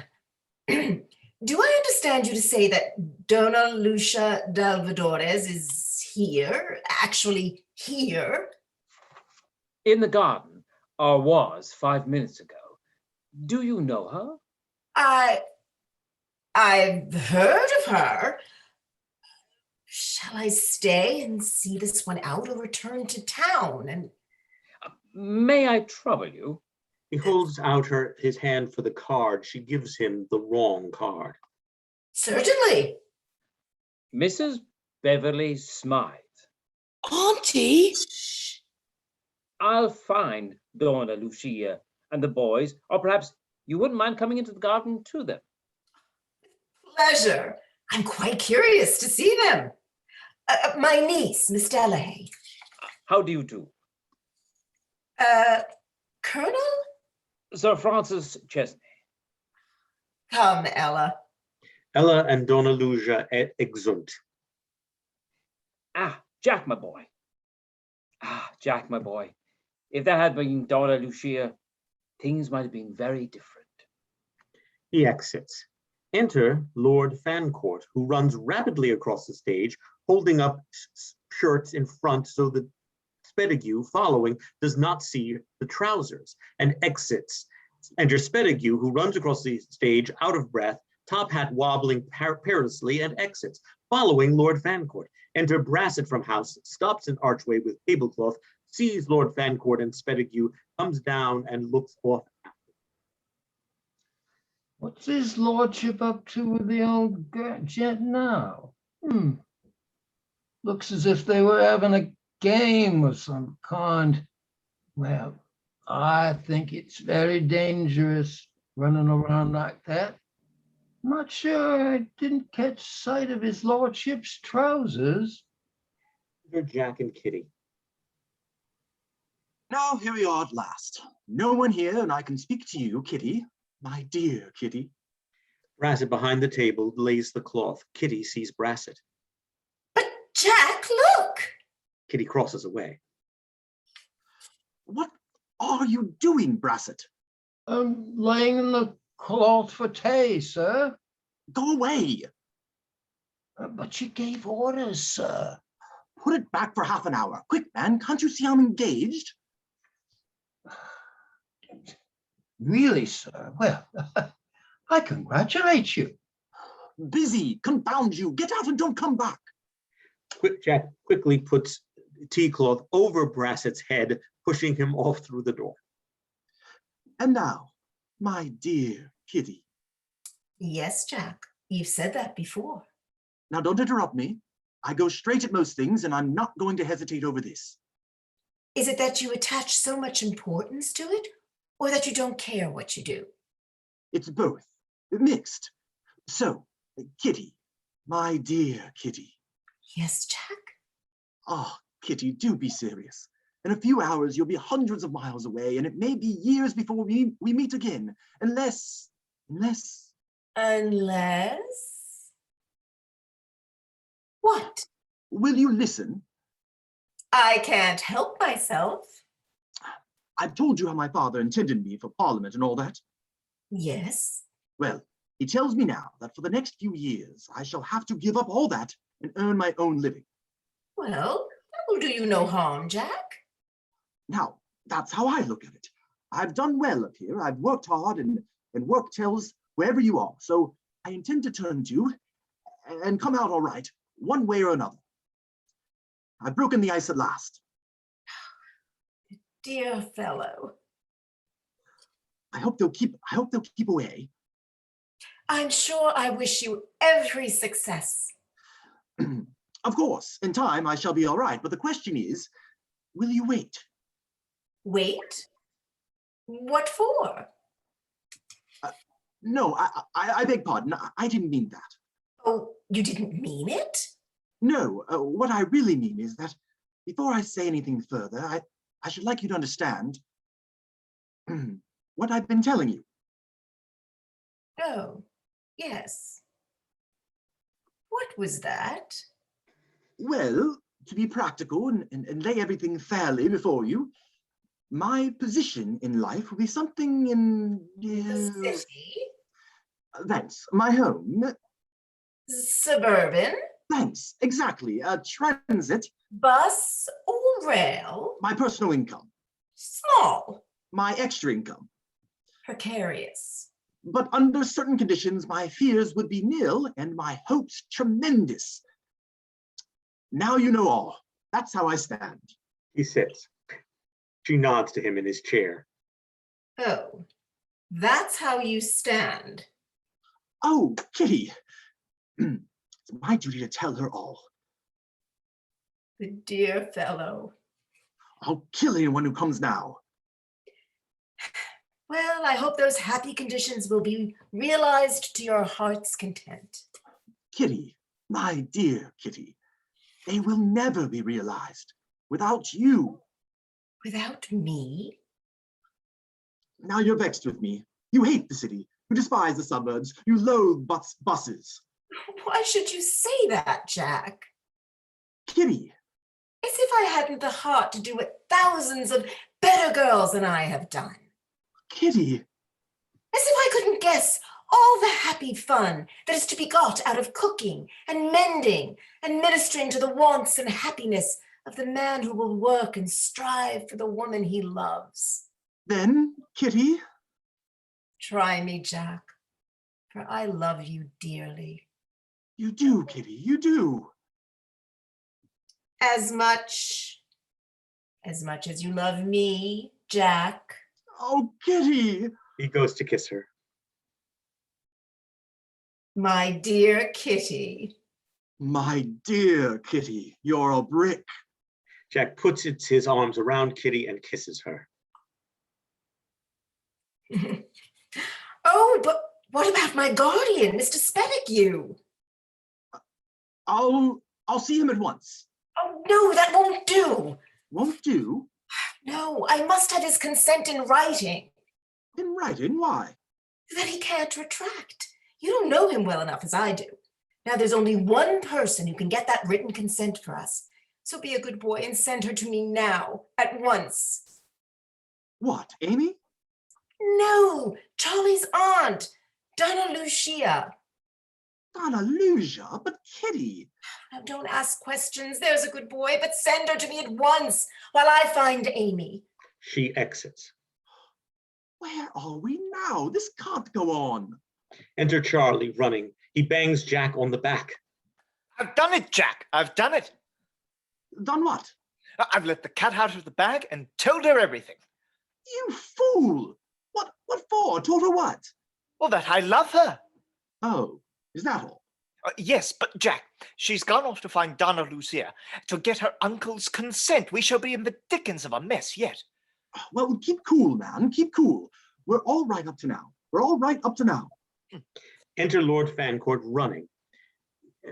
Do I understand you to say that DONNA-LUCIA Dalvedores is here, actually here? In the garden, or was 5 minutes ago. Do you know her? I've heard of her. Shall I stay and see this one out or return to town? And may I trouble you? He holds out his hand for the card. She gives him the wrong card. Certainly. Mrs. Beverly Smythe. Auntie! Shh. I'll find DONNA-LUCIA and the boys, or perhaps you wouldn't mind coming into the garden to them. Pleasure. I'm quite curious to see them. My niece, Miss Lehane. How do you do? Colonel? Sir Francis Chesney. Come, Ella. Ella and DONNA-LUCIA exunt. Ah, Jack, my boy. Ah, Jack, my boy. If that had been DONNA-LUCIA, things might have been very different. He exits. Enter Lord FANCOURT, who runs rapidly across the stage, holding up shirts in front so that SPETTIGUE, following, does not see the trousers, and exits. Enter SPETTIGUE, who runs across the stage, out of breath, top hat wobbling perilously, and exits, following Lord FANCOURT. Enter BRASSETT from house, stops in archway with tablecloth, sees Lord FANCOURT and SPETTIGUE, comes down and looks off. What's his lordship up to with the old gent now? Looks as if they were having a game of some kind. Well, I think it's very dangerous running around like that. Not sure I didn't catch sight of his lordship's trousers. They're Jack and Kitty. Now here we are at last. No one here, and I can speak to you, Kitty. My dear Kitty. BRASSETT behind the table lays the cloth. Kitty sees BRASSETT. But Jack, look! Kitty crosses away. What are you doing, BRASSETT? I'm laying in the cloth for tea, sir. Go away. But you gave orders, sir. Put it back for half an hour. Quick, man, can't you see I'm engaged? Really, sir? Well, I congratulate you. Busy, confound you. Get out and don't come back. Jack quickly puts tea cloth over BRASSETT's head, pushing him off through the door. And now, my dear Kitty. Yes, Jack, you've said that before. Now don't interrupt me. I go straight at most things, and I'm not going to hesitate over this. Is it that you attach so much importance to it, or that you don't care what you do? It's both, mixed. So, Kitty, my dear Kitty. Yes, Jack? Oh, Kitty, do be serious. In a few hours, you'll be hundreds of miles away, and it may be years before we meet again, unless... What? Will you listen? I can't help myself. I've told you how my father intended me for Parliament and all that. Yes. Well, he tells me now that for the next few years, I shall have to give up all that and earn my own living. Well, that will do you no harm, Jack. Now, that's how I look at it. I've done well up here. I've worked hard, and work tells wherever you are. So I intend to turn to you and come out all right, one way or another. I've broken the ice at last. Dear fellow. I hope they'll keep away. I'm sure I wish you every success. Of course, in time I shall be all right, but the question is, will you wait? Wait? What for? No, I beg pardon. I didn't mean that. Oh, you didn't mean it? No, what I really mean is that before I say anything further, I should like you to understand what I've been telling you. Oh, yes. What was that? Well, to be practical and lay everything fairly before you, my position in life will be something in... The city? Thanks. My home. Suburban? Thanks. Exactly. Transit. Bus or rail? My personal income. Small. My extra income. Precarious. But under certain conditions, my fears would be nil and my hopes tremendous. Now you know all. That's how I stand. He sits. She nods to him in his chair. Oh, that's how you stand. Oh, Kitty. It's my duty to tell her all. The dear fellow. I'll kill anyone who comes now. Well, I hope those happy conditions will be realized to your heart's content. Kitty, my dear Kitty, they will never be realized without you. Without me? Now you're vexed with me. You hate the city. You despise the suburbs. You loathe buses. Why should you say that, Jack? Kitty. As if I hadn't the heart to do what thousands of better girls than I have done. Kitty. As if I couldn't guess all the happy fun that is to be got out of cooking and mending and ministering to the wants and happiness of the man who will work and strive for the woman he loves. Then, Kitty. Try me, Jack, for I love you dearly. You do, Kitty, you do. As much as you love me, Jack. Oh, Kitty. He goes to kiss her. My dear Kitty. My dear Kitty, you're a brick. Jack puts his arms around Kitty and kisses her. Oh, but what about my guardian, Mr. SPETTIGUE? I'll see him at once. Oh, no, that won't do. Won't do? No, I must have his consent in writing. In writing? Why? That he can't retract. You don't know him well enough as I do. Now, there's only one person who can get that written consent for us. So be a good boy and send her to me now, at once. What, Amy? No, Charley's aunt, DONNA-LUCIA. DONNA-LUCIA? But Kitty. Now, don't ask questions, there's a good boy, but send her to me at once while I find Amy. She exits. Where are we now? This can't go on. Enter Charley running. He bangs Jack on the back. I've done it, Jack. I've done it. Done what? I've let the cat out of the bag and told her everything. You fool! What for? Told her what? Well, that I love her. Oh, is that all? Yes, but Jack, she's gone off to find DONNA-LUCIA to get her uncle's consent. We shall be in the dickens of a mess yet. Well, keep cool, man. Keep cool. We're all right up to now. We're all right up to now. Enter Lord FANCOURT running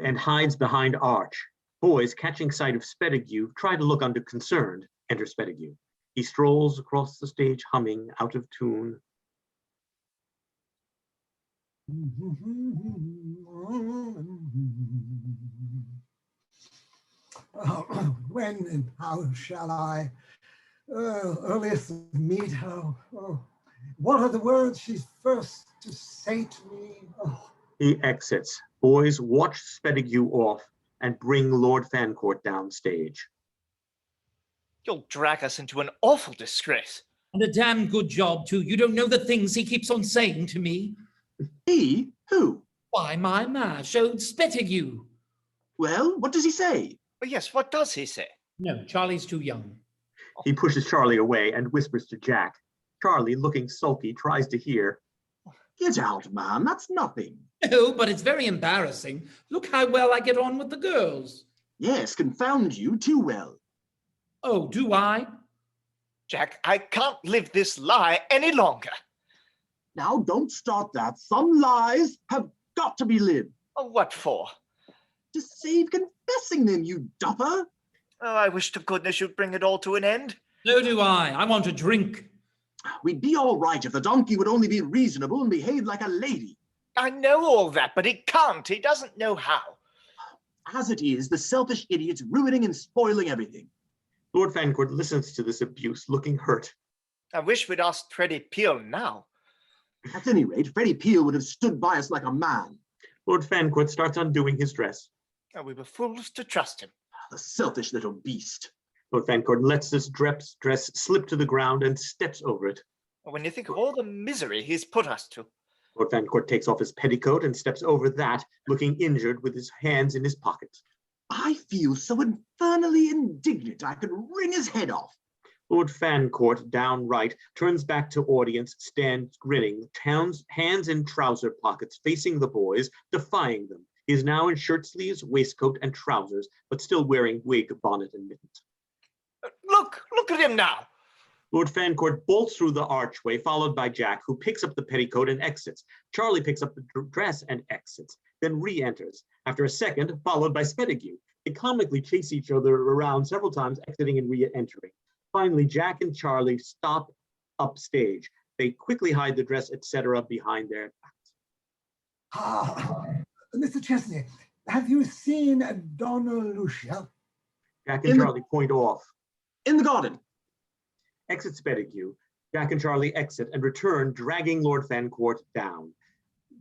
and hides behind Arch. Boys, catching sight of SPETTIGUE, try to look unconcerned. Enter SPETTIGUE. He strolls across the stage humming, out of tune. When and how shall I earliest meet her? What are the words she's first to say to me? He exits. Boys, watch SPETTIGUE off and bring Lord FANCOURT downstage. You'll drag us into an awful disgrace. And a damn good job, too. You don't know the things he keeps on saying to me. He? Who? Why, my mash, old SPETTIGUE. Well, what does he say? Oh, yes, what does he say? No, Charley's too young. He pushes Charley away and whispers to Jack. Charley, looking sulky, tries to hear. Get out, man. That's nothing. No, but it's very embarrassing. Look how well I get on with the girls. Yes, confound you too well. Oh, do I? Jack, I can't live this lie any longer. Now, don't start that. Some lies have got to be lived. Oh, what for? To save confessing them, you duffer. Oh, I wish to goodness you'd bring it all to an end. So do I. I want a drink. We'd be all right if the donkey would only be reasonable and behave like a lady. I know all that, but he can't. He doesn't know how. As it is, the selfish idiot's ruining and spoiling everything. Lord FANCOURT listens to this abuse, looking hurt. I wish we'd asked Freddie Peel now. At any rate, Freddie Peel would have stood by us like a man. Lord FANCOURT starts undoing his dress. Oh, we were fools to trust him. The selfish little beast. Lord FANCOURT lets this dress slip to the ground and steps over it. When you think of all the misery he's put us to. Lord FANCOURT takes off his petticoat and steps over that, looking injured with his hands in his pockets. I feel so infernally indignant I could wring his head off. Lord FANCOURT, downright, turns back to audience, stands grinning, hands in trouser pockets, facing the boys, defying them. He is now in shirt sleeves, waistcoat, and trousers, but still wearing wig, bonnet, and mittens. Look at him now. Lord FANCOURT bolts through the archway, followed by Jack, who picks up the petticoat and exits. Charley picks up the dress and exits, then re-enters. After a second, followed by SPETTIGUE. They comically chase each other around several times, exiting and re-entering. Finally, Jack and Charley stop upstage. They quickly hide the dress, etc., behind their backs. Ah, Mr. Chesney, have you seen DONNA-LUCIA? Jack and Charley point off. In the garden. Exit SPETTIGUE. Jack and Charley exit and return, dragging Lord FANCOURT down.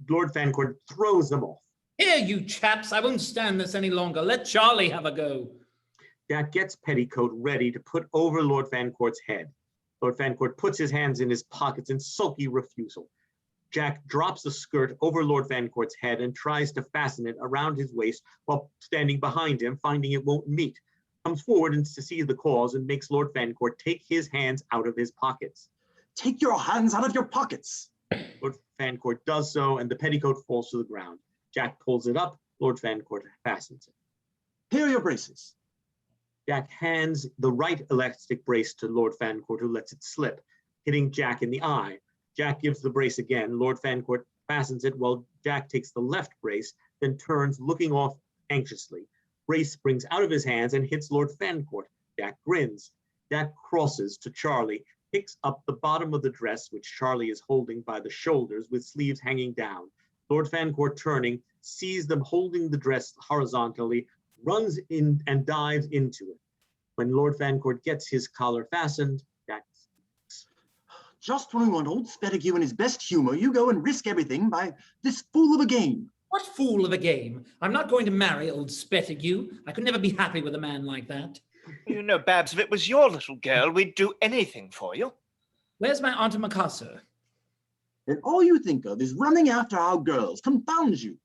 Lord FANCOURT throws them off. Here, you chaps, I won't stand this any longer. Let Charley have a go. Jack gets Petticoat ready to put over Lord FANCOURT's head. Lord FANCOURT puts his hands in his pockets in sulky refusal. Jack drops the skirt over Lord FANCOURT's head and tries to fasten it around his waist while standing behind him, finding it won't meet. Comes forward and to see the cause and makes Lord FANCOURT take his hands out of his pockets. Take your hands out of your pockets. Lord FANCOURT does so, and the petticoat falls to the ground. Jack pulls it up. Lord FANCOURT fastens it. Here are your braces. Jack hands the right elastic brace to Lord FANCOURT, who lets it slip, hitting Jack in the eye. Jack gives the brace again. Lord FANCOURT fastens it while Jack takes the left brace, then turns, looking off anxiously. Brace springs out of his hands and hits Lord FANCOURT. Jack grins. Jack crosses to Charley, picks up the bottom of the dress, which Charley is holding by the shoulders with sleeves hanging down. Lord FANCOURT, turning, sees them holding the dress horizontally, runs in and dives into it. When Lord FANCOURT gets his collar fastened, Jack speaks. Just when we want old SPETTIGUE in his best humor, you go and risk everything by this fool of a game. What fool of a game? I'm not going to marry old SPETTIGUE. I could never be happy with a man like that. You know, Babs, if it was your little girl, we'd do anything for you. Where's my antimacassar? And all you think of is running after our girls. Confounds you.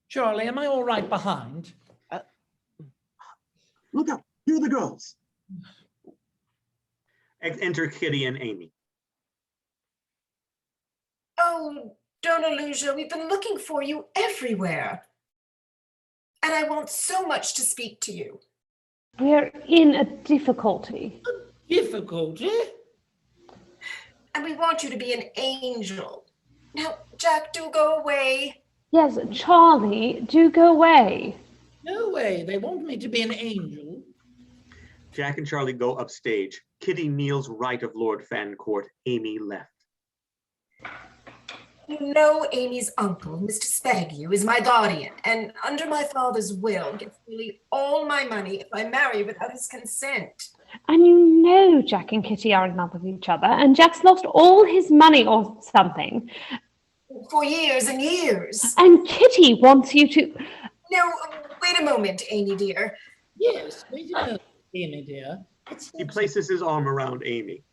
Charley, am I all right behind? Look out. Here are the girls. Enter Kitty and Amy. Oh, DONNA-LUCIA, we've been looking for you everywhere. And I want so much to speak to you. We're in a difficulty. Difficulty? And we want you to be an angel. Now, Jack, do go away. Yes, Charley, do go away. No way, they want me to be an angel. Jack and Charley go upstage. Kitty kneels right of Lord FANCOURT, Amy left. You know Amy's uncle, Mr. SPETTIGUE, is my guardian, and under my father's will, gets nearly all my money if I marry without his consent. And you know Jack and Kitty are in love with each other, and Jack's lost all his money or something. For years and years. And Kitty wants you to... No, wait a moment, Amy dear. Yes, wait a minute, Amy dear. He places his arm around Amy.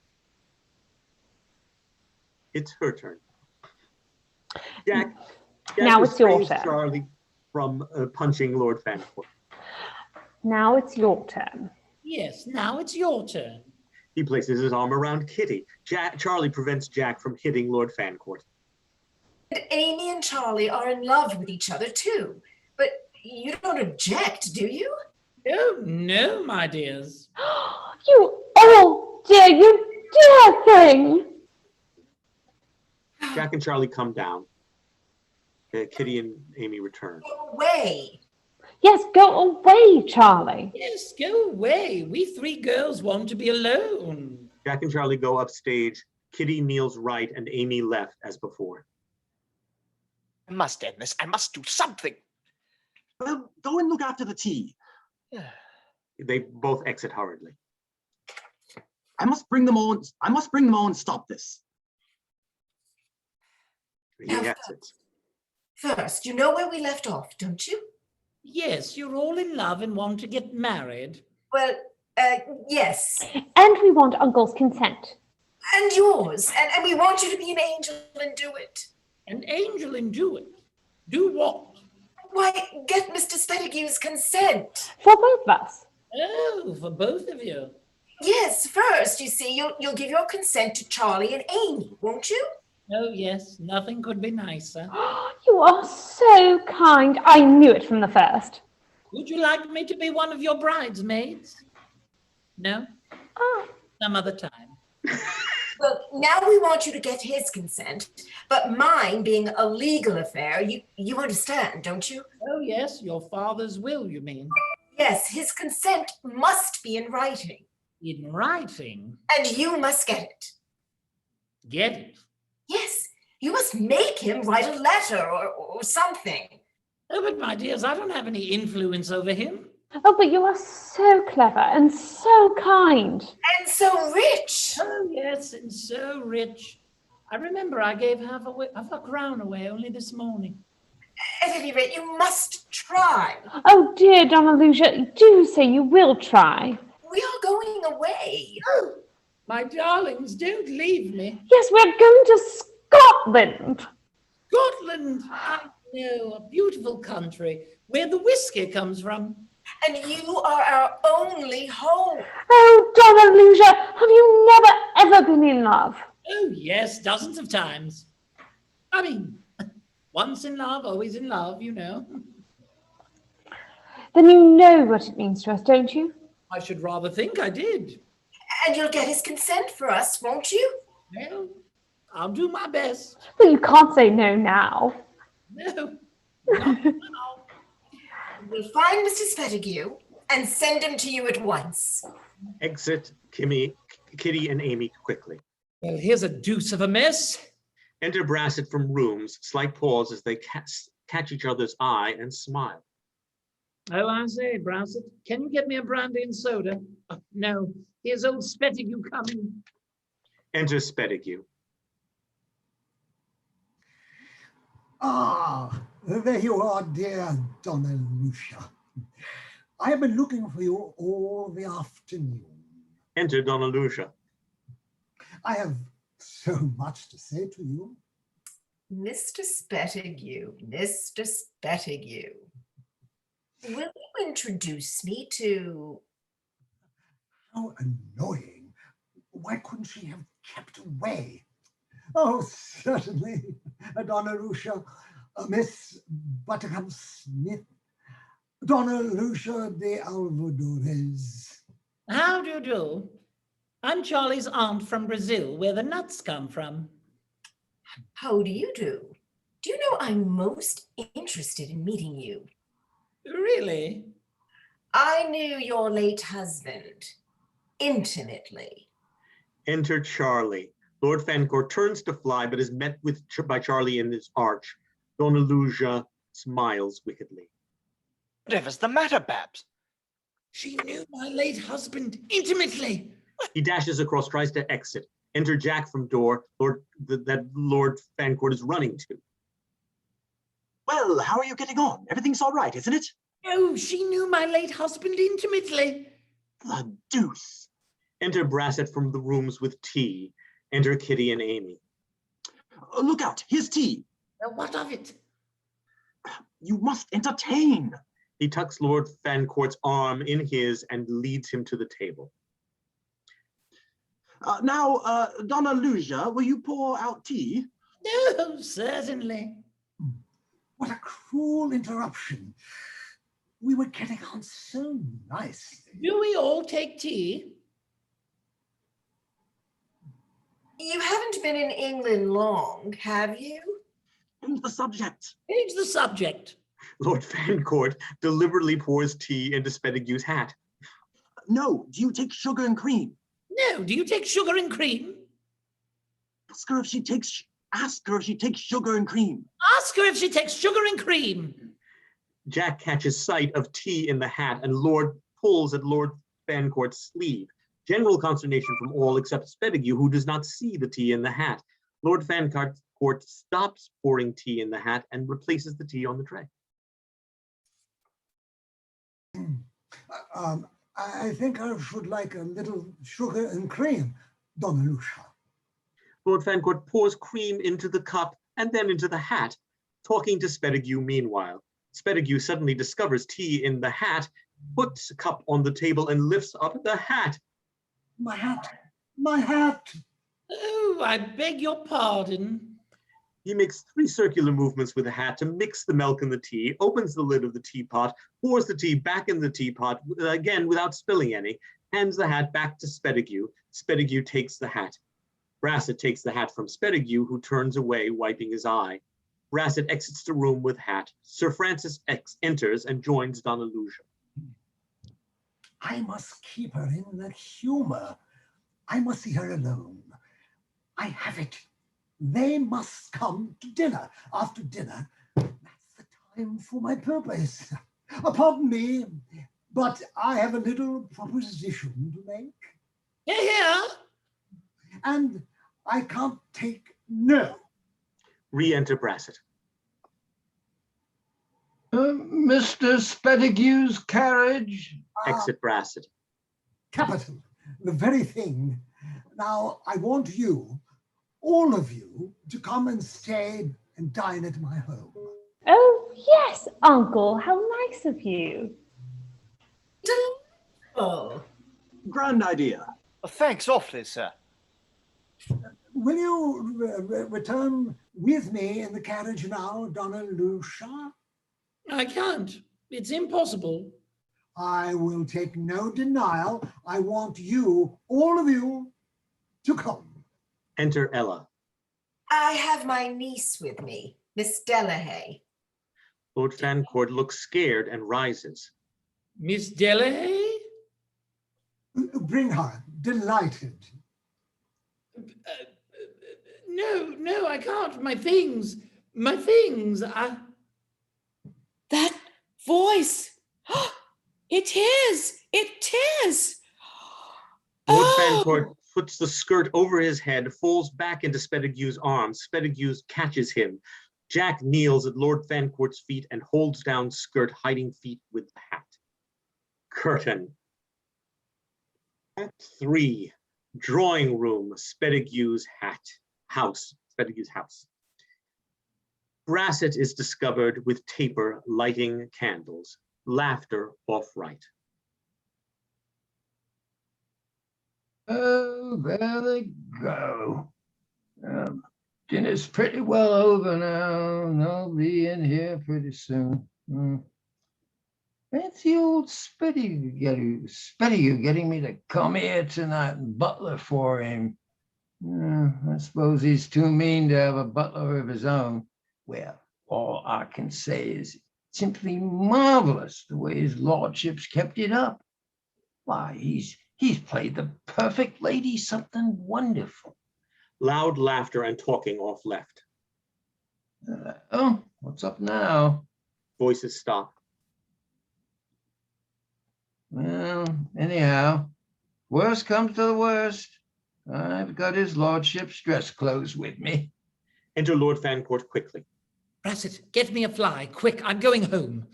It's her turn. Jack now it's your turn. Charley from punching Lord FANCOURT. Now it's your turn. Yes, now it's your turn. He places his arm around Kitty. Charley prevents Jack from hitting Lord FANCOURT. And Amy and Charley are in love with each other too. But you don't object, do you? Oh, no, my dears. You oh dear, you dear thing! Jack and Charley come down. Kitty and Amy return. Go away. Yes, go away, Charley. Yes, go away. We three girls want to be alone. Jack and Charley go upstage. Kitty kneels right and Amy left as before. I must end this. I must do something. Well, go and look after the tea. They both exit hurriedly. I must bring them all and stop this. He exits. First, you know where we left off, don't you? Yes, you're all in love and want to get married. Well, yes. And we want Uncle's consent. And yours. And we want you to be an angel and do it. An angel and do it? Do what? Why, get Mr. SPETTIGUE's consent. For both of us. Oh, for both of you. Yes, first, you see, you'll give your consent to Charley and Amy, won't you? Oh, yes, nothing could be nicer. You are so kind. I knew it from the first. Would you like me to be one of your bridesmaids? No? Some other time. Well, now we want you to get his consent, but mine being a legal affair, you understand, don't you? Oh, yes, your father's will, you mean? Yes, his consent must be in writing. In writing? And you must get it. Get it? Yes, you must make him write a letter or something. Oh, but my dears, I don't have any influence over him. Oh, but you are so clever and so kind. And so rich. Oh, yes, and so rich. I remember I gave half a crown away only this morning. At any rate, you must try. Oh, dear Donna-LUCIA, do say you will try. We are going away. Oh, my darlings, don't leave me. Yes, we're going to Scotland. Scotland, I know, a beautiful country where the whiskey comes from. And you are our only home. Oh, Donna-LUCIA, have you never, ever been in love? Oh, yes, dozens of times. I mean, once in love, always in love, you know. Then you know what it means to us, don't you? I should rather think I did. And you'll get his consent for us, won't you? Well, I'll do my best. But you can't say no now. No, not now. We'll find Mr. Spettigue and send him to you at once. Exit Kitty and Amy quickly. Well, here's a deuce of a mess. Enter Brassett from rooms. Slight pause as they catch each other's eye and smile. Oh, I say, Brassett, can you get me a brandy and soda? Oh, no, here's old Spettigue coming. Enter Spettigue. Ah, there you are, dear Donna-LUCIA. I have been looking for you all the afternoon. Enter Donna-LUCIA. I have so much to say to you. Mr. Spettigue, Mr. Spettigue. Will you introduce me to... How annoying. Why couldn't she have kept away? Oh, certainly, Donna-LUCIA, Miss Buttercup Smith, Donna-LUCIA de Alvadores. How do you do? I'm Charley's aunt from Brazil, where the nuts come from. How do you do? Do you know I'm most interested in meeting you? Really? I knew your late husband intimately. Enter Charley. Lord FANCOURT turns to fly, but is met by Charley in his arch. Donna-LUCIA smiles wickedly. Whatever's the matter, Babs? She knew my late husband intimately. He dashes across, tries to exit. Enter Jack from door that Lord FANCOURT is running to. Well, how are you getting on? Everything's all right, isn't it? Oh, she knew my late husband intimately. The deuce. Enter Brassett from the rooms with tea. Enter Kitty and Amy. Look out, here's tea. What of it? You must entertain. He tucks Lord FANCOURT's arm in his and leads him to the table. Now, Donna-LUCIA, will you pour out tea? No, certainly. What a cruel interruption. We were getting on so nicely. Do we all take tea? You haven't been in England long, have you? Change the subject. Change the subject. Lord FANCOURT deliberately pours tea into Spettigue's hat. No, do you take sugar and cream? No, do you take sugar and cream? Ask her if she takes sugar and cream. Ask her if she takes sugar and cream. Jack catches sight of tea in the hat and Lord pulls at Lord FANCOURT's sleeve. General consternation from all except Spettigue, who does not see the tea in the hat. Lord FANCOURT stops pouring tea in the hat and replaces the tea on the tray. I think I should like a little sugar and cream, Donna-LUCIA. Lord FANCOURT pours cream into the cup and then into the hat, talking to Spettigue meanwhile. Spettigue suddenly discovers tea in the hat, puts a cup on the table and lifts up the hat. My hat, my hat. Oh, I beg your pardon. He makes 3 circular movements with the hat to mix the milk and the tea, opens the lid of the teapot, pours the tea back in the teapot, again without spilling any, hands the hat back to Spettigue. Spettigue takes the hat. Brassett takes the hat from Spettigue, who turns away, wiping his eye. Brassett exits the room with hat. Sir Francis enters and joins Donna-LUCIA. I must keep her in the humor. I must see her alone. I have it. They must come to dinner. After dinner, that's the time for my purpose. Pardon me, but I have a little proposition to make. Yeah. And I can't take no. Re-enter Brassett. Mr. Spettigue's carriage. Exit Brassett. Capital, the very thing. Now, I want you, all of you, to come and stay and dine at my home. Oh, yes, Uncle, how nice of you. Oh, Grand idea. Well, thanks awfully, sir. Will you return with me in the carriage now, DONNA-LUCIA? I can't. It's impossible. I will take no denial. I want you, all of you, to come. Enter Ella. I have my niece with me, Miss Lehane. Lord Fancourt looks scared and rises. Miss Delahaye? Bring her, delighted. No, I can't. My things. That voice. It is. Lord Fancourt puts the skirt over his head, falls back into Spettigue's arms. Spettigue's catches him. Jack kneels at Lord Fancourt's feet and holds down skirt, hiding feet with the hat. Curtain. Act 3. Drawing room. Spettigue's house. Brassett is discovered with taper lighting candles. Laughter off right. Oh, there they go. Dinner's pretty well over now, and I'll be in here pretty soon. Fancy old Spettigue getting me to come here tonight and butler for him. I suppose he's too mean to have a butler of his own. Well, all I can say is simply marvelous the way his lordship's kept it up. Why, he's played the perfect lady something wonderful. Loud laughter and talking off left. Oh, what's up now? Voices stop. Well, anyhow, worst comes to the worst. I've got his lordship's dress clothes with me. Enter Lord Fancourt quickly. Brassett, get me a fly, quick, I'm going home.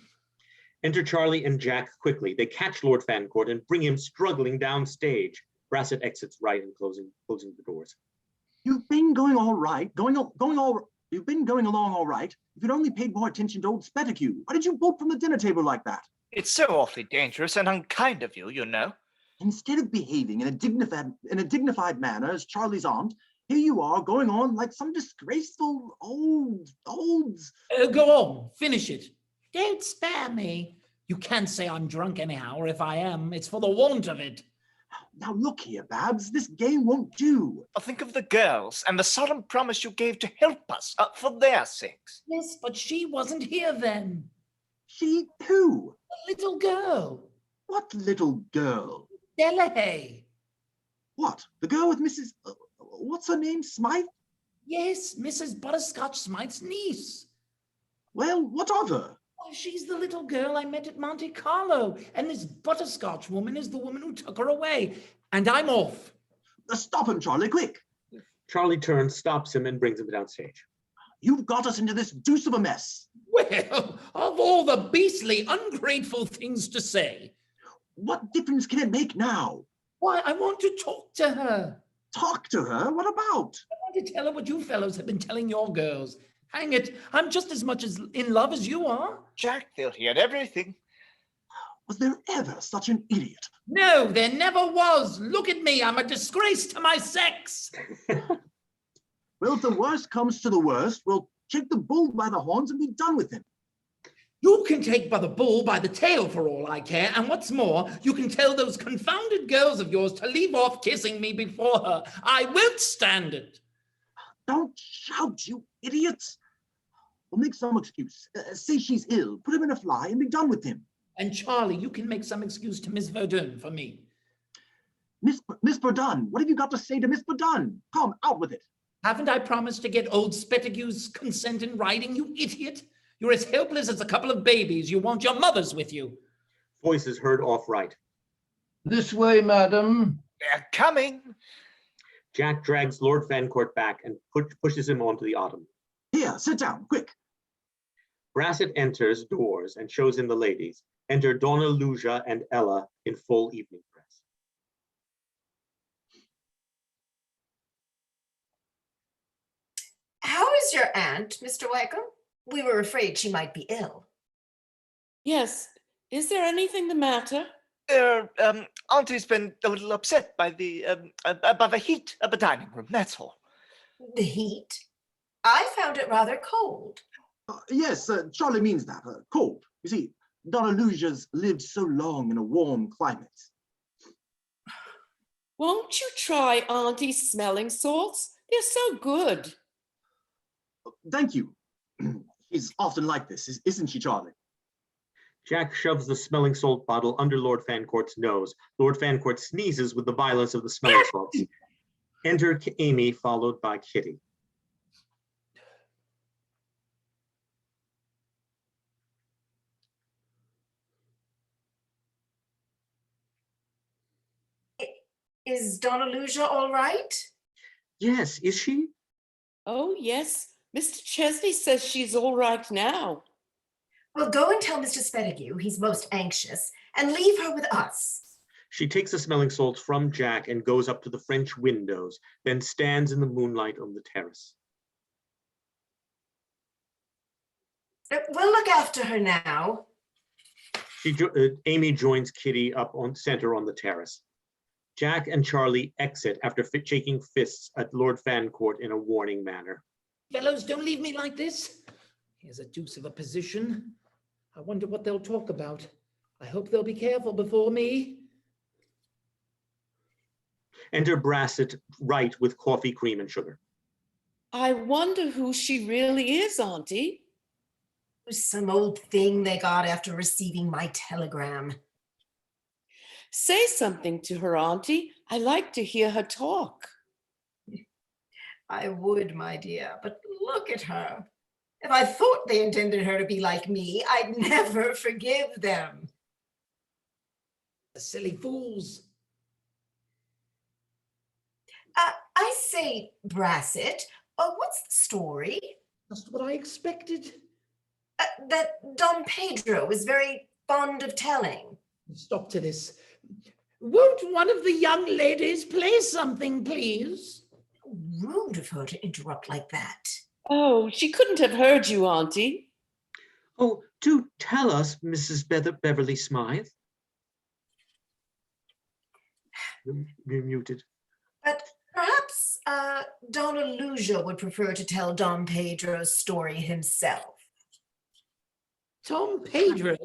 Enter Charley and Jack quickly. They catch Lord Fancourt and bring him struggling downstage. Brassett exits right and closing the doors. You've been going all right, you've been going along all right. If you'd only paid more attention to old Spettigue, why did you bolt from the dinner table like that? It's so awfully dangerous and unkind of you, you know. Instead of behaving in a dignified manner as Charley's aunt, here you are going on like some disgraceful old. Go on, finish it. Don't spare me. You can't say I'm drunk anyhow, or if I am, it's for the want of it. Now look here, Babs, this game won't do. I'll think of the girls and the solemn promise you gave to help us for their sakes. Yes, but she wasn't here then. She who? The little girl. What little girl? Delahaye. What? The girl with Mrs. What's her name? Smythe? Yes, Mrs. Butterscotch Smythe's niece. Well, what of her? Oh, she's the little girl I met at Monte Carlo, and this Butterscotch woman is the woman who took her away. And I'm off. Stop him, Charley, quick. Charley turns, stops him, and brings him downstage. You've got us into this deuce of a mess. Well, of all the beastly, ungrateful things to say. What difference can it make now? Why, I want to talk to her. Talk to her? What about? I want to tell her what you fellows have been telling your girls. Hang it, I'm just as much in love as you are. Jack, they'll hear everything. Was there ever such an idiot? No, there never was. Look at me, I'm a disgrace to my sex. Well, if the worst comes to the worst, we'll take the bull by the horns and be done with him. You can take by the bull by the tail for all I care, and what's more, you can tell those confounded girls of yours to leave off kissing me before her. I won't stand it. Don't shout, you idiots. We'll make some excuse. Say she's ill, put him in a fly and be done with him. And Charley, you can make some excuse to Miss Verdun for me. Miss Verdun, what have you got to say to Miss Verdun? Come, out with it. Haven't I promised to get old SPETTIGUE's consent in writing, you idiot? You're as helpless as a couple of babies. You want your mothers with you. Voices heard off right. This way, madam. They're coming. Jack drags Lord Fancourt back and pushes him onto the ottoman. Here, sit down, quick. BRASSETT enters doors and shows in the ladies. Enter DONNA-LUCIA and Ella in full evening dress. How is your aunt, Mr. WYKEHAM? We were afraid she might be ill. Yes. Is there anything the matter? Auntie's been a little upset by the heat of the dining room, that's all. The heat? I found it rather cold. Yes, Charley means that, cold. You see, DONNA-LUCIA's lived so long in a warm climate. Won't you try Auntie's smelling salts? They're so good. Thank you. She's often like this, isn't she, Charley? Jack shoves the smelling salt bottle under Lord Fancourt's nose. Lord Fancourt sneezes with the violence of the smelling salts. Enter Amy, followed by Kitty. Is DONNA-LUCIA all right? Yes, is she? Oh, yes. Mr. Chesney says she's all right now. Well, go and tell Mr. SPETTIGUE he's most anxious and leave her with us. She takes the smelling salts from Jack and goes up to the French windows, then stands in the moonlight on the terrace. We'll look after her now. Amy joins Kitty up on center on the terrace. Jack and Charley exit after shaking fists at Lord Fancourt in a warning manner. Fellows, don't leave me like this. Here's a deuce of a position. I wonder what they'll talk about. I hope they'll be careful before me. Enter BRASSETT right with coffee, cream, and sugar. I wonder who she really is, Auntie. Some old thing they got after receiving my telegram. Say something to her, Auntie. I like to hear her talk. I would, my dear, but look at her. If I thought they intended her to be like me, I'd never forgive them. The silly fools. I say, BRASSETT, what's the story? Just what I expected. That Don Pedro is very fond of telling. Stop to this. Won't one of the young ladies play something, please? Rude of her to interrupt like that. Oh, she couldn't have heard you, Auntie. Oh, do tell us, Mrs. Beverly Smythe. You're muted. But perhaps DONNA-LUCIA would prefer to tell Don Pedro's story himself. Don Pedro?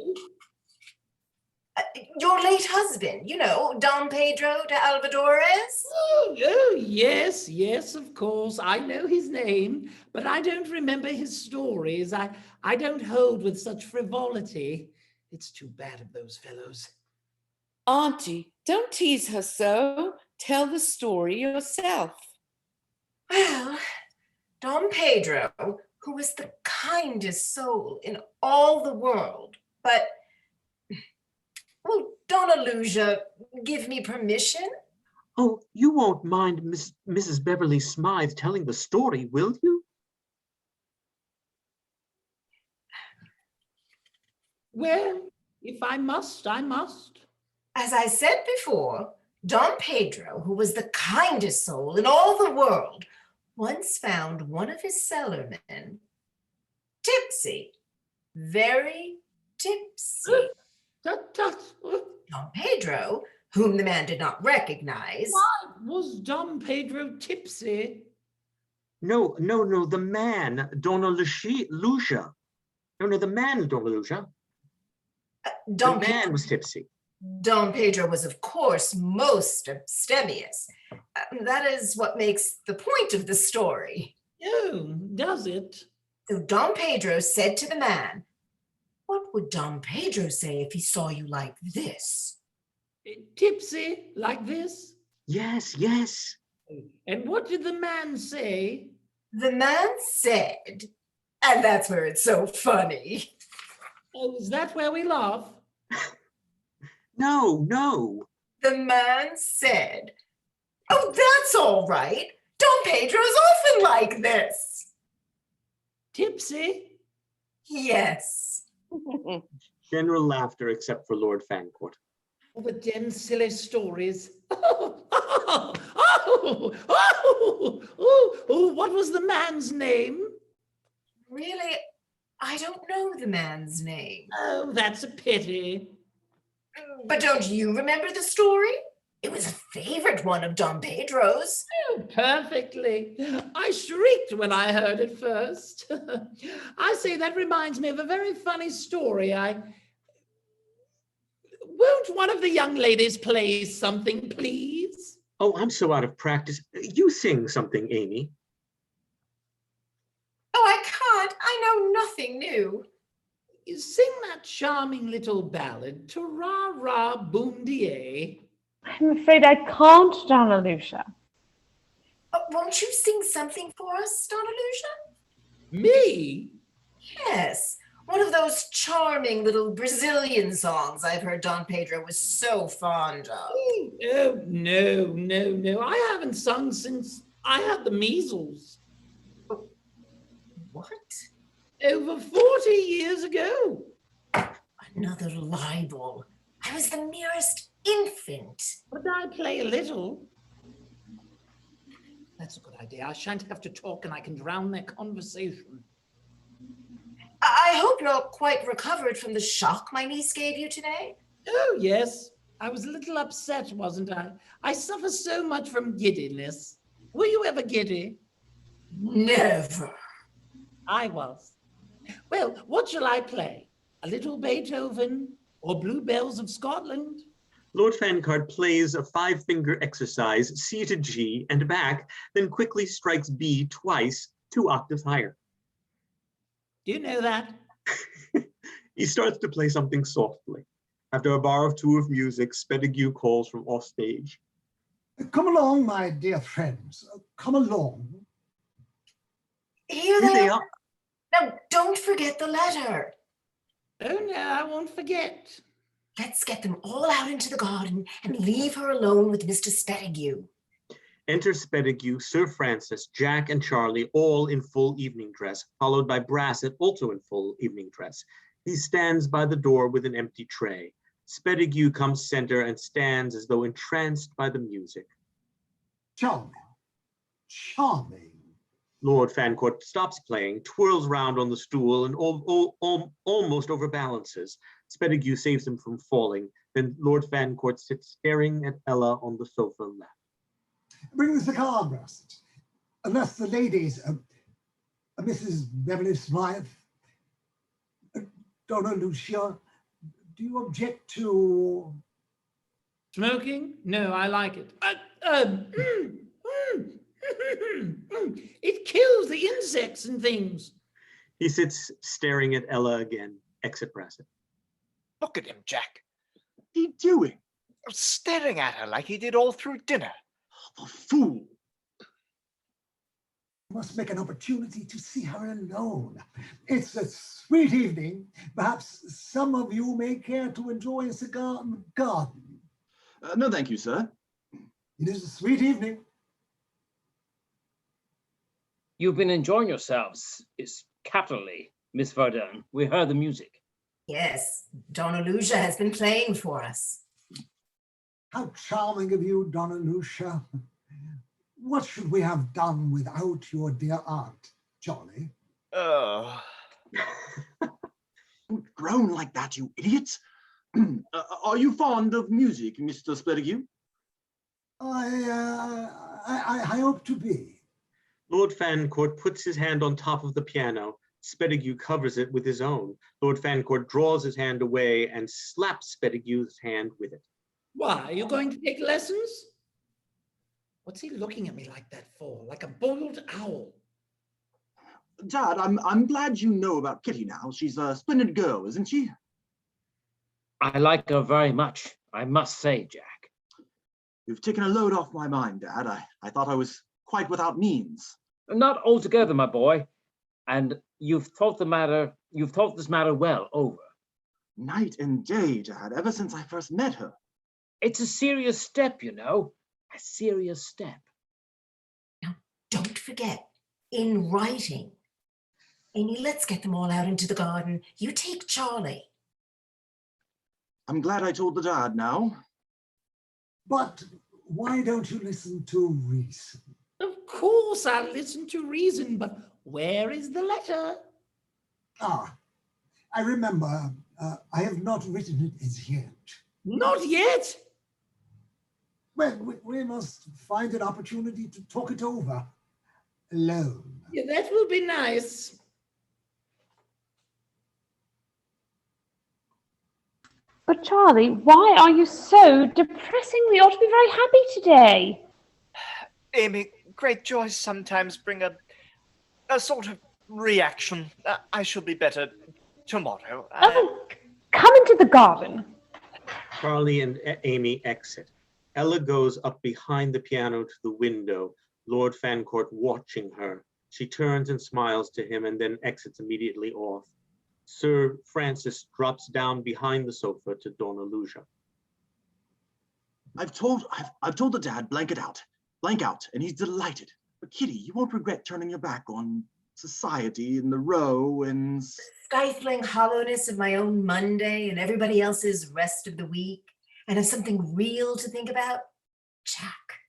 Your late husband, you know, Don Pedro de Alvadores. Oh, yes, yes, of course. I know his name, but I don't remember his stories. I don't hold with such frivolity. It's too bad of those fellows. Auntie, don't tease her so. Tell the story yourself. Well, Don Pedro, who was the kindest soul in all the world, but will DONNA-LUCIA give me permission? Oh, you won't mind Mrs. Beverly Smythe telling the story, will you? Well, if I must, I must. As I said before, Don Pedro, who was the kindest soul in all the world, once found one of his cellarmen tipsy, very tipsy. Don Pedro, whom the man did not recognize. What? Was Don Pedro tipsy? No, the man, DONNA-LUCIA. No, the man, DONNA-LUCIA. The man was tipsy. Don Pedro was, of course, most abstemious. That is what makes the point of the story. Oh, does it? So Don Pedro said to the man, "What would Don Pedro say if he saw you like this?" Tipsy, like this? Yes, yes. And what did the man say? The man said, and that's where it's so funny. Oh, is that where we laugh? No, no. The man said, oh, that's all right. Don Pedro's often like this. Tipsy? Yes. General laughter except for Lord Fancourt. Oh, the damn silly stories. Oh, what was the man's name? Really, I don't know the man's name. Oh, that's a pity. But don't you remember the story? It was a favorite one of Don Pedro's. Oh, perfectly. I shrieked when I heard it first. I say that reminds me of a very funny story. Won't one of the young ladies play something, please? Oh, I'm so out of practice. You sing something, Amy. Oh, I can't. I know nothing new. You sing that charming little ballad, Ta-ra-ra, boom-de-ay. I'm afraid I can't, DONNA-LUCIA. Won't you sing something for us, Donna-Lucia? Me? Yes. One of those charming little Brazilian songs I've heard Don Pedro was so fond of. Oh, no. I haven't sung since I had the measles. What? Over 40 years ago. Another libel. I was the merest infant. But I play a little. That's a good idea. I shan't have to talk and I can drown their conversation. I hope you're quite recovered from the shock my niece gave you today. Oh, yes. I was a little upset, wasn't I? I suffer so much from giddiness. Were you ever giddy? Never. I was. Well, what shall I play? A little Beethoven or Bluebells of Scotland? Lord Fancourt plays a 5-finger exercise, C to G and back, then quickly strikes B twice, 2 octaves higher. Do you know that? He starts to play something softly. After a bar or two of music, SPETTIGUE calls from off stage. Come along, my dear friends. Come along. Here they are. Now, don't forget the letter. Oh, no, I won't forget. Let's get them all out into the garden and leave her alone with Mr. SPETTIGUE. Enter SPETTIGUE, Sir Francis, Jack, and Charley, all in full evening dress, followed by BRASSETT, also in full evening dress. He stands by the door with an empty tray. SPETTIGUE comes center and stands as though entranced by the music. Charming. Charming. Lord Fancourt stops playing, twirls round on the stool, and almost overbalances. SPETTIGUE saves him from falling. Then Lord Fancourt sits staring at Ella on the sofa left. Bring the cigar, BRASSETT. Unless the ladies, Mrs. Beverly Smythe, Donna-LUCIA, do you object to... Smoking? No, I like it. It kills the insects and things. He sits staring at Ella again. Exit BRASSETT. Look at him, Jack. What's he doing? Staring at her like he did all through dinner. The fool. Must make an opportunity to see her alone. It's a sweet evening. Perhaps some of you may care to enjoy a cigar in the garden. No, thank you, sir. It is a sweet evening. You've been enjoying yourselves. It's capitally, Miss Verdun. We heard the music. Yes, Donna-LUCIA has been playing for us. How charming of you, Donna-LUCIA. What should we have done without your dear aunt, Charley? Oh. Don't groan like that, you idiot. Are you fond of music, Mr. SPETTIGUE? I hope to be. Lord Fancourt puts his hand on top of the piano. SPETTIGUE covers it with his own. Lord Fancourt draws his hand away and slaps SPETTIGUE's hand with it. Why, are you going to take lessons? What's he looking at me like that for? Like a boiled owl? Dad, I'm glad you know about Kitty now. She's a splendid girl, isn't she? I like her very much, I must say, Jack. You've taken a load off my mind, Dad. I thought I was quite without means. Not altogether, my boy. And you've thought this matter well over. Night and day, Dad, ever since I first met her. It's a serious step, you know. A serious step. Now, don't forget, in writing. Amy, let's get them all out into the garden. You take Charley. I'm glad I told the Dad now. But why don't you listen to reason? Of course I'll listen to reason, but where is the letter? Ah, I remember. I have not written it as yet. Not yet? Well, we must find an opportunity to talk it over alone. Yeah, that will be nice. But Charley, why are you so depressing? We ought to be very happy today. Amy, great joys sometimes bring a sort of reaction. I shall be better tomorrow. Oh, come into the garden. Charley and Amy exit. Ella goes up behind the piano to the window, Lord Fancourt watching her. She turns and smiles to him and then exits immediately off. Sir Francis drops down behind the sofa to DONNA-LUCIA. I've told the Dad, blank out, and he's delighted. But Kitty, you won't regret turning your back on society and the row and... The stifling hollowness of my own Monday and everybody else's rest of the week, and have something real to think about? Jack,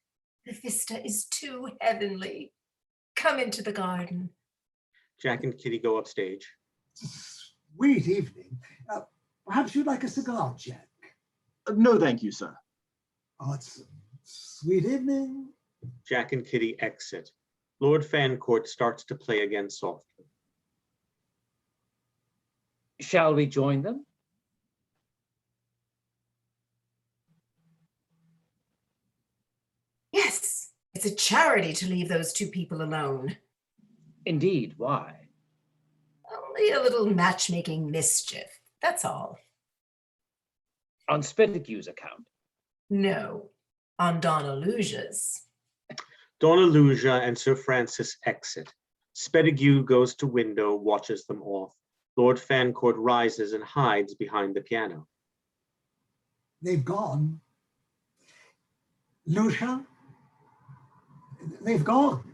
the vista is too heavenly. Come into the garden. Jack and Kitty go upstage. Sweet evening. Perhaps you'd like a cigar, Jack? No, thank you, sir. Oh, it's a sweet evening. Jack and Kitty exit. Lord Fancourt starts to play again softly. Shall we join them? Yes, it's a charity to leave those two people alone. Indeed, why? Only a little matchmaking mischief, that's all. On SPETTIGUE's account? No, on DONNA-LUCIA's. DONNA-LUCIA and Sir Francis exit. SPETTIGUE goes to window, watches them off. Lord Fancourt rises and hides behind the piano. They've gone. Lucia? They've gone.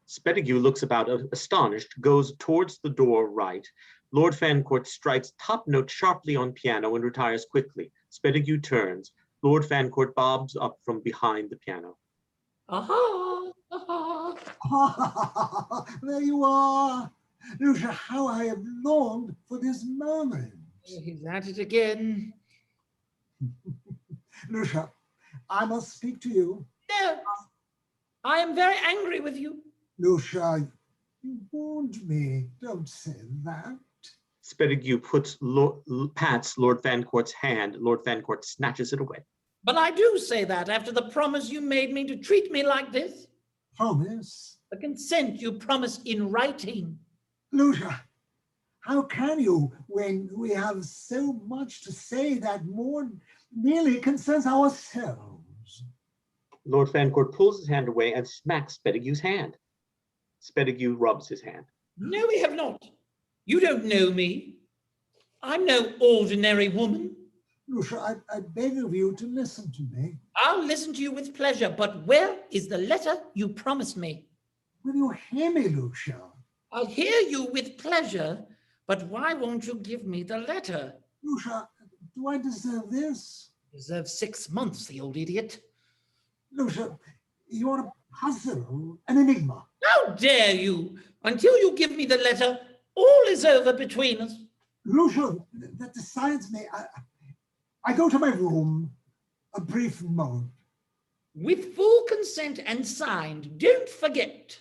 SPETTIGUE looks about astonished, goes towards the door right. Lord Fancourt strikes top note sharply on piano and retires quickly. SPETTIGUE turns. Lord Fancourt bobs up from behind the piano. Aha! Aha! There you are. Lucia, how I have longed for this moment. He's at it again. Lucia, I must speak to you. No, I am very angry with you. Lucia, you warned me. Don't say that. SPETTIGUE pats Lord Fancourt's hand. Lord Fancourt snatches it away. But I do say that after the promise you made me to treat me like this. Promise? The consent you promised in writing. Lucia, how can you when we have so much to say that more nearly concerns ourselves? Lord Fancourt pulls his hand away and smacks SPETTIGUE's hand. SPETTIGUE rubs his hand. No, we have not. You don't know me. I'm no ordinary woman. Lucia, I beg of you to listen to me. I'll listen to you with pleasure, but where is the letter you promised me? Will you hear me, Lucia? I'll hear you with pleasure, but why won't you give me the letter? Lucia, do I deserve this? Deserve 6 months, the old idiot. Lucia, you're a puzzle, an enigma. How dare you? Until you give me the letter, all is over between us. Lucia, that decides me. I go to my room, a brief moment. With full consent and signed, don't forget.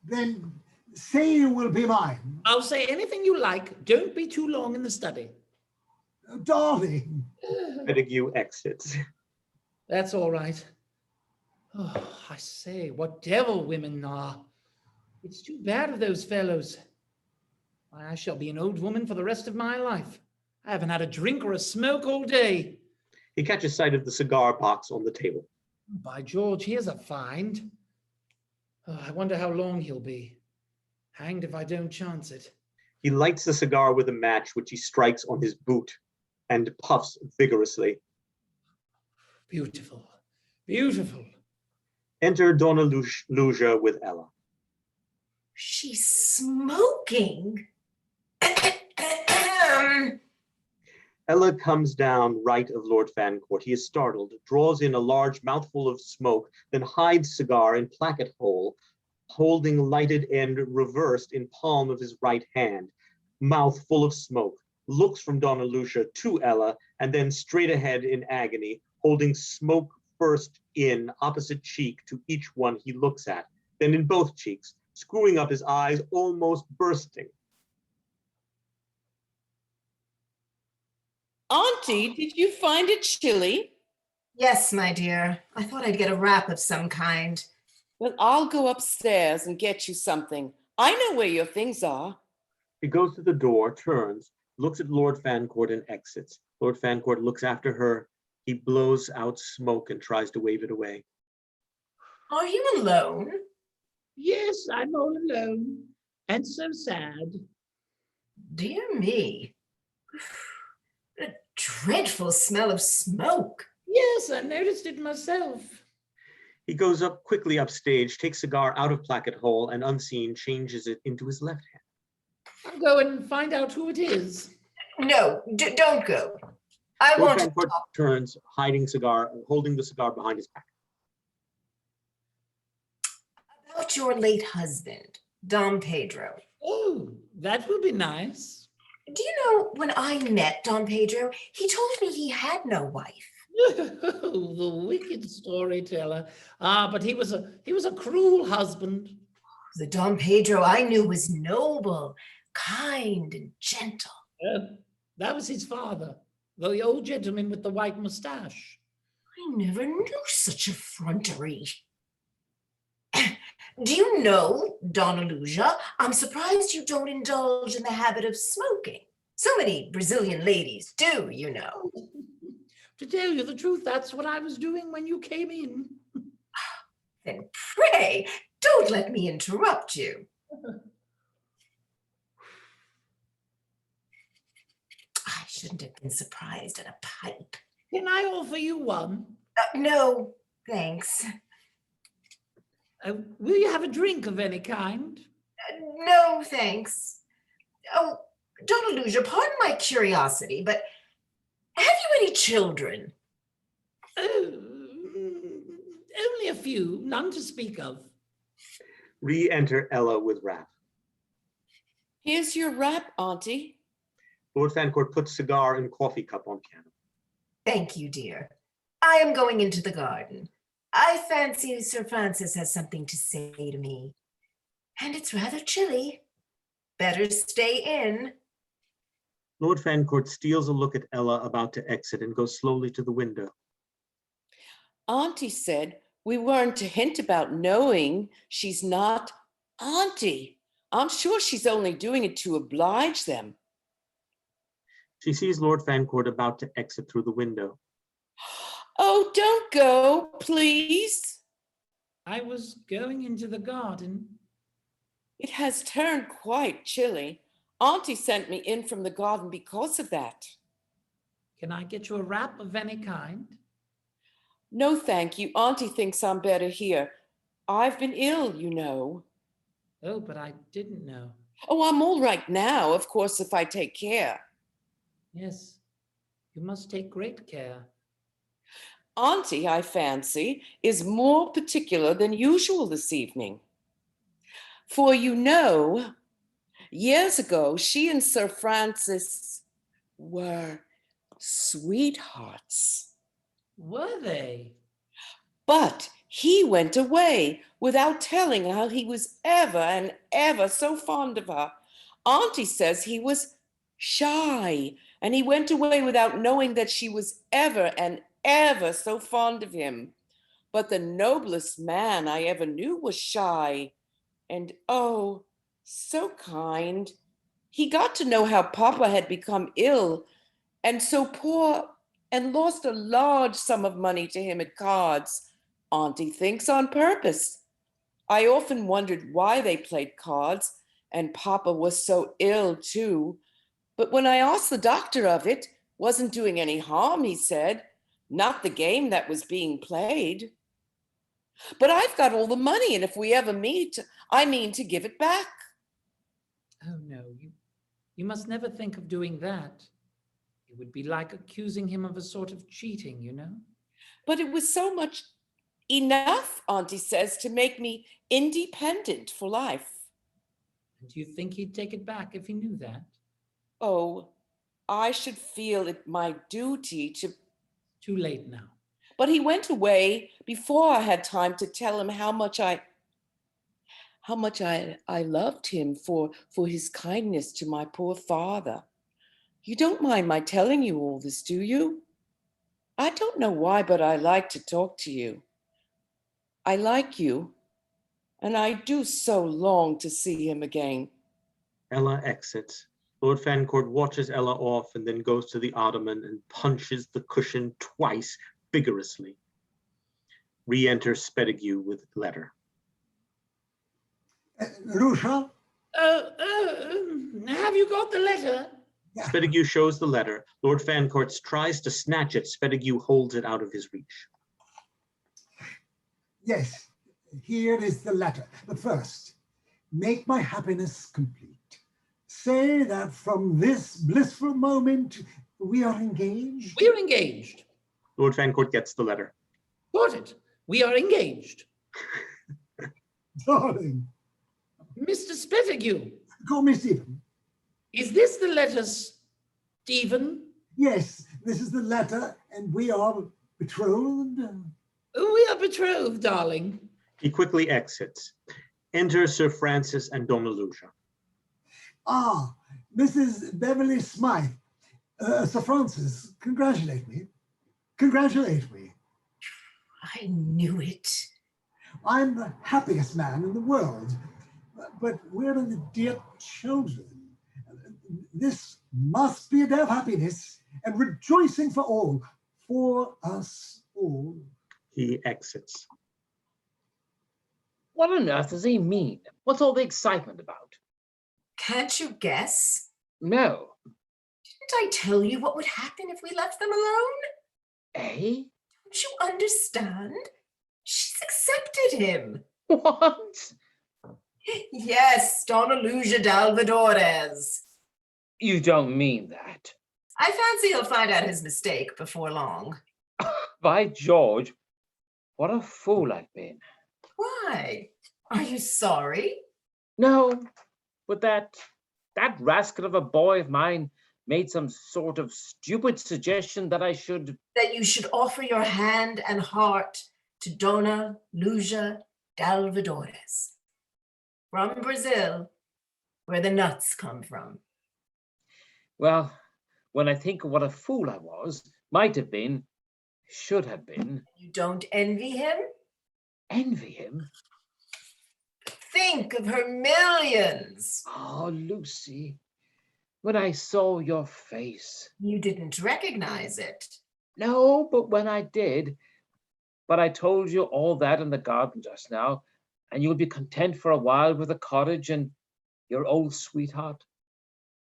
Then say you will be mine. I'll say anything you like. Don't be too long in the study. Darling. SPETTIGUE exits. That's all right. Oh, I say, what devil women are. It's too bad of those fellows. I shall be an old woman for the rest of my life. I haven't had a drink or a smoke all day. He catches sight of the cigar box on the table. By George, here's a find. Oh, I wonder how long he'll be. Hanged if I don't chance it. He lights the cigar with a match, which he strikes on his boot and puffs vigorously. Beautiful, beautiful. Enter DONNA-LUCIA with Ella. She's smoking. Ella comes down right of Lord FANCOURT. He is startled, draws in a large mouthful of smoke, then hides cigar in placket hole, holding lighted end reversed in palm of his right hand, mouth full of smoke, looks from DONNA-LUCIA to Ella, and then straight ahead in agony, holding smoke first in opposite cheek to each one he looks at, then in both cheeks, screwing up his eyes, almost bursting. Auntie, did you find it chilly? Yes, my dear. I thought I'd get a wrap of some kind. Well, I'll go upstairs and get you something. I know where your things are. He goes to the door, turns, looks at Lord FANCOURT and exits. Lord FANCOURT looks after her. He blows out smoke and tries to wave it away. Are you alone? Yes, I'm all alone. And so sad. Dear me. A dreadful smell of smoke. Yes, I noticed it myself. He goes up quickly upstage, takes cigar out of placket hole, and unseen changes it into his left hand. I'll go and find out who it is. No, don't go. I Lord want to FANCOURT talk turns, holding the cigar behind his back. about your late husband, Dom Pedro. Oh, that will be nice. Do you know, when I met Dom Pedro, he told me he had no wife. The wicked storyteller. Ah, but he was a cruel husband. The Dom Pedro I knew was noble, kind, and gentle. That was his father, the old gentleman with the white mustache. I never knew such effrontery. Do you know, DONNA-LUCIA, I'm surprised you don't indulge in the habit of smoking. So many Brazilian ladies do, you know. To tell you the truth, that's what I was doing when you came in. Then pray, don't let me interrupt you. I shouldn't have been surprised at a pipe. Can I offer you one? No, thanks. Will you have a drink of any kind? No, thanks. Oh, DONNA-LUCIA, pardon my curiosity, but have you any children? Only a few, none to speak of. Re-enter Ella with wrap. Here's your wrap, Auntie. Lord FANCOURT puts cigar and coffee cup on piano. Thank you, dear. I am going into the garden. I fancy Sir Francis has something to say to me. And it's rather chilly. Better stay in. Lord FANCOURT steals a look at Ella about to exit and goes slowly to the window. Auntie said we weren't to hint about knowing she's not Auntie. I'm sure she's only doing it to oblige them. She sees Lord FANCOURT about to exit through the window. Oh, don't go, please. I was going into the garden. It has turned quite chilly. Auntie sent me in from the garden because of that. Can I get you a wrap of any kind? No, thank you. Auntie thinks I'm better here. I've been ill, you know. Oh, but I didn't know. Oh, I'm all right now, of course, if I take care. Yes, you must take great care. Auntie, I fancy, is more particular than usual this evening. For you know, years ago, she and Sir Francis were sweethearts. Were they? But he went away without telling how he was ever and ever so fond of her. Auntie says he was shy, and he went away without knowing that she was ever and ever so fond of him. But the noblest man I ever knew was shy, and oh, so kind. He got to know how Papa had become ill, and so poor and lost a large sum of money to him at cards. Auntie thinks on purpose. I often wondered why they played cards, and Papa was so ill too. But when I asked the doctor of it, wasn't doing any harm, he said, not the game that was being played. But I've got all the money, and if we ever meet, I mean to give it back. Oh no, you must never think of doing that. It would be like accusing him of a sort of cheating, you know? But it was so much enough, Auntie says, to make me independent for life. And do you think he'd take it back if he knew that? Oh, I should feel it my duty to... Too late now. But he went away before I had time to tell him how much I loved him for his kindness to my poor father. You don't mind my telling you all this, do you? I don't know why, but I like to talk to you. I like you, and I do so long to see him again. Ella exits. Lord Fancourt watches Ella off and then goes to the ottoman and punches the cushion twice vigorously. Re-enter SPETTIGUE with letter. Lucia? Have you got the letter? Yeah. SPETTIGUE shows the letter. Lord Fancourt tries to snatch it. SPETTIGUE holds it out of his reach. Yes, here is the letter. But first, make my happiness complete. Say that from this blissful moment, we are engaged. We are engaged. Lord Fancourt gets the letter. Got it. We are engaged. Darling. Mr. SPETTIGUE. Call me Stephen. Is this the letter, Stephen? Yes, this is the letter, and we are betrothed. We are betrothed, darling. He quickly exits. Enter Sir Francis and DONNA-LUCIA. Ah, Mrs. Beverly Smythe. Sir Francis, congratulate me. Congratulate me. I knew it. I'm the happiest man in the world. But where are the dear children? This must be a day of happiness and rejoicing for us all. He exits. What on earth does he mean? What's all the excitement about? Can't you guess? No. Didn't I tell you what would happen if we left them alone? Eh? Don't you understand? She's accepted him. What? Yes, DONNA-LUCIA Dalvadores. You don't mean that. I fancy he'll find out his mistake before long. By George, what a fool I've been. Why? Are you sorry? No, but that rascal of a boy of mine made some sort of stupid suggestion that I should... That you should offer your hand and heart to DONNA-LUCIA Dalvadores. From Brazil, where the nuts come from. Well, when I think of what a fool I was, might have been, should have been... You don't envy him? Envy him? Think of her millions. Oh, Lucy, when I saw your face... You didn't recognize it. No, but when I did... But I told you all that in the garden just now, and you'll be content for a while with a cottage and your old sweetheart.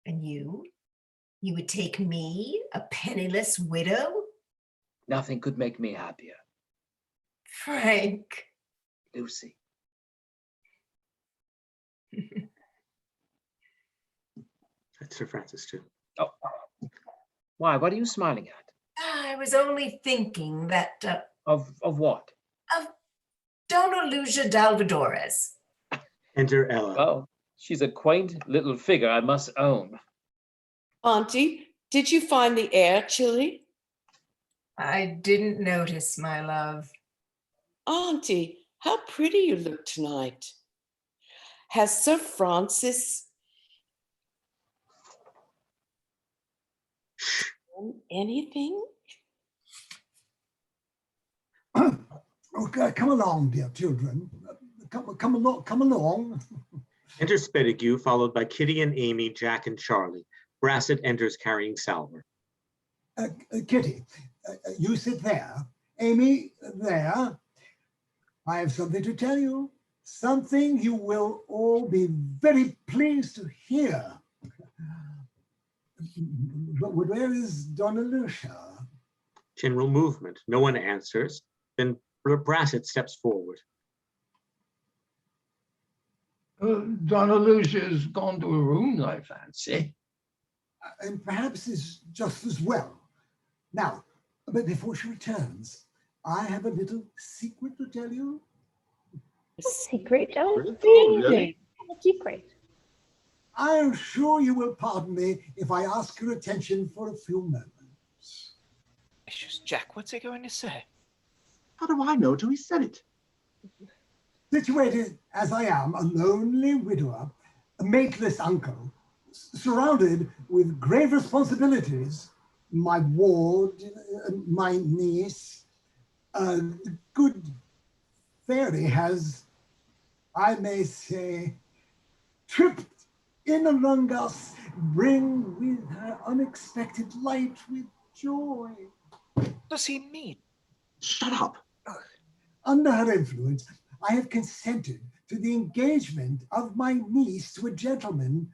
And you? You would take me, a penniless widow? Nothing could make me happier. Frank. Lucy. That's Sir Francis too. Oh. Why? What are you smiling at? I was only thinking that... Of what? Of DONNA-LUCIA Dalvadores. Enter Ella. Oh, she's a quaint little figure, I must own. Auntie, did you find the air chilly? I didn't notice, my love. Auntie, how pretty you look tonight. Has Sir Francis done anything? Okay, come along, dear children. Come along. Enter SPETTIGUE, followed by Kitty and Amy, Jack and Charley. BRASSETT enters carrying Salver. Kitty, you sit there. Amy, there. I have something to tell you. Something you will all be very pleased to hear. But where is Donna-LUCIA? General movement. No one answers. Then Brassett steps forward. Donna-LUCIA has gone to her room, I fancy. And perhaps is just as well. Now, but before she returns, I have a little secret to tell you. A secret? Oh, Really? A secret. I am sure you will pardon me if I ask your attention for a few moments. Gracious Jack, what's he going to say? How do I know till he said it? Situated as I am, a lonely widower, a mateless uncle, surrounded with grave responsibilities, my ward, my niece, a good fairy has, I may say, tripped in among us, bring with her unexpected light with joy. What does he mean? Shut up. Under her influence, I have consented to the engagement of my niece to a gentleman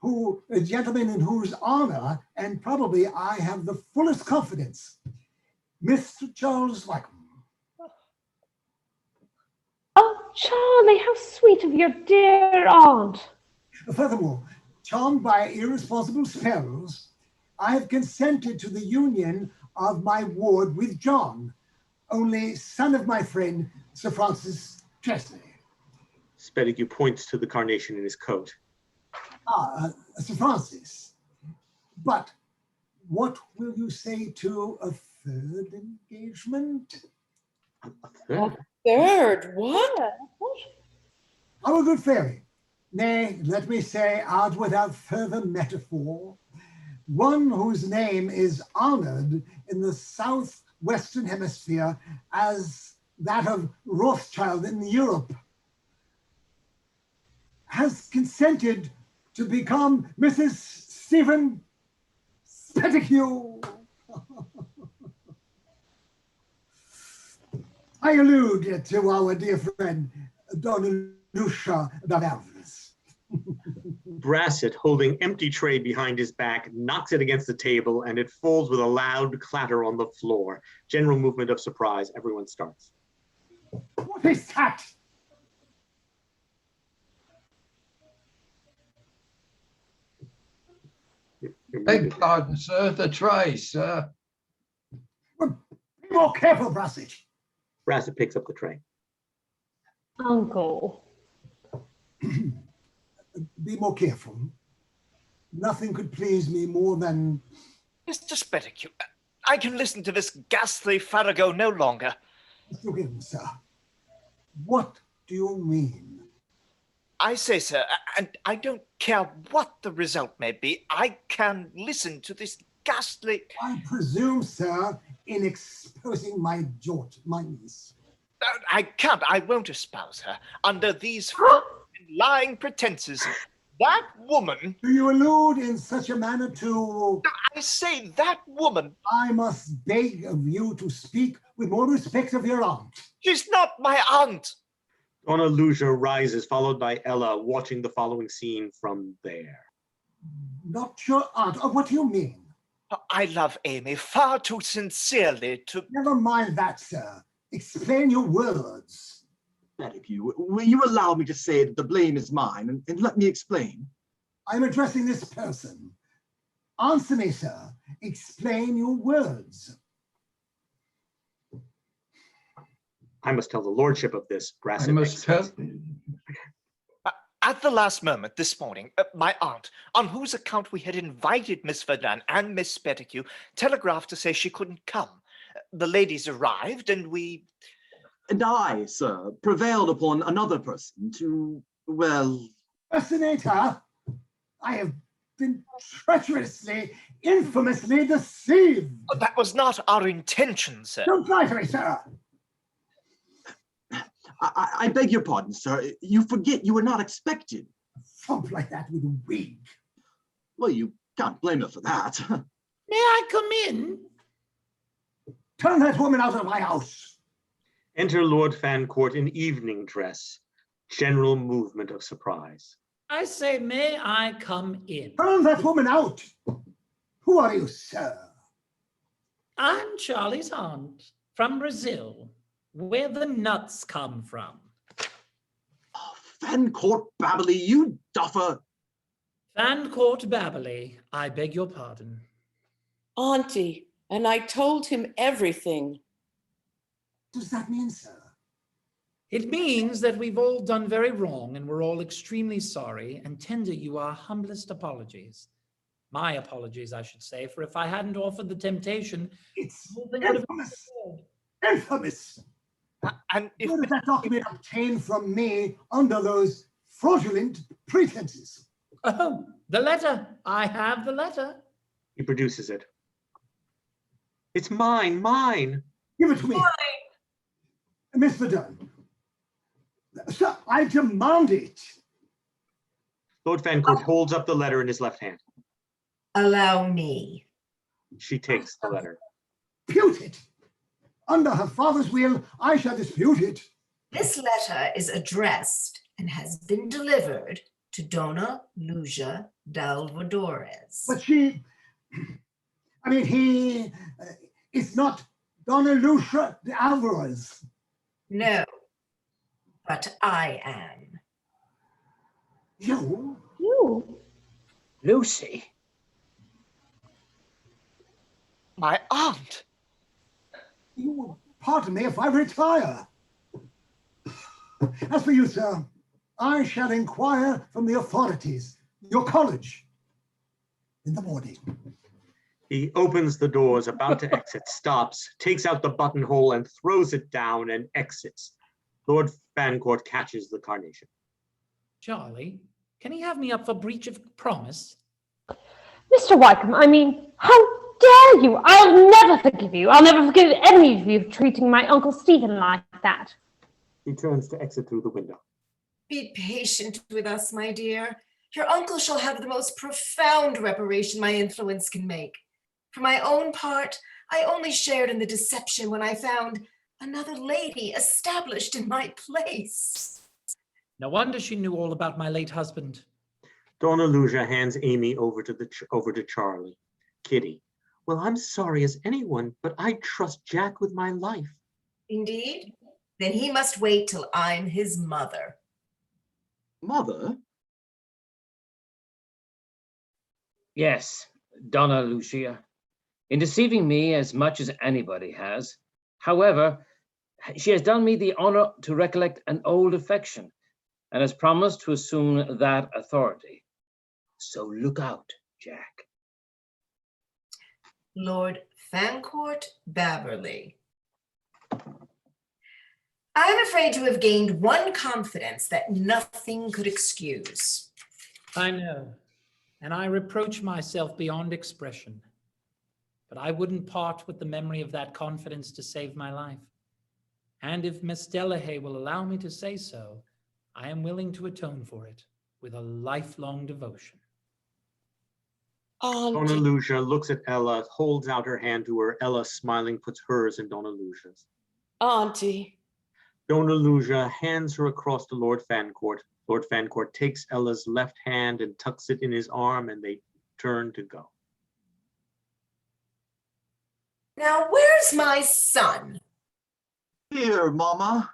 in whose honor and probably I have the fullest confidence, Mr. Charles WYKEHAM. Oh, Charlie, how sweet of your dear aunt. Furthermore, charmed by irresponsible spells, I have consented to the union of my ward with John, only son of my friend, Sir Francis CHESNEY. SPETTIGUE points to the carnation in his coat. Sir Francis, but what will you say to a third engagement? A third? Third, what? Our good fairy, nay, let me say out without further metaphor, one whose name is honored in the southwestern hemisphere as that of Rothschild in Europe, has consented to become Mrs. Stephen SPETTIGUE. I allude to our dear friend, Donna-LUCIA Bavarians. Brassett, holding empty tray behind his back, knocks it against the table and it falls with a loud clatter on the floor. General movement of surprise. Everyone starts. What is that? Beg pardon, sir, the tray, sir. Be more careful, Brassett. Brassett picks up the tray. Uncle. Be more careful. Nothing could please me more than... Mr. SPETTIGUE, I can listen to this ghastly farrago no longer. Look at him, sir. What do you mean? I say, sir, and I don't care what the result may be, I can listen to this ghastly... I presume, sir, in exposing my daughter, my niece. I can't, I won't espouse her under these lying pretenses. That woman... Do you allude in such a manner to... I say that woman... I must beg of you to speak with more respect of your aunt. She's not my aunt. Donna-LUCIA rises, followed by Ella, watching the following scene from there. Not your aunt? What do you mean? I love Amy far too sincerely to... Never mind that, sir. Explain your words. SPETTIGUE, will you allow me to say that the blame is mine and let me explain? I'm addressing this person. Answer me, sir. Explain your words. I must tell the lordship of this, Brassett. I must tell... At the last moment this morning, my aunt, on whose account we had invited Miss Verdun and Miss SPETTIGUE, telegraphed to say she couldn't come. The ladies arrived and we... And I, sir, prevailed upon another person to, well... Impersonate her? I have been treacherously, infamously deceived. That was not our intention, sir. Don't lie to me, sir. I beg your pardon, sir. You forget you were not expected. A thump like that with a wig. Well, you can't blame her for that. May I come in? Turn that woman out of my house. Enter Lord Fancourt in evening dress. General movement of surprise. I say, may I come in? Turn that woman out. Who are you, sir? I'm Charley's aunt from Brazil, where the nuts come from. Oh, Fancourt BABBERLEY, you duffer. Fancourt BABBERLEY, I beg your pardon. Auntie, and I told him everything. What does that mean, sir? It means that we've all done very wrong and we're all extremely sorry and tender you our humblest apologies. My apologies, I should say, for if I hadn't offered the temptation, It's the whole thing would have infamous. been Infamous. And if Where did that document obtained from me under those fraudulent pretenses? Oh, the letter. I have the letter. He produces it. It's mine, mine. Give it to me. Mr. Dunn. Sir, I demand it. Lord Fancourt holds up the letter in his left hand. Allow me. She takes the letter. Dispute it. Under her father's will, I shall dispute it. This letter is addressed and has been delivered to DONNA-LUCIA d'Alvadores. But he is not DONNA-LUCIA d'Alvarez. No, but I am. You? You? Lucy? my aunt. You will pardon me if I retire. As for you, sir, I shall inquire from the authorities, your college, in the morning. He opens the doors, about to exit, stops, takes out the buttonhole and throws it down and exits. Lord Fancourt catches the carnation. Charley, can he have me up for breach of promise? Mr. WYKEHAM, I mean, how dare you? I'll never forgive you. I'll never forgive any of you for treating my Uncle Stephen like that. He turns to exit through the window. Be patient with us, my dear. Your uncle shall have the most profound reparation my influence can make. For my own part, I only shared in the deception when I found another lady established in my place. No wonder she knew all about my late husband. DONNA-LUCIA hands Amy over to Charley. Kitty, well, I'm sorry as anyone, but I trust Jack with my life. Indeed? Then he must wait till I'm his mother. Mother? Yes, DONNA-LUCIA. In deceiving me as much as anybody has. However, she has done me the honor to recollect an old affection and has promised to assume that authority. So look out, Jack. Lord Fancourt BABBERLEY. I'm afraid to have gained one confidence that nothing could excuse. I know, and I reproach myself beyond expression. But I wouldn't part with the memory of that confidence to save my life. And if Miss Lehane will allow me to say so, I am willing to atone for it with a lifelong devotion. DONNA-LUCIA looks at Ella, holds out her hand to her. Ella, smiling, puts hers in DONNA-LUCIA's. Auntie. DONNA-LUCIA hands her across to Lord Fancourt. Lord Fancourt takes Ella's left hand and tucks it in his arm, and they turn to go. Now, where's my son? Here, Mama.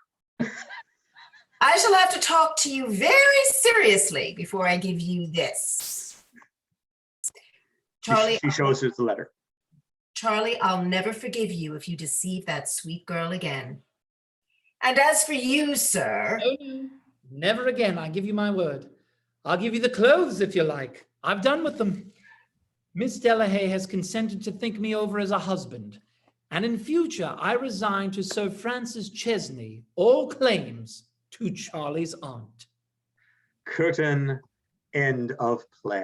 I shall have to talk to you very seriously before I give you this. Charley, She shows her the letter. Charley, I'll never forgive you if you deceive that sweet girl again. And as for you, sir. Oh, never again, I give you my word. I'll give you the clothes if you like. I've done with them. Miss Lehane has consented to think me over as a husband, and in future I resign to Sir Francis Chesney all claims to Charley's aunt. Curtain, end of play.